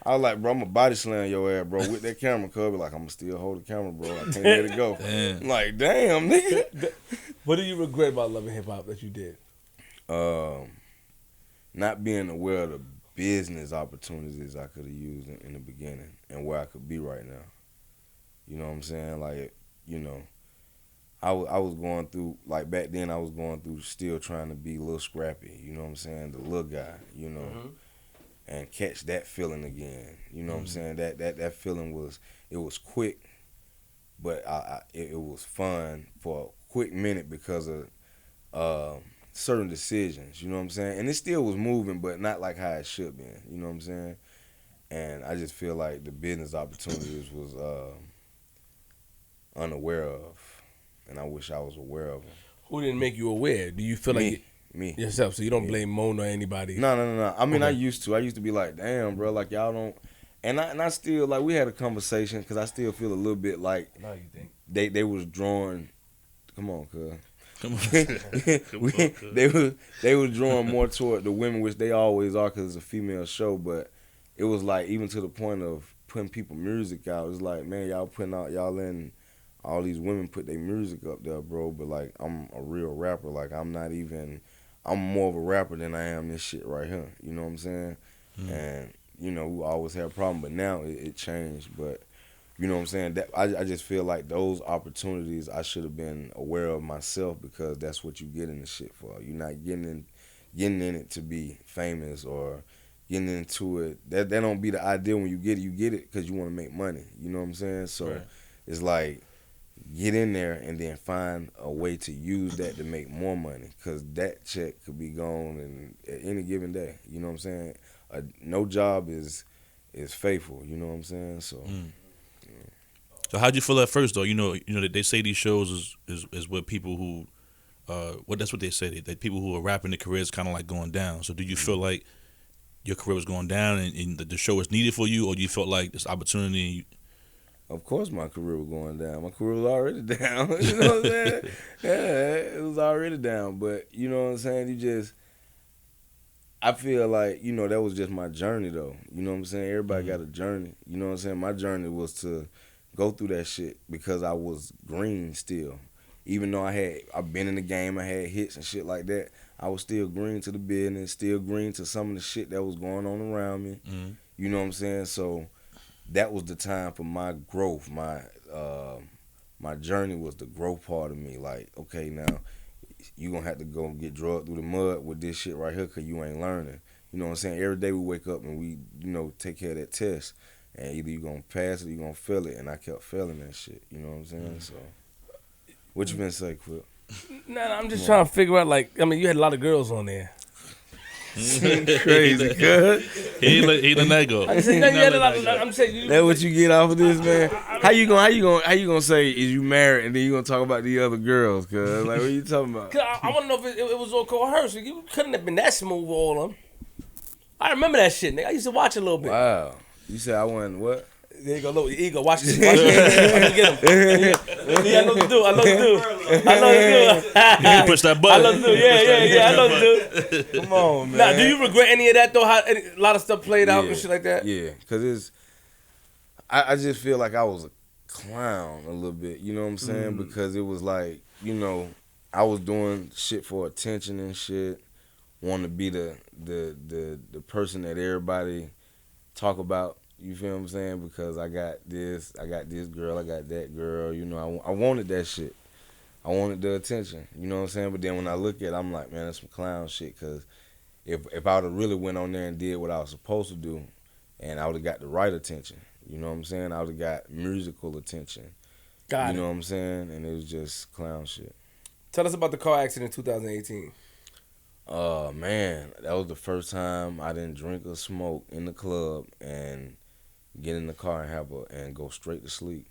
I was like, bro, I'm a body slam your ass, bro, with that camera. Cuz, be like, I'm gonna still hold the camera, bro. I can't let it go. Damn. I'm like, damn, nigga. What do you regret about Love and Hip Hop that you did? Not being aware of the business opportunities I could have used in the beginning and where I could be right now. You know what I'm saying? Like, you know, I was going through, like back then I was going through still trying to be Lil Scrappy, you know what I'm saying? The little guy, you know, and catch that feeling again. You know what I'm saying? That feeling was quick, but it was fun for a quick minute because of certain decisions, you know what I'm saying? And it still was moving, but not like how it should be, you know what I'm saying? And I just feel like the business opportunities was unaware of. and I wish I was aware of them. Who didn't make you aware? Do you feel like Me. yourself? So you don't blame Mona or anybody? No. I mean, Okay. I used to be like, damn, bro, like y'all don't. And I still like we had a conversation because I still feel a little bit like No, you think? they was drawing. Come on, cuz. Come on. They was drawing more toward the women, which they always are because it's a female show. But it was like even to the point of putting people music out. It's like, man, y'all putting out y'all letting all these women put their music up there, bro. But like I'm a real rapper. Like I'm more of a rapper than I am this shit right here. You know what I'm saying? And you know we always had a problem, but now it changed. But you know what I'm saying? That I just feel like those opportunities I should have been aware of myself because that's what you get in the shit for. You're not getting in it to be famous or getting into it. That don't be the idea when you get it because you want to make money. You know what I'm saying? So Right. It's like get in there and then find a way to use that to make more money because that check could be gone at any given day. You know what I'm saying? No job is faithful. You know what I'm saying? So. So how'd you feel at first though? You know that they say these shows is what people who, that's what they say that people who are rapping their careers kind of like going down. So do you feel like your career was going down and the show was needed for you, or do you felt like this opportunity? Of course, my career was going down. My career was already down. You know what I'm saying? Yeah, it was already down. But you know what I'm saying? I feel like, you know, that was just my journey though. You know what I'm saying? Everybody got a journey. You know what I'm saying? My journey was to go through that shit because I was green still. Even though I've been in the game, I had hits and shit like that, I was still green to the business, still green to some of the shit that was going on around me. You know what I'm saying? So that was the time for my growth. My journey was the growth part of me. Like, okay, now you gonna have to go and get drugged through the mud with this shit right here because you ain't learning. You know what I'm saying? Every day we wake up and we, you know, take care of that test. And either you gonna pass it or you gonna fail it. And I kept failing that shit. You know what I'm saying? So, what you been say, Quip? Nah, I'm just trying to figure out, like, I mean, you had a lot of girls on there. Crazy, cuz. He let that go. I'm saying, no, you had a lot of, I'm saying, That what you get off of this, man? How you gonna say is you married and then you gonna talk about the other girls, cuz? Like, what you talking about? Cause I want to know if it was all coerced. You couldn't have been that smooth with all of them. I remember that shit, nigga. I used to watch it a little bit. Wow. You said I wasn't what? There you go, look, ego. Watch this. Watch this. Get him. Yeah, I know the dude. I know the dude. You can push that button. I know the dude. Yeah. I know the dude. Come on, man. Now, do you regret any of that though? How a lot of stuff played out and shit like that. Yeah, because I just feel like I was a clown a little bit. You know what I'm saying? Because it was like, you know, I was doing shit for attention and shit. Want to be the person that everybody talk about. You feel what I'm saying? Because I got this girl, I got that girl. You know, I wanted that shit. I wanted the attention. You know what I'm saying? But then when I look at it, I'm like, man, that's some clown shit. Because if I would have really went on there and did what I was supposed to do, and I would have got the right attention. You know what I'm saying? I would have got musical attention. Got you it. know what I'm saying? And it was just clown shit. Tell us about the car accident in 2018. Man, that was the first time I didn't drink or smoke in the club and get in the car and go straight to sleep.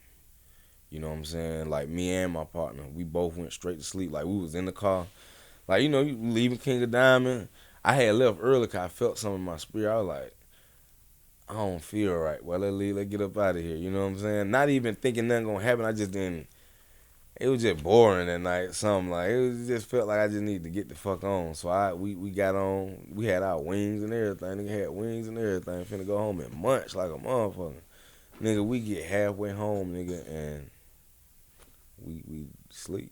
You know what I'm saying? Like me and my partner, we both went straight to sleep. Like we was in the car. Like, you know, you leaving King of Diamond. I had left early because I felt something in my spirit. I was like, I don't feel right. Well, let's leave. Let's get up out of here. You know what I'm saying? Not even thinking nothing gonna happen. I just didn't. It was just boring that night. Something like it just felt like I just needed to get the fuck on. So we got on. We had our wings and everything. Nigga had wings and everything. Finna go home and munch like a motherfucker. Nigga, we get halfway home, nigga, and we sleep.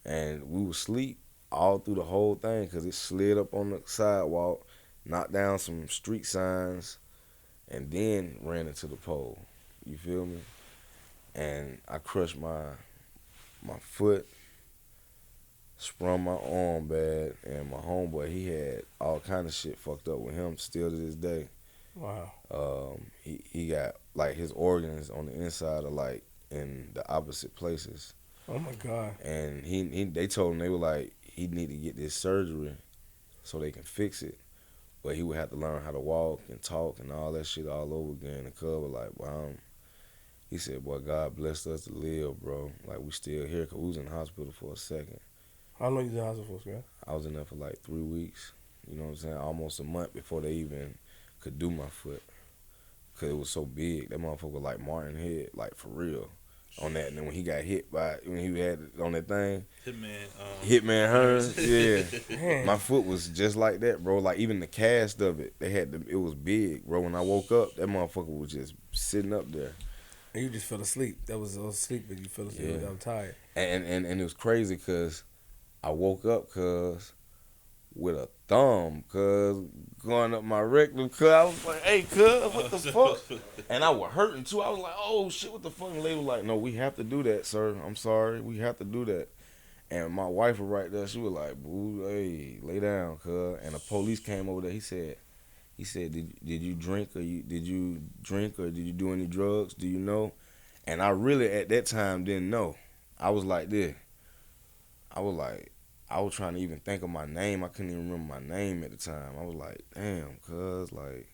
And we was sleep all through the whole thing because it slid up on the sidewalk, knocked down some street signs, and then ran into the pole. You feel me? And I crushed my foot, sprung my arm bad, and my homeboy, he had all kind of shit fucked up with him still to this day. Wow. He got like his organs on the inside are like in the opposite places. Oh my God. And they told him, they were like, he need to get this surgery so they can fix it. But he would have to learn how to walk and talk and all that shit all over again. And Cub was like, well, He said, boy, God blessed us to live, bro. Like, we still here, because we was in the hospital for a second. How long you in the hospital for, man? I was in there for like 3 weeks. You know what I'm saying? Almost a month before they even could do my foot. Because it was so big. That motherfucker was like Martin Head, like, for real. On that, and then when he got hit by, when he had it on that thing, Hitman Hearns, yeah, my foot was just like that, bro. Like even the cast of it, it was big, bro. When I woke up, that motherfucker was just sitting up there. And you just fell asleep. That was sleep, but you fell asleep. Yeah. I'm tired. And it was crazy because I woke up with a thumb, going up my rectum, I was like, hey, what the fuck? And I was hurting too. I was like, oh shit, what the fuck? And the lady was like, no, we have to do that, sir. I'm sorry, we have to do that. And my wife was right there. She was like, boo, hey, lay down, And the police came over there. He said, did you drink or did you do any drugs? Do you know? And I really at that time didn't know. I was like this. I was trying to even think of my name. I couldn't even remember my name at the time. I was like, damn, like.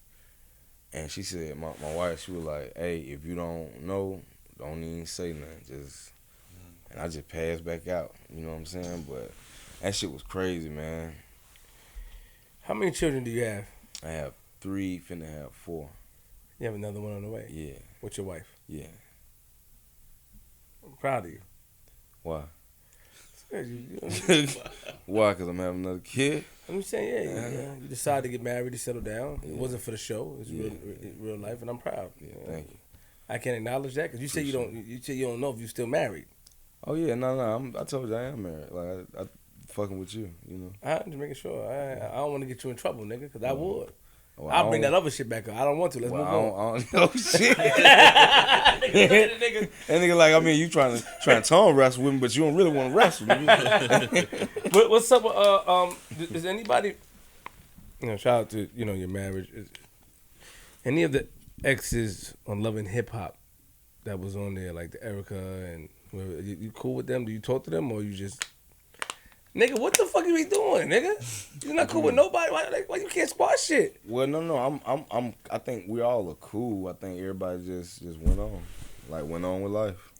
And she said, my wife, she was like, hey, if you don't know, don't even say nothing. And I just passed back out. You know what I'm saying? But that shit was crazy, man. How many children do you have? I have 3, finna have 4. You have another one on the way? Yeah. With your wife? Yeah. I'm proud of you. Why? You Why? Because I'm having another kid? I'm just saying, yeah. You decided to get married, to settle down. Yeah. It wasn't for the show. It's real life, and I'm proud. Yeah, thank you. I can acknowledge that because you say you don't. You say you don't know if you're still married. Oh yeah, no. I told you I am married. Like I fucking with you, you know. I'm just making sure. I don't want to get you in trouble, nigga, because I would. Well, I'll bring that other shit back up. I don't want to. Let's move on. I don't know shit. That nigga like, I mean, you trying to tongue wrestle with me, but you don't really want to wrestle with me. What's up with, is anybody, shout out to, your marriage. Any of the exes on Love and Hip Hop that was on there, like the Erica and whoever, you cool with them? Do you talk to them or you just... Nigga, what the fuck you be doing, nigga? You not cool with nobody. Why you can't squash shit? Well, no. I think we all are cool. I think everybody just went on with life.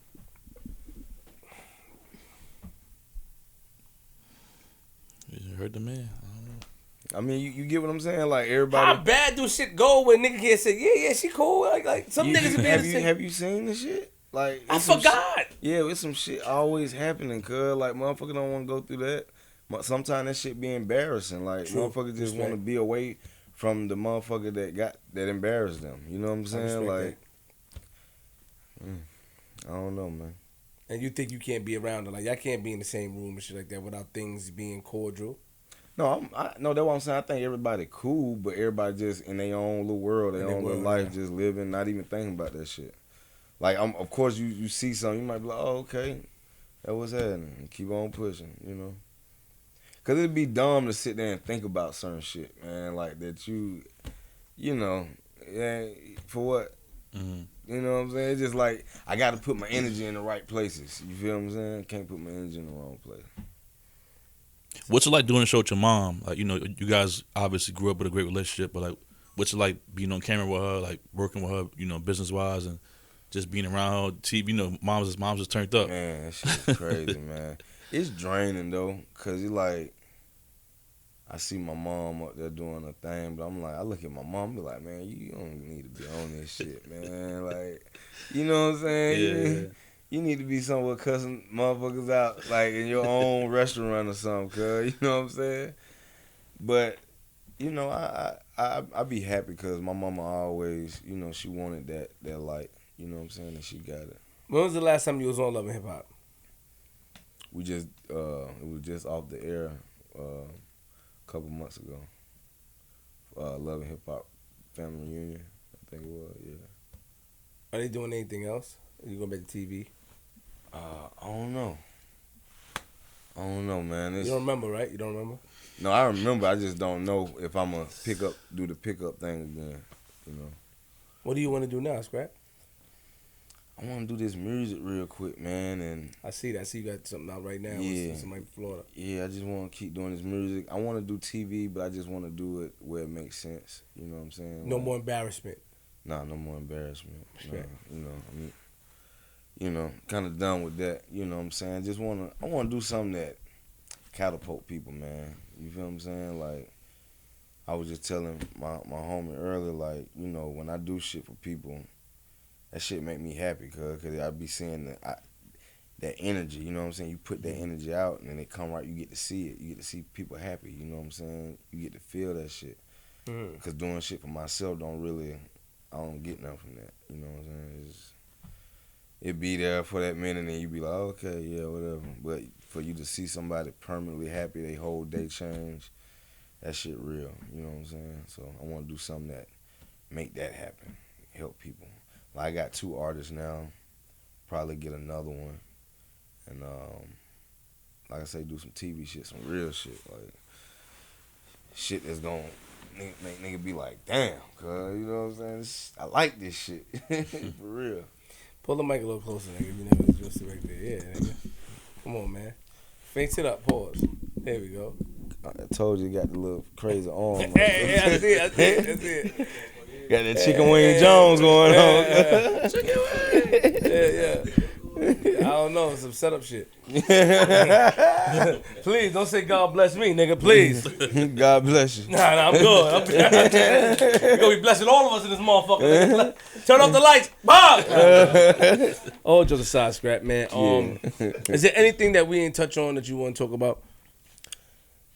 You heard the man. I don't know. I mean, you get what I'm saying? Like everybody. How bad do shit go when nigga can't say, yeah, she cool? Like some niggas have you seen the shit? Like I forgot. It's some shit always happening, cuz like motherfucker don't want to go through that. Sometimes that shit be embarrassing. Like motherfuckers just want to be away from the motherfucker that embarrassed them. You know what I'm saying? Like, I don't know, man. And you think you can't be around her? Like y'all can't be in the same room and shit like that without things being cordial? No, no, that's what I'm saying. I think everybody cool, but everybody just in their own little world, their own little life, just living, not even thinking about that shit. Like, of course, you see something, you might be like, oh, okay, that was happening. And keep on pushing, you know. Because it'd be dumb to sit there and think about certain shit, man. Like, that for what? Mm-hmm. You know what I'm saying? It's just like, I got to put my energy in the right places. You feel what I'm saying? Can't put my energy in the wrong place. What's it like doing a show with your mom? Like, you guys obviously grew up with a great relationship, but, like, what's it like being on camera with her, like, working with her, business-wise, and just being around her, TV, mom's just turned up. Man, that shit's crazy, man. It's draining, though, because it's like, I see my mom up there doing her thing, but I'm like, I look at my mom and be like, man, you don't need to be on this shit, man. Like, you know what I'm saying? Yeah. You need to be somewhere cussing motherfuckers out, like in your own restaurant or something, cuz, you know what I'm saying? But, I be happy because my mama always, she wanted that light. You know what I'm saying? And she got it. When was the last time you was on Love and Hip Hop? We just, it was just off the air a couple months ago. Love and Hip Hop family reunion, I think it was, yeah. Are they doing anything else? Are you going back to TV? I don't know. Man. You don't remember, right? You don't remember? No, I remember. I just don't know if I'm going to do the pickup thing again, What do you want to do now, Scrap? I want to do this music real quick, man, and I see that. I see you got something out right now. Yeah. With somebody from Florida. Yeah, I just want to keep doing this music. I want to do TV, but I just want to do it where it makes sense. You know what I'm saying? No more embarrassment. Nah, no more embarrassment. Nah, Respect. I mean, you know, kind of done with that. You know what I'm saying? I wanna do something that catapult people, man. You feel what I'm saying? Like, I was just telling my homie earlier, like, you know, when I do shit for people, that shit make me happy, cause I be seeing that energy. You know what I'm saying? You put that energy out, and then it come right. You get to see it. You get to see people happy. You know what I'm saying? You get to feel that shit. Cause doing shit for myself I don't get nothing from that. You know what I'm saying? It be there for that minute, and you be like, okay, yeah, whatever. But for you to see somebody permanently happy, they whole day change, that shit real. You know what I'm saying? So I want to do something that make that happen, help people. Like, I got 2 artists now, probably get another one, and like I say, do some TV shit, some real shit, like shit that's gonna make nigga be like, damn, cuz, you know what I'm saying? I like this shit, for real. Pull the mic a little closer, nigga. You never addressed it right there. Yeah, nigga. Come on, man. Face it up. Pause. There we go. I told you, got the litlittle crazy arm. Hey, I see it. Got that Chicken Wing Jones going on. Chicken Wing. Yeah. I don't know. Some setup shit. Please don't say God bless me, nigga. Please. God bless you. Nah, I'm good. We're gonna be blessing all of us in this motherfucker. Nigga. Turn off the lights. Bang! Oh, just a side scrap, man. Is there anything that we ain't touch on that you want to talk about?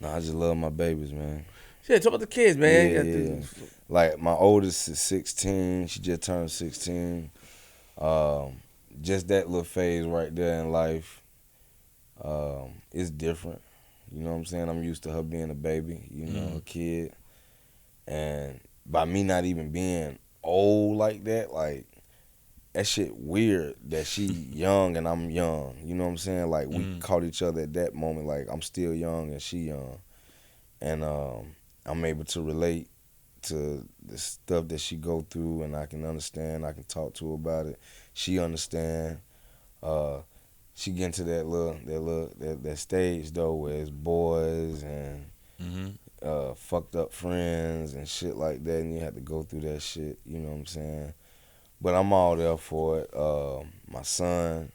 Nah, I just love my babies, man. Yeah, talk about the kids, man. Yeah. Like, my oldest is 16. She just turned 16. Just that little phase right there in life, it's different. You know what I'm saying? I'm used to her being a baby, you know, a kid. And by me not even being old like that, like, that shit weird that she young and I'm young. You know what I'm saying? Like, we caught each other at that moment. Like, I'm still young and she young. And I'm able to relate to the stuff that she go through, and I can understand. I can talk to her about it. She understand. She get into that stage though where it's boys and fucked up friends and shit like that, and you have to go through that shit. You know what I'm saying? But I'm all there for it. My son,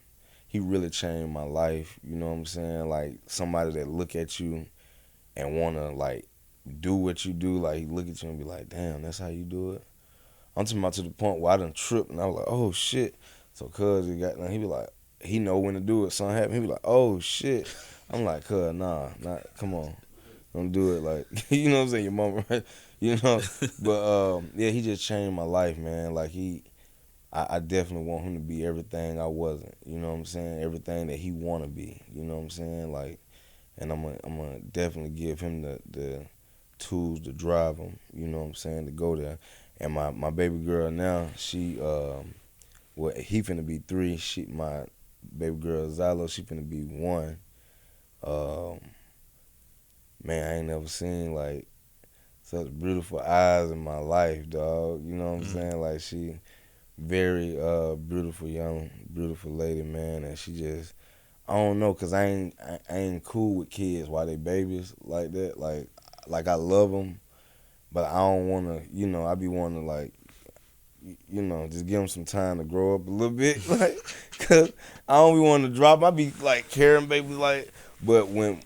he really changed my life. You know what I'm saying? Like, somebody that look at you and wanna, like, do what you do. Like, he look at you and be like, damn, that's how you do it. I'm talking about to the point where I done tripped and I was like, oh shit. So cuz he be like, he know when to do it. Something happened, he be like, oh shit. I'm like, cuz, nah, come on. Don't do it. Like, you know what I'm saying? Your mama, right? You know? But yeah, he just changed my life, man. Like, I definitely want him to be everything I wasn't. You know what I'm saying? Everything that he wanna be. You know what I'm saying? Like, and I'm gonna definitely give him the tools to drive him, you know what I'm saying, to go there. And my baby girl now, she he finna be 3. My baby girl Zylo, she finna be 1. Man, I ain't never seen like such beautiful eyes in my life, dog. You know what I'm saying? Like, she very beautiful lady, man, and she just, I don't know, cause I ain't cool with kids while they babies like that. Like I love them, but I don't wanna, you know, I be wanting to, like, you know, just give them some time to grow up a little bit, like, cause I don't be wanting to drop 'em. I be like carrying babies, like, but when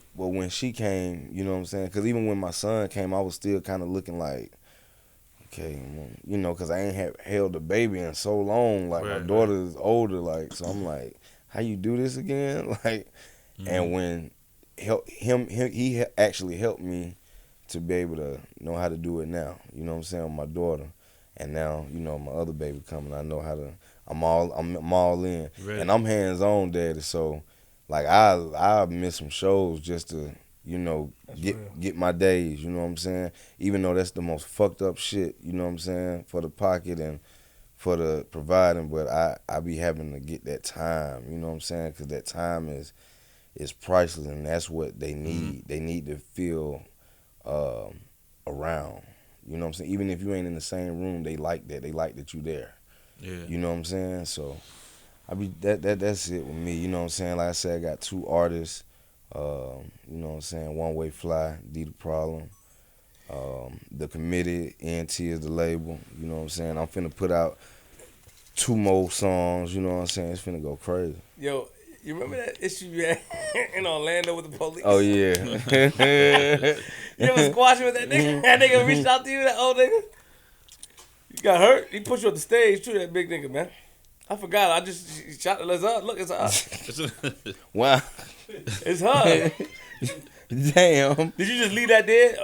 she came, you know what I'm saying? Cause even when my son came, I was still kind of looking like, okay, you know, cause I ain't held a baby in so long. Like, my daughter is older, like, so I'm like, how you do this again? Like, and when he actually helped me to be able to know how to do it now. You know what I'm saying? With my daughter, and now, you know, my other baby coming, I know how to. I'm all in, and I'm hands on, daddy. So, like, I miss some shows just to, you know, get my days. You know what I'm saying? Even though that's the most fucked up shit. You know what I'm saying? For the pocket and for the providing, but I be having to get that time. You know what I'm saying? Because that time is priceless, and that's what they need. They need to feel around. You know what I'm saying? Even if you ain't in the same room, they like that. They like that you there. Yeah. You know what I'm saying? So that's it with me. You know what I'm saying? Like I said, I got 2 artists. You know what I'm saying? One Way Fly, Ddt'D Problem. The Committed, ENT is the label. You know what I'm saying? I'm finna put out 2 more songs. You know what I'm saying? It's finna go crazy. Yo, you remember that issue you had in Orlando with the police? Oh yeah. You ever squash with that nigga? That nigga reached out to you, that old nigga? You got hurt? He pushed you on the stage too, that big nigga, man. I forgot. I just shot the up. Look, it's her. Wow. It's her. Damn. Did you just leave that dead?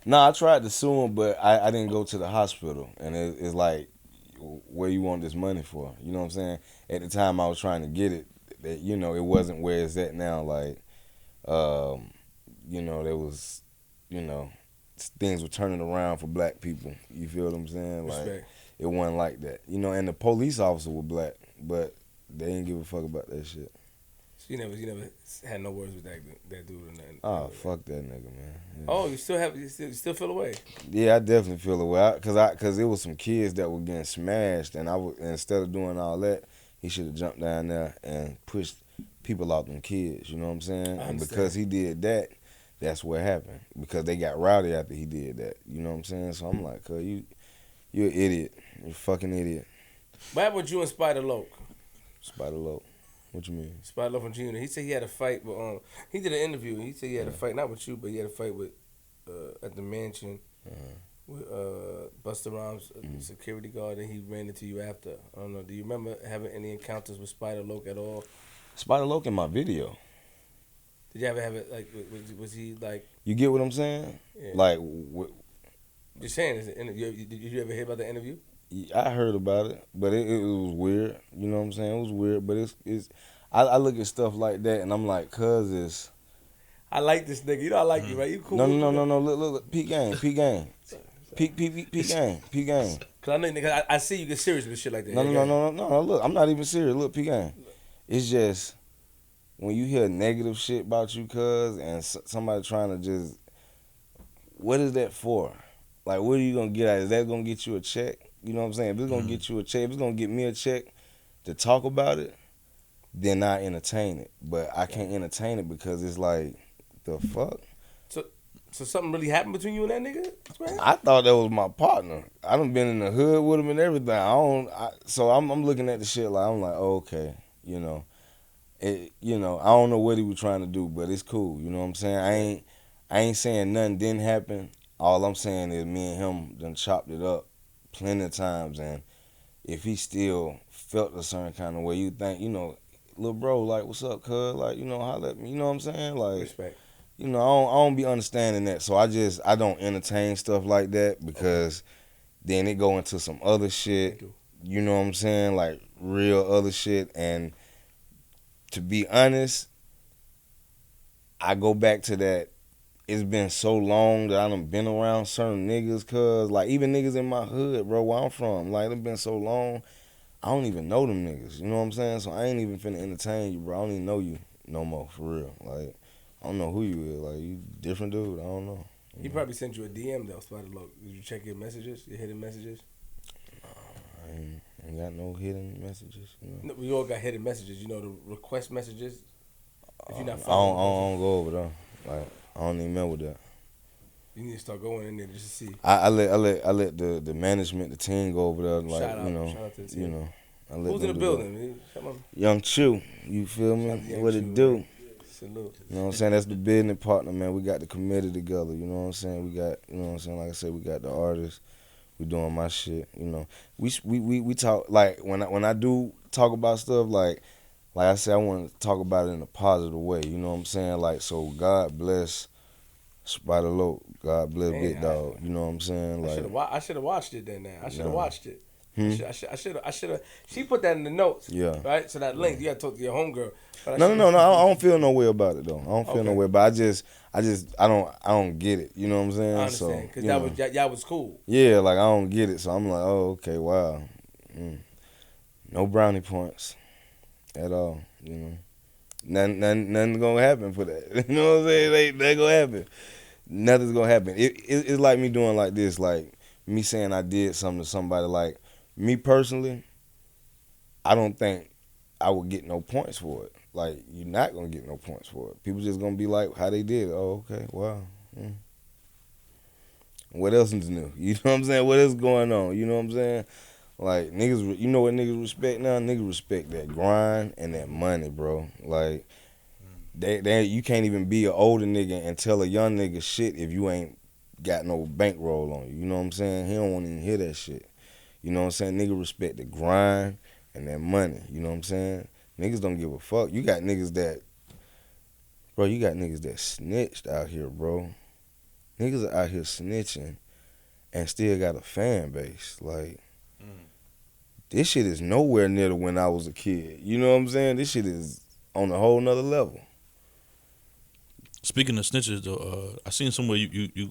No, I tried to sue him, but I didn't go to the hospital. And it's like, where you want this money for? You know what I'm saying? At the time I was trying to get it, that, you know, it wasn't where it's at now. Like, you know, there was, you know, things were turning around for black people. You feel what I'm saying? Like, Respect. it wasn't like that. You know, and the police officer was black, but they didn't give a fuck about that shit. So you never had no words with that dude or nothing. Oh, fuck that nigga, man. Yeah. Oh, you still feel away? Yeah, I definitely feel away. Cause it was some kids that were getting smashed, and instead of doing all that, he should have jumped down there and pushed people out them kids. You know what I'm saying? And because he did that, that's what happened. Because they got rowdy after he did that. You know what I'm saying? So I'm like, cuz you're an idiot. You're a fucking idiot. What happened with you and Spider Loke? Spider Loke. What you mean? Spider Loke from Junior. He said he had a fight with he did an interview. He said he had a fight, not with you, but he had a fight with at the mansion with Busta Rhymes, security guard, and he ran into you after. I don't know. Do you remember having any encounters with Spider Loke at all? Spider Loke in my video. Did you ever have it, like, was he, like... You get what I'm saying? Yeah. Like... You're saying, did you ever hear about the interview? I heard about it, but it was weird. You know what I'm saying? It was weird, but it's I look at stuff like that, and I'm like, cuz it's... I like this nigga. You know I like you, right? You cool. No. Look. Peak game. Peak game. Peak game. Cause I know, nigga, I see you get serious with shit like that. No. Look, I'm not even serious. Look, peak game. It's just... When you hear negative shit about you, cuz, and somebody trying to just, what is that for? Like, what are you gonna get out? Is that gonna get you a check? You know what I'm saying? If it's gonna get you a check, if it's gonna get me a check to talk about it, then I entertain it. But I can't entertain it because it's like, the fuck? So something really happened between you and that nigga? Man? I thought that was my partner. I done been in the hood with him and everything. So I'm looking at the shit like, I'm like, oh, okay, you know. I don't know what he was trying to do, but it's cool. You know what I'm saying? I ain't saying nothing didn't happen. All I'm saying is me and him done chopped it up plenty of times, and if he still felt a certain kind of way, you think, you know, little bro, like, what's up, cuz? Like, you know, holla at me. You know what I'm saying? Like, respect. You know, I don't be understanding that, so I don't entertain stuff like that because then it go into some other shit. You know what I'm saying? Like real other shit, and to be honest, I go back to that. It's been so long that I done been around certain niggas, cuz, like, even niggas in my hood, bro, where I'm from, like, it's been so long, I don't even know them niggas, you know what I'm saying? So I ain't even finna entertain you, bro. I don't even know you no more, for real. Like, I don't know who you is. Like, you different dude, I don't know. He probably sent you a DM, though, Spider Loke. Did you check your messages, your hidden messages? I ain't got no hidden messages, you know? No, we all got hidden messages, you know, the request messages. If you're not I don't go over them. Like, I don't even remember that. You need to start going in there just to see. I let the management, the team go over there. Like, shout out, you know, shout out to the team. You know. I let who's in the building? Young Chew, you feel me? What it do? Salute. You know what I'm saying? That's the business partner, man. We got the committee together. You know what I'm saying? We got, you know what I'm saying? Like I said, we got the artists. We doing my shit. You know, we talk, like, when I do talk about stuff, like I said, I want to talk about it in a positive way. You know what I'm saying? Like, so God bless Spider Loke. God bless Big Dog. You know what I'm saying? Like, I should have watched it then. I should have watched it. I should have. She put that in the notes. Yeah. Right. So that link, you got to talk to your homegirl. No. I don't feel no way about it though. I don't feel no way. But I don't get it. You know what I'm saying? I understand. Because y'all was cool. Yeah. Like, I don't get it. So I'm like, oh, okay, wow. No brownie points at all. You know, nothing's gonna happen for that. You know what I'm saying? They gonna happen. Nothing's gonna happen. It's like me doing like this. Like me saying I did something to somebody. Like, me personally, I don't think I would get no points for it. Like, you're not going to get no points for it. People just going to be like, how they did it. Oh, okay, wow. What else is new? You know what I'm saying? What else going on? You know what I'm saying? Like niggas, you know what niggas respect now? Niggas respect that grind and that money, bro. Like they you can't even be an older nigga and tell a young nigga shit if you ain't got no bankroll on you. You know what I'm saying? He don't want to even hear that shit. You know what I'm saying? Nigga respect the grind and that money. You know what I'm saying? Niggas don't give a fuck. You got niggas that, bro, you got niggas that snitched out here, bro. Niggas are out here snitching and still got a fan base. Like, this shit is nowhere near to when I was a kid. You know what I'm saying? This shit is on a whole nother level. Speaking of snitches, though, I seen somewhere you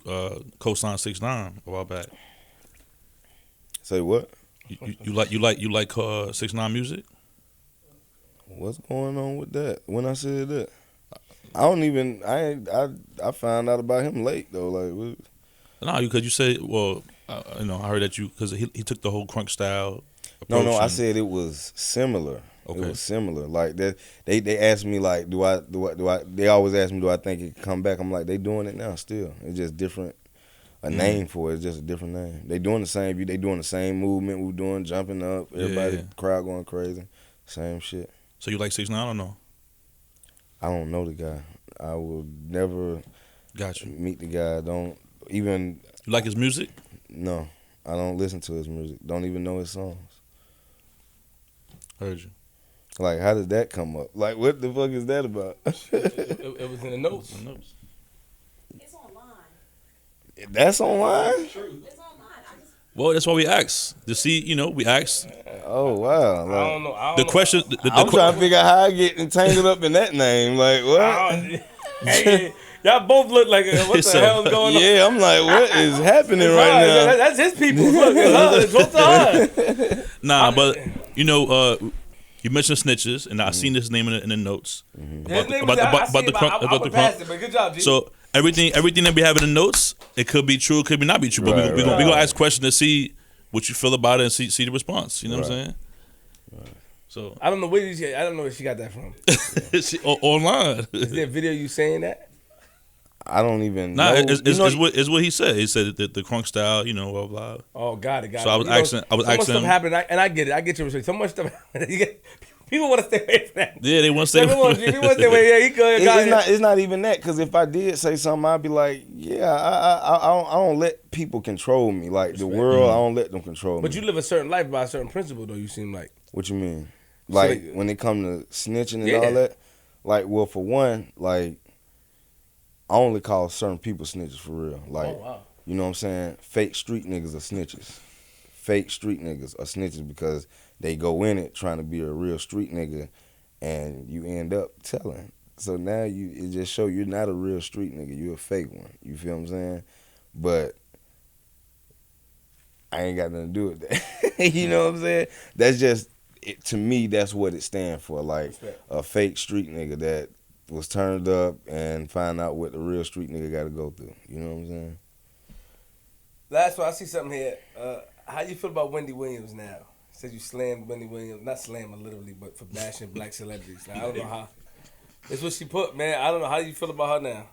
co-signed 6ix9ine a while back. Say what? You like 6ix9ine music? What's going on with that? When I said that, I found out about him late though. Like, No, because you said, well, I heard that because he took the whole crunk style approach. No, I said it was similar. Okay. It was similar. Like that, they asked me like, do I? They always ask me, do I think it can come back? I'm like, they doing it now still. It's just different. A name for it. It's just a different name. They doing the same. They doing the same movement we doing, jumping up. Everybody, crowd going crazy. Same shit. So you like 6ix9ine or no? I don't know the guy. I will never meet the guy. Don't even. You like his music? No, I don't listen to his music. Don't even know his songs. Heard you. Like, how did that come up? Like, what the fuck is that about? It was in the notes. It's online. That's online? It's online. Well, that's why we asked to see. We asked. Oh wow! Like, I don't know. The question. I'm trying to figure out how I get entangled up in that name. Like, what? Hey, y'all both look like what the hell's going on? Yeah, I'm like, what is happening right now? That's his people. Look, it's both to her. Nah, but you mentioned snitches, and I seen this name in the notes about the crunk. But good job, G. So everything that we have in the notes, it could be true, it could be not be true. But we gonna ask questions to see what you feel about it and see the response. You know what I'm saying? So I don't know where she got that from. Online. Is there a video you saying that? I don't even know. It's what he said. He said that the crunk style, blah blah. Oh, got it. So I was asking. So much stuff happened, and I get it. I get your respect. So much stuff happened. People want to stay away from that. Yeah, they want to stay away. People want to stay away. Yeah, he good. It's not even that. Because if I did say something, I'd be like, yeah, I don't let people control me. Like the world, I don't let them control me. But you live a certain life by a certain principle, though. You seem like. What you mean? Like when it come to snitching and all that. Like, well, for one, like I only call certain people snitches for real. Like, you know what I'm saying? Fake street niggas are snitches. Fake street niggas are snitches because they go in it trying to be a real street nigga, and you end up telling. So now it just show you're not a real street nigga. You're a fake one. You feel what I'm saying? But I ain't got nothing to do with that. You know what I'm saying? That's just to me. That's what it stands for. Like a fake street nigga that was turned up and find out what the real street nigga got to go through. You know what I'm saying? Last one, I see something here. How you feel about Wendy Williams now? Said you slammed Wendy Williams, not slam her literally, but for bashing black celebrities. Now, I don't know how. It's what she put, man. I don't know how you feel about her now.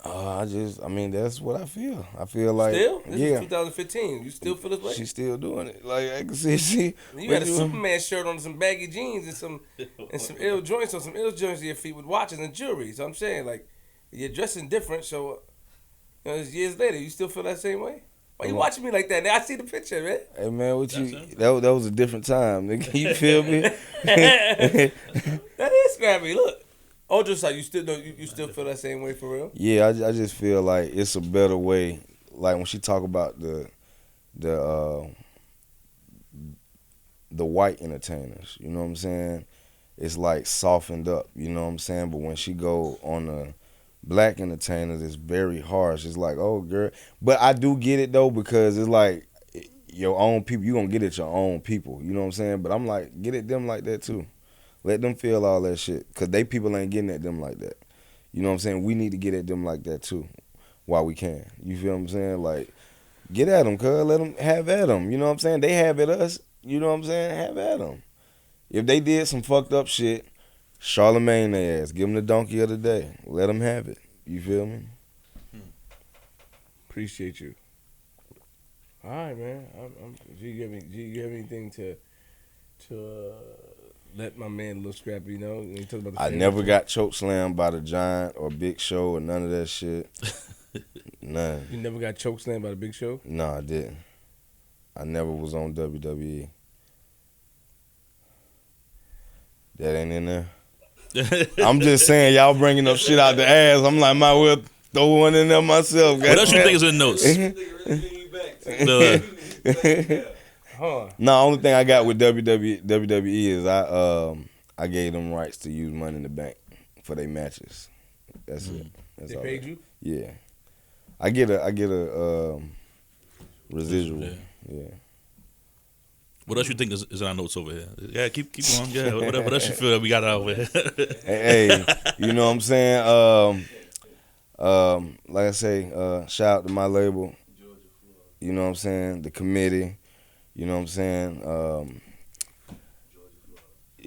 That's what I feel. I feel like still. This is 2015. You still feel this way? She's still doing it. Like I can see. You had a Superman shirt on, some baggy jeans, and some ill joints on, some ill joints to your feet with watches and jewelry. So I'm saying, like, you're dressing different. So, it's years later, you still feel that same way? Why you watching me like that? I see the picture, man. Hey man, that was a different time, nigga. You feel me? That is Scrappy. Look. Oh, just like you still feel that same way for real? Yeah, I just feel like it's a better way. Like when she talk about the white entertainers, you know what I'm saying? It's like softened up, you know what I'm saying? But when she go on the black entertainers, it's very harsh. It's like, oh girl, but I do get it though because it's like your own people. You gonna get at your own people, you know what I'm saying? But I'm like, get at them like that too. Let them feel all that shit. Because they people ain't getting at them like that. You know what I'm saying? We need to get at them like that too while we can. You feel what I'm saying? Like, get at them, cuz. Let them have at them. You know what I'm saying? They have at us. You know what I'm saying? Have at them. If they did some fucked up shit, Charlemagne their ass. Give them the donkey of the day. Let them have it. You feel me? Appreciate you. All right, man. Do you have anything to let my man Lil Scrappy know? When you talk about the I family never tree? got choke slammed by the Giant or Big Show or none of that shit. None. You never got chokeslammed by the Big Show? No, I didn't. I never was on WWE. That ain't in there. I'm just saying, y'all bringing up shit out the ass. I'm like, might well throw one in there myself. What else you think is in the notes? Huh. No, only thing I got with WWE is I gave them rights to use Money in the Bank for their matches. That's it. That's They all paid that. you? Yeah, I get a residual. Yeah. What else you think is in our notes over here? Yeah, keep going. Yeah, what else you feel that we got out over here? Hey, you know what I'm saying? Like I say, shout out to my label. You know what I'm saying? The committee. You know what I'm saying?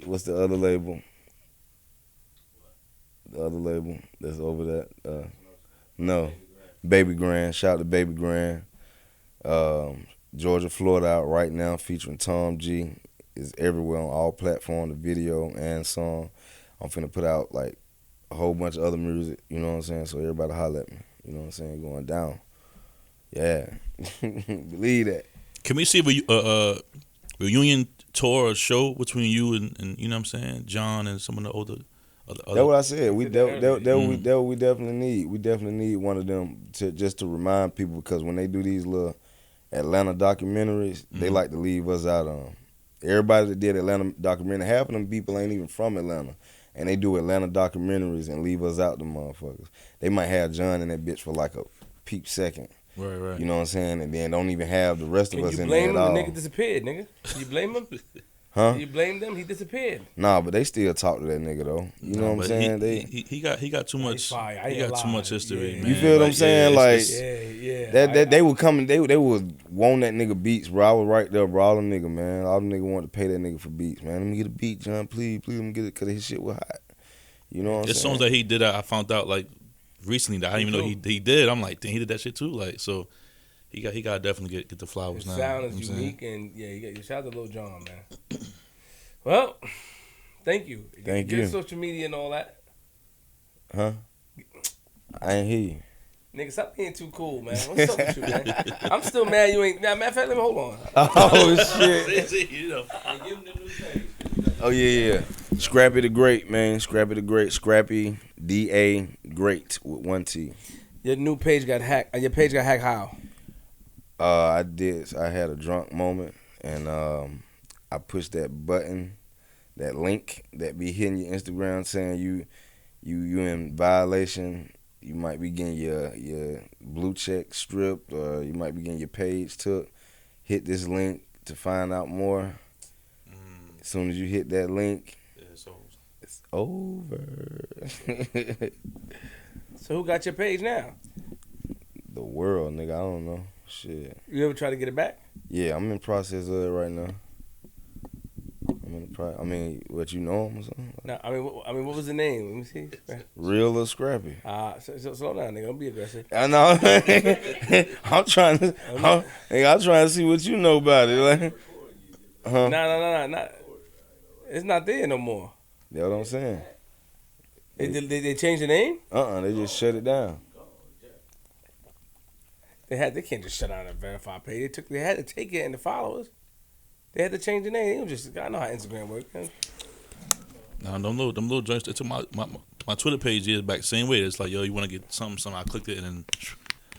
What's the other label? The other label that's over that. No, Baby Grand. Shout out to Baby Grand. Georgia, Florida out right now featuring Tom G. Is everywhere on all platforms, the video and song. I'm finna put out like a whole bunch of other music, you know what I'm saying? So everybody holler at me, you know what I'm saying? Going down. Yeah. Believe that. Can we see a reunion tour or show between you and you know what I'm saying, John and some of the other That's what I said. We definitely need. We definitely need one of them to remind people, because when they do these little Atlanta documentaries, they like to leave us out on. Everybody that did Atlanta documentary, half of them people ain't even from Atlanta, and they do Atlanta documentaries and leave us out, the motherfuckers. They might have John in that bitch for like a peep second. Right. You know what I'm saying? And then don't even have the rest of us You in there blame at him? all. The nigga disappeared, nigga. You blame him? Huh? You blame them? He disappeared. Nah, but they still talk to that nigga though. You know what I'm saying? He got too much. fire. I He ain't got too gonna much lie. history, Yeah. man. You feel what I'm saying? Yeah. They were coming. They was wanting that nigga beats, bro. I was right there, bro. All them nigga, man. All them nigga wanted to pay that nigga for beats, man. Let me get a beat, John. Please, let me get it, cause his shit was hot. You know what I'm It's saying? songs that he did. I found out like recently that I didn't even know he did. I'm like, dang, he did that shit too. Like, so he got to definitely get the flowers His now. sound You know is what I'm unique, and you shout out to Lil Jon, man. Well, thank you. Thank Get you. social media and all that. Huh? I ain't hear you. Nigga, stop being too cool, man. What's up with you, man? I'm still mad you ain't. Now, matter of fact, let me hold on. Oh shit. saying? You know. Oh yeah. Scrappy the Great, man. Scrappy the Great. Scrappy Ddt'D Great with one T. Your new page got hacked. Your page got hacked how? I did. I had a drunk moment, and I pushed that button, that link that be hitting your Instagram saying you in violation. You might be getting your blue check stripped, or you might be getting your page took. Hit this link to find out more. As soon as you hit that link, it's over. So who got your page now? The world, nigga. I don't know. Shit. You ever try to get it back? Yeah, I'm in process of it right now. I mean, what, you know him or something? No, I mean, what was the name? Let me see. Real Lil Scrappy. Slow down, nigga. Don't be aggressive. I know. I'm trying to see what you know about it. Like, huh? No. It's not there no more. That's what I'm saying. They changed the name? They just shut it down. They can't just shut down a verified page. They had to take it and the followers. They had to change the name. I know how Instagram works. Nah, them little joints. They took my Twitter page years back. Same way. It's like, yo, you want to get something. I clicked it and then.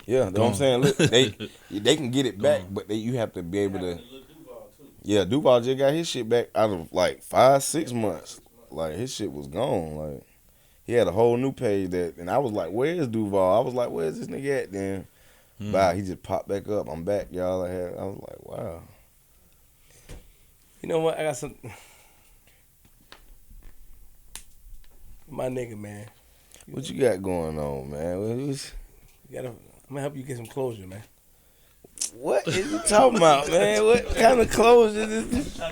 Yeah, that's what I'm saying. Look, they can get it back, but you have to be able to. Yeah, Duval just got his shit back out of like 5-6 months. Like, his shit was gone. Like, he had a whole new page and I was like, where's Duval? I was like, where's this nigga at then? Wow, he just popped back up. I'm back, y'all. I was like, wow. You know what? I got some. My nigga, man. What you got going on, man? I'm gonna help you get some closure, man. What is you talking about, man? What kind of clothes is this? What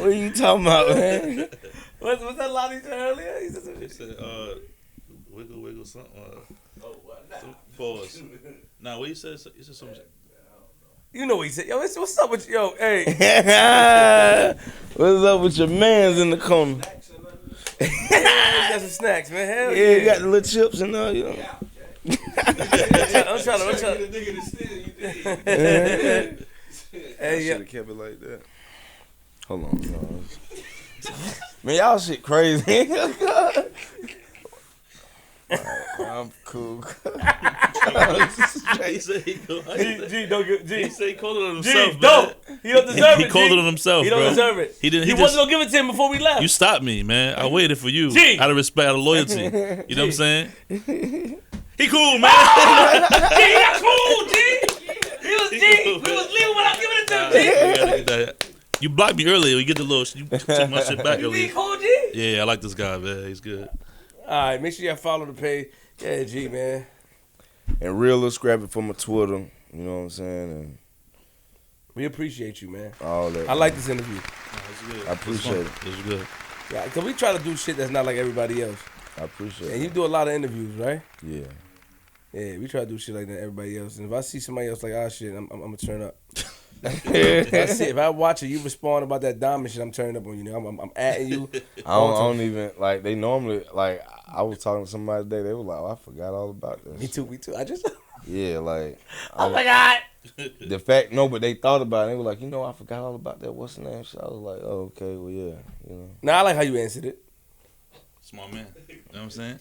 are you talking about, man? What's that line he said earlier? He said, Wiggle something. Pause. Nah, what he said? He said something. You know what he said. Yo, what's up with you? Yo, hey. What's up with your mans in the corner? Got some snacks, man. Hell Yeah, you got the little chips and all, you know. I'm trying to. Hey, Should have kept it like that. Hold on. No. Man, y'all shit crazy. Alright, I'm cool. He said he go. G, don't get G. He said he called it on himself, G, man. don't. He don't deserve it. He called G. it on himself, He don't bro. deserve it. He didn't. He He wasn't just, gonna give it to him before we left. you stopped me, man. I waited for you. G. Out of respect, out of loyalty. You know what I'm saying? He cool, man. G, that's cool, G. He was G. We was leaving without giving it to him, G. You gotta get that. You blocked me earlier. You get the little. You took my shit back You be earlier. cool, G. Yeah, I like this guy, man. He's good. All right, make sure y'all follow the page. Yeah, G, man. And real Lil Scrappy for my Twitter. You know what I'm saying? And We appreciate you, man. all that. I like this interview. I appreciate it. It was good. Yeah, because we try to do shit that's not like everybody else. I appreciate And it. you do a lot of interviews, right? Yeah. Yeah, we try to do shit like that everybody else. And if I see somebody else like, ah, shit, I'm gonna turn up. If I watch it, you respond about that diamond shit, I'm turning up on you. I'm atting you. I don't even, like, they normally, like, I was talking to somebody today, they were like, oh, I forgot all about this. Me too. I just, Yeah, like, oh my God. the fact, no, but they thought about it. They were like, I forgot all about that. What's the name? So I was like, oh, okay, well, yeah, Nah, I like how you answered it. Smart man. You know what I'm saying?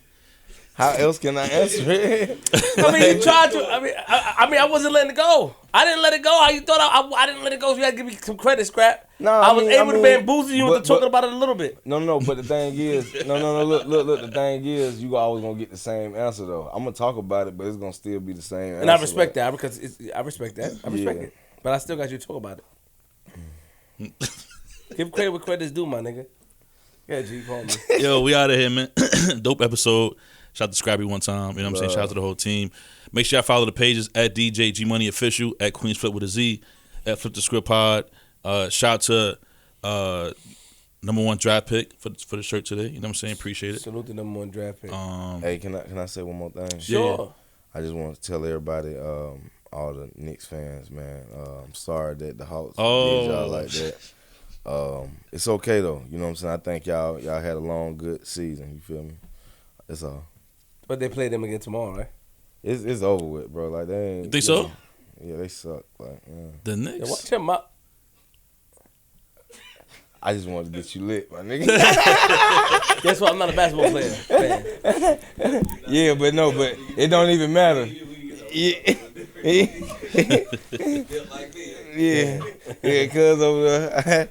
How else can I answer it? I mean, you tried to. I mean, I wasn't letting it go. I didn't let it go. How you thought I didn't let it go? So you had to give me some credit, Scrap. No, I was able to bamboozle you into talking about it a little bit. No, but the thing is, look, the thing is, you always gonna get the same answer though. I'm gonna talk about it, but it's gonna still be the same answer. And I respect that because I respect that. I respect Yeah. it. But I still got you to talk about it. Give credit where credit's due, my nigga. Yeah, G, call me. Yo, we out of here, man. Dope episode. Shout out to Scrappy one time. You know what I'm saying? Shout out to the whole team. Make sure y'all follow the pages at DJ G Money Official, at Queens Flip with a Z, at Flip the Script Pod. Shout out to number one draft pick for the shirt today. You know what I'm saying? Appreciate it. Salute the number one draft pick. Hey, can I say one more thing? Sure. I just want to tell everybody, all the Knicks fans, man. I'm sorry that the Hawks did y'all like that. It's okay though. You know what I'm saying? I think y'all had a long, good season. You feel me? That's all. But they play them again tomorrow, right? It's over with, bro. Like they ain't. You think so? Yeah, they suck. Like, The Yeah, Knicks. watch your mouth. I just wanted to get you lit, my nigga. Guess what? I'm not a basketball player. Fan. Yeah, but it don't even matter. Yeah, cuz over there.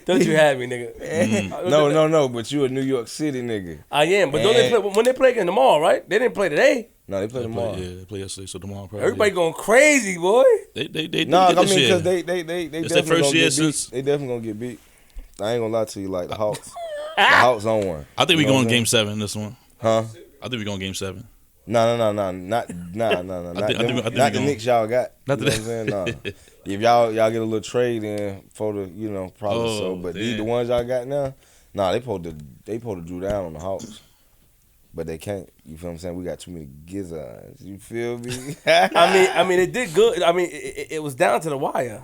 Don't you have me, nigga? No, but you a New York City nigga. I am, but don't they play when they play again tomorrow, right? They didn't play today. No, they play tomorrow. Yeah, they play yesterday, so tomorrow probably. Everybody going crazy, boy. They No, get I this mean, year. because they It's their definitely first gonna year get beat. since. They definitely gonna get beat. I ain't gonna lie to you, like the Hawks. The Hawks on one. I think we You know going what I'm Game 7 this one. Huh? I think we going Game 7. No, not I think the we Knicks gonna- y'all got. Not You know what I'm saying? No. If y'all get a little trade in for the, probably so. But these damn. the ones y'all got now, nah, they supposed to drew down on the Hawks. But they can't. You feel what I'm saying? We got too many gizzards. You feel me? I mean, it did good. I mean, it was down to the wire.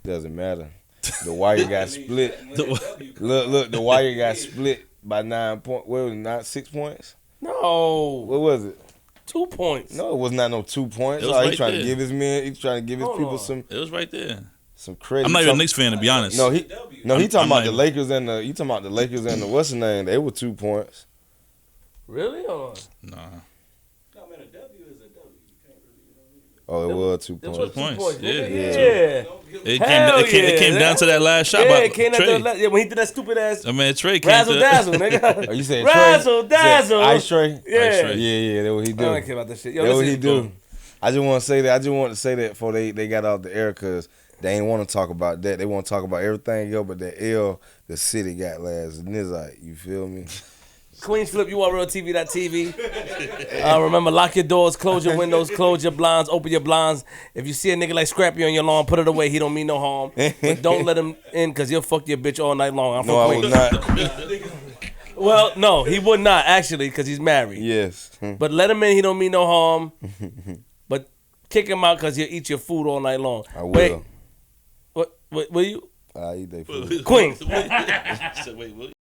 Doesn't matter. The wire got split. Look, the wire got split by 9 points. What was it, not 6 points? No, What was it? 2 points. No, it was not no 2 points. It was Oh, he right trying there. to give his men. He trying to give his Hold people on. It was right there. some credit. I'm not He even a talk- Knicks fan, to be honest. No, he talking I'm about not the even- Lakers and the. You talking about the Lakers and the what's the name? They were 2 points. Really? Hold on. Nah. No, man, a W is a W. You can't really, Oh, it was 2 It points. was 2 points, points. yeah. Yeah. It Hell came yeah. down to that last shot Yeah, by it came Trey. after yeah, when he did that stupid ass I mean, Trey came razzle to dazzle, nigga. Oh, you said Razzle Trey? dazzle. Ice Trey? Yeah. Ice Trey. Yeah, that's what he I do. don't care about that shit. Yo, That's what listen, he do. I just want to say that. I just want to say that before they got out the air because they ain't want to talk about that. They want to talk about everything else, but that L the city got last night. You feel me? Queens Flip, URL-TV.tv. Remember, lock your doors, close your windows, close your blinds, open your blinds. If you see a nigga like Scrappy on your lawn, put it away. He don't mean no harm. But don't let him in because he'll fuck your bitch all night long. I'm from No, I Queens. was not. Well, no, he would not, actually, because he's married. Yes. But let him in. He don't mean no harm. But kick him out because he'll eat your food all night long. I will. Wait, what will you? I eat that food. Queens. Wait, what?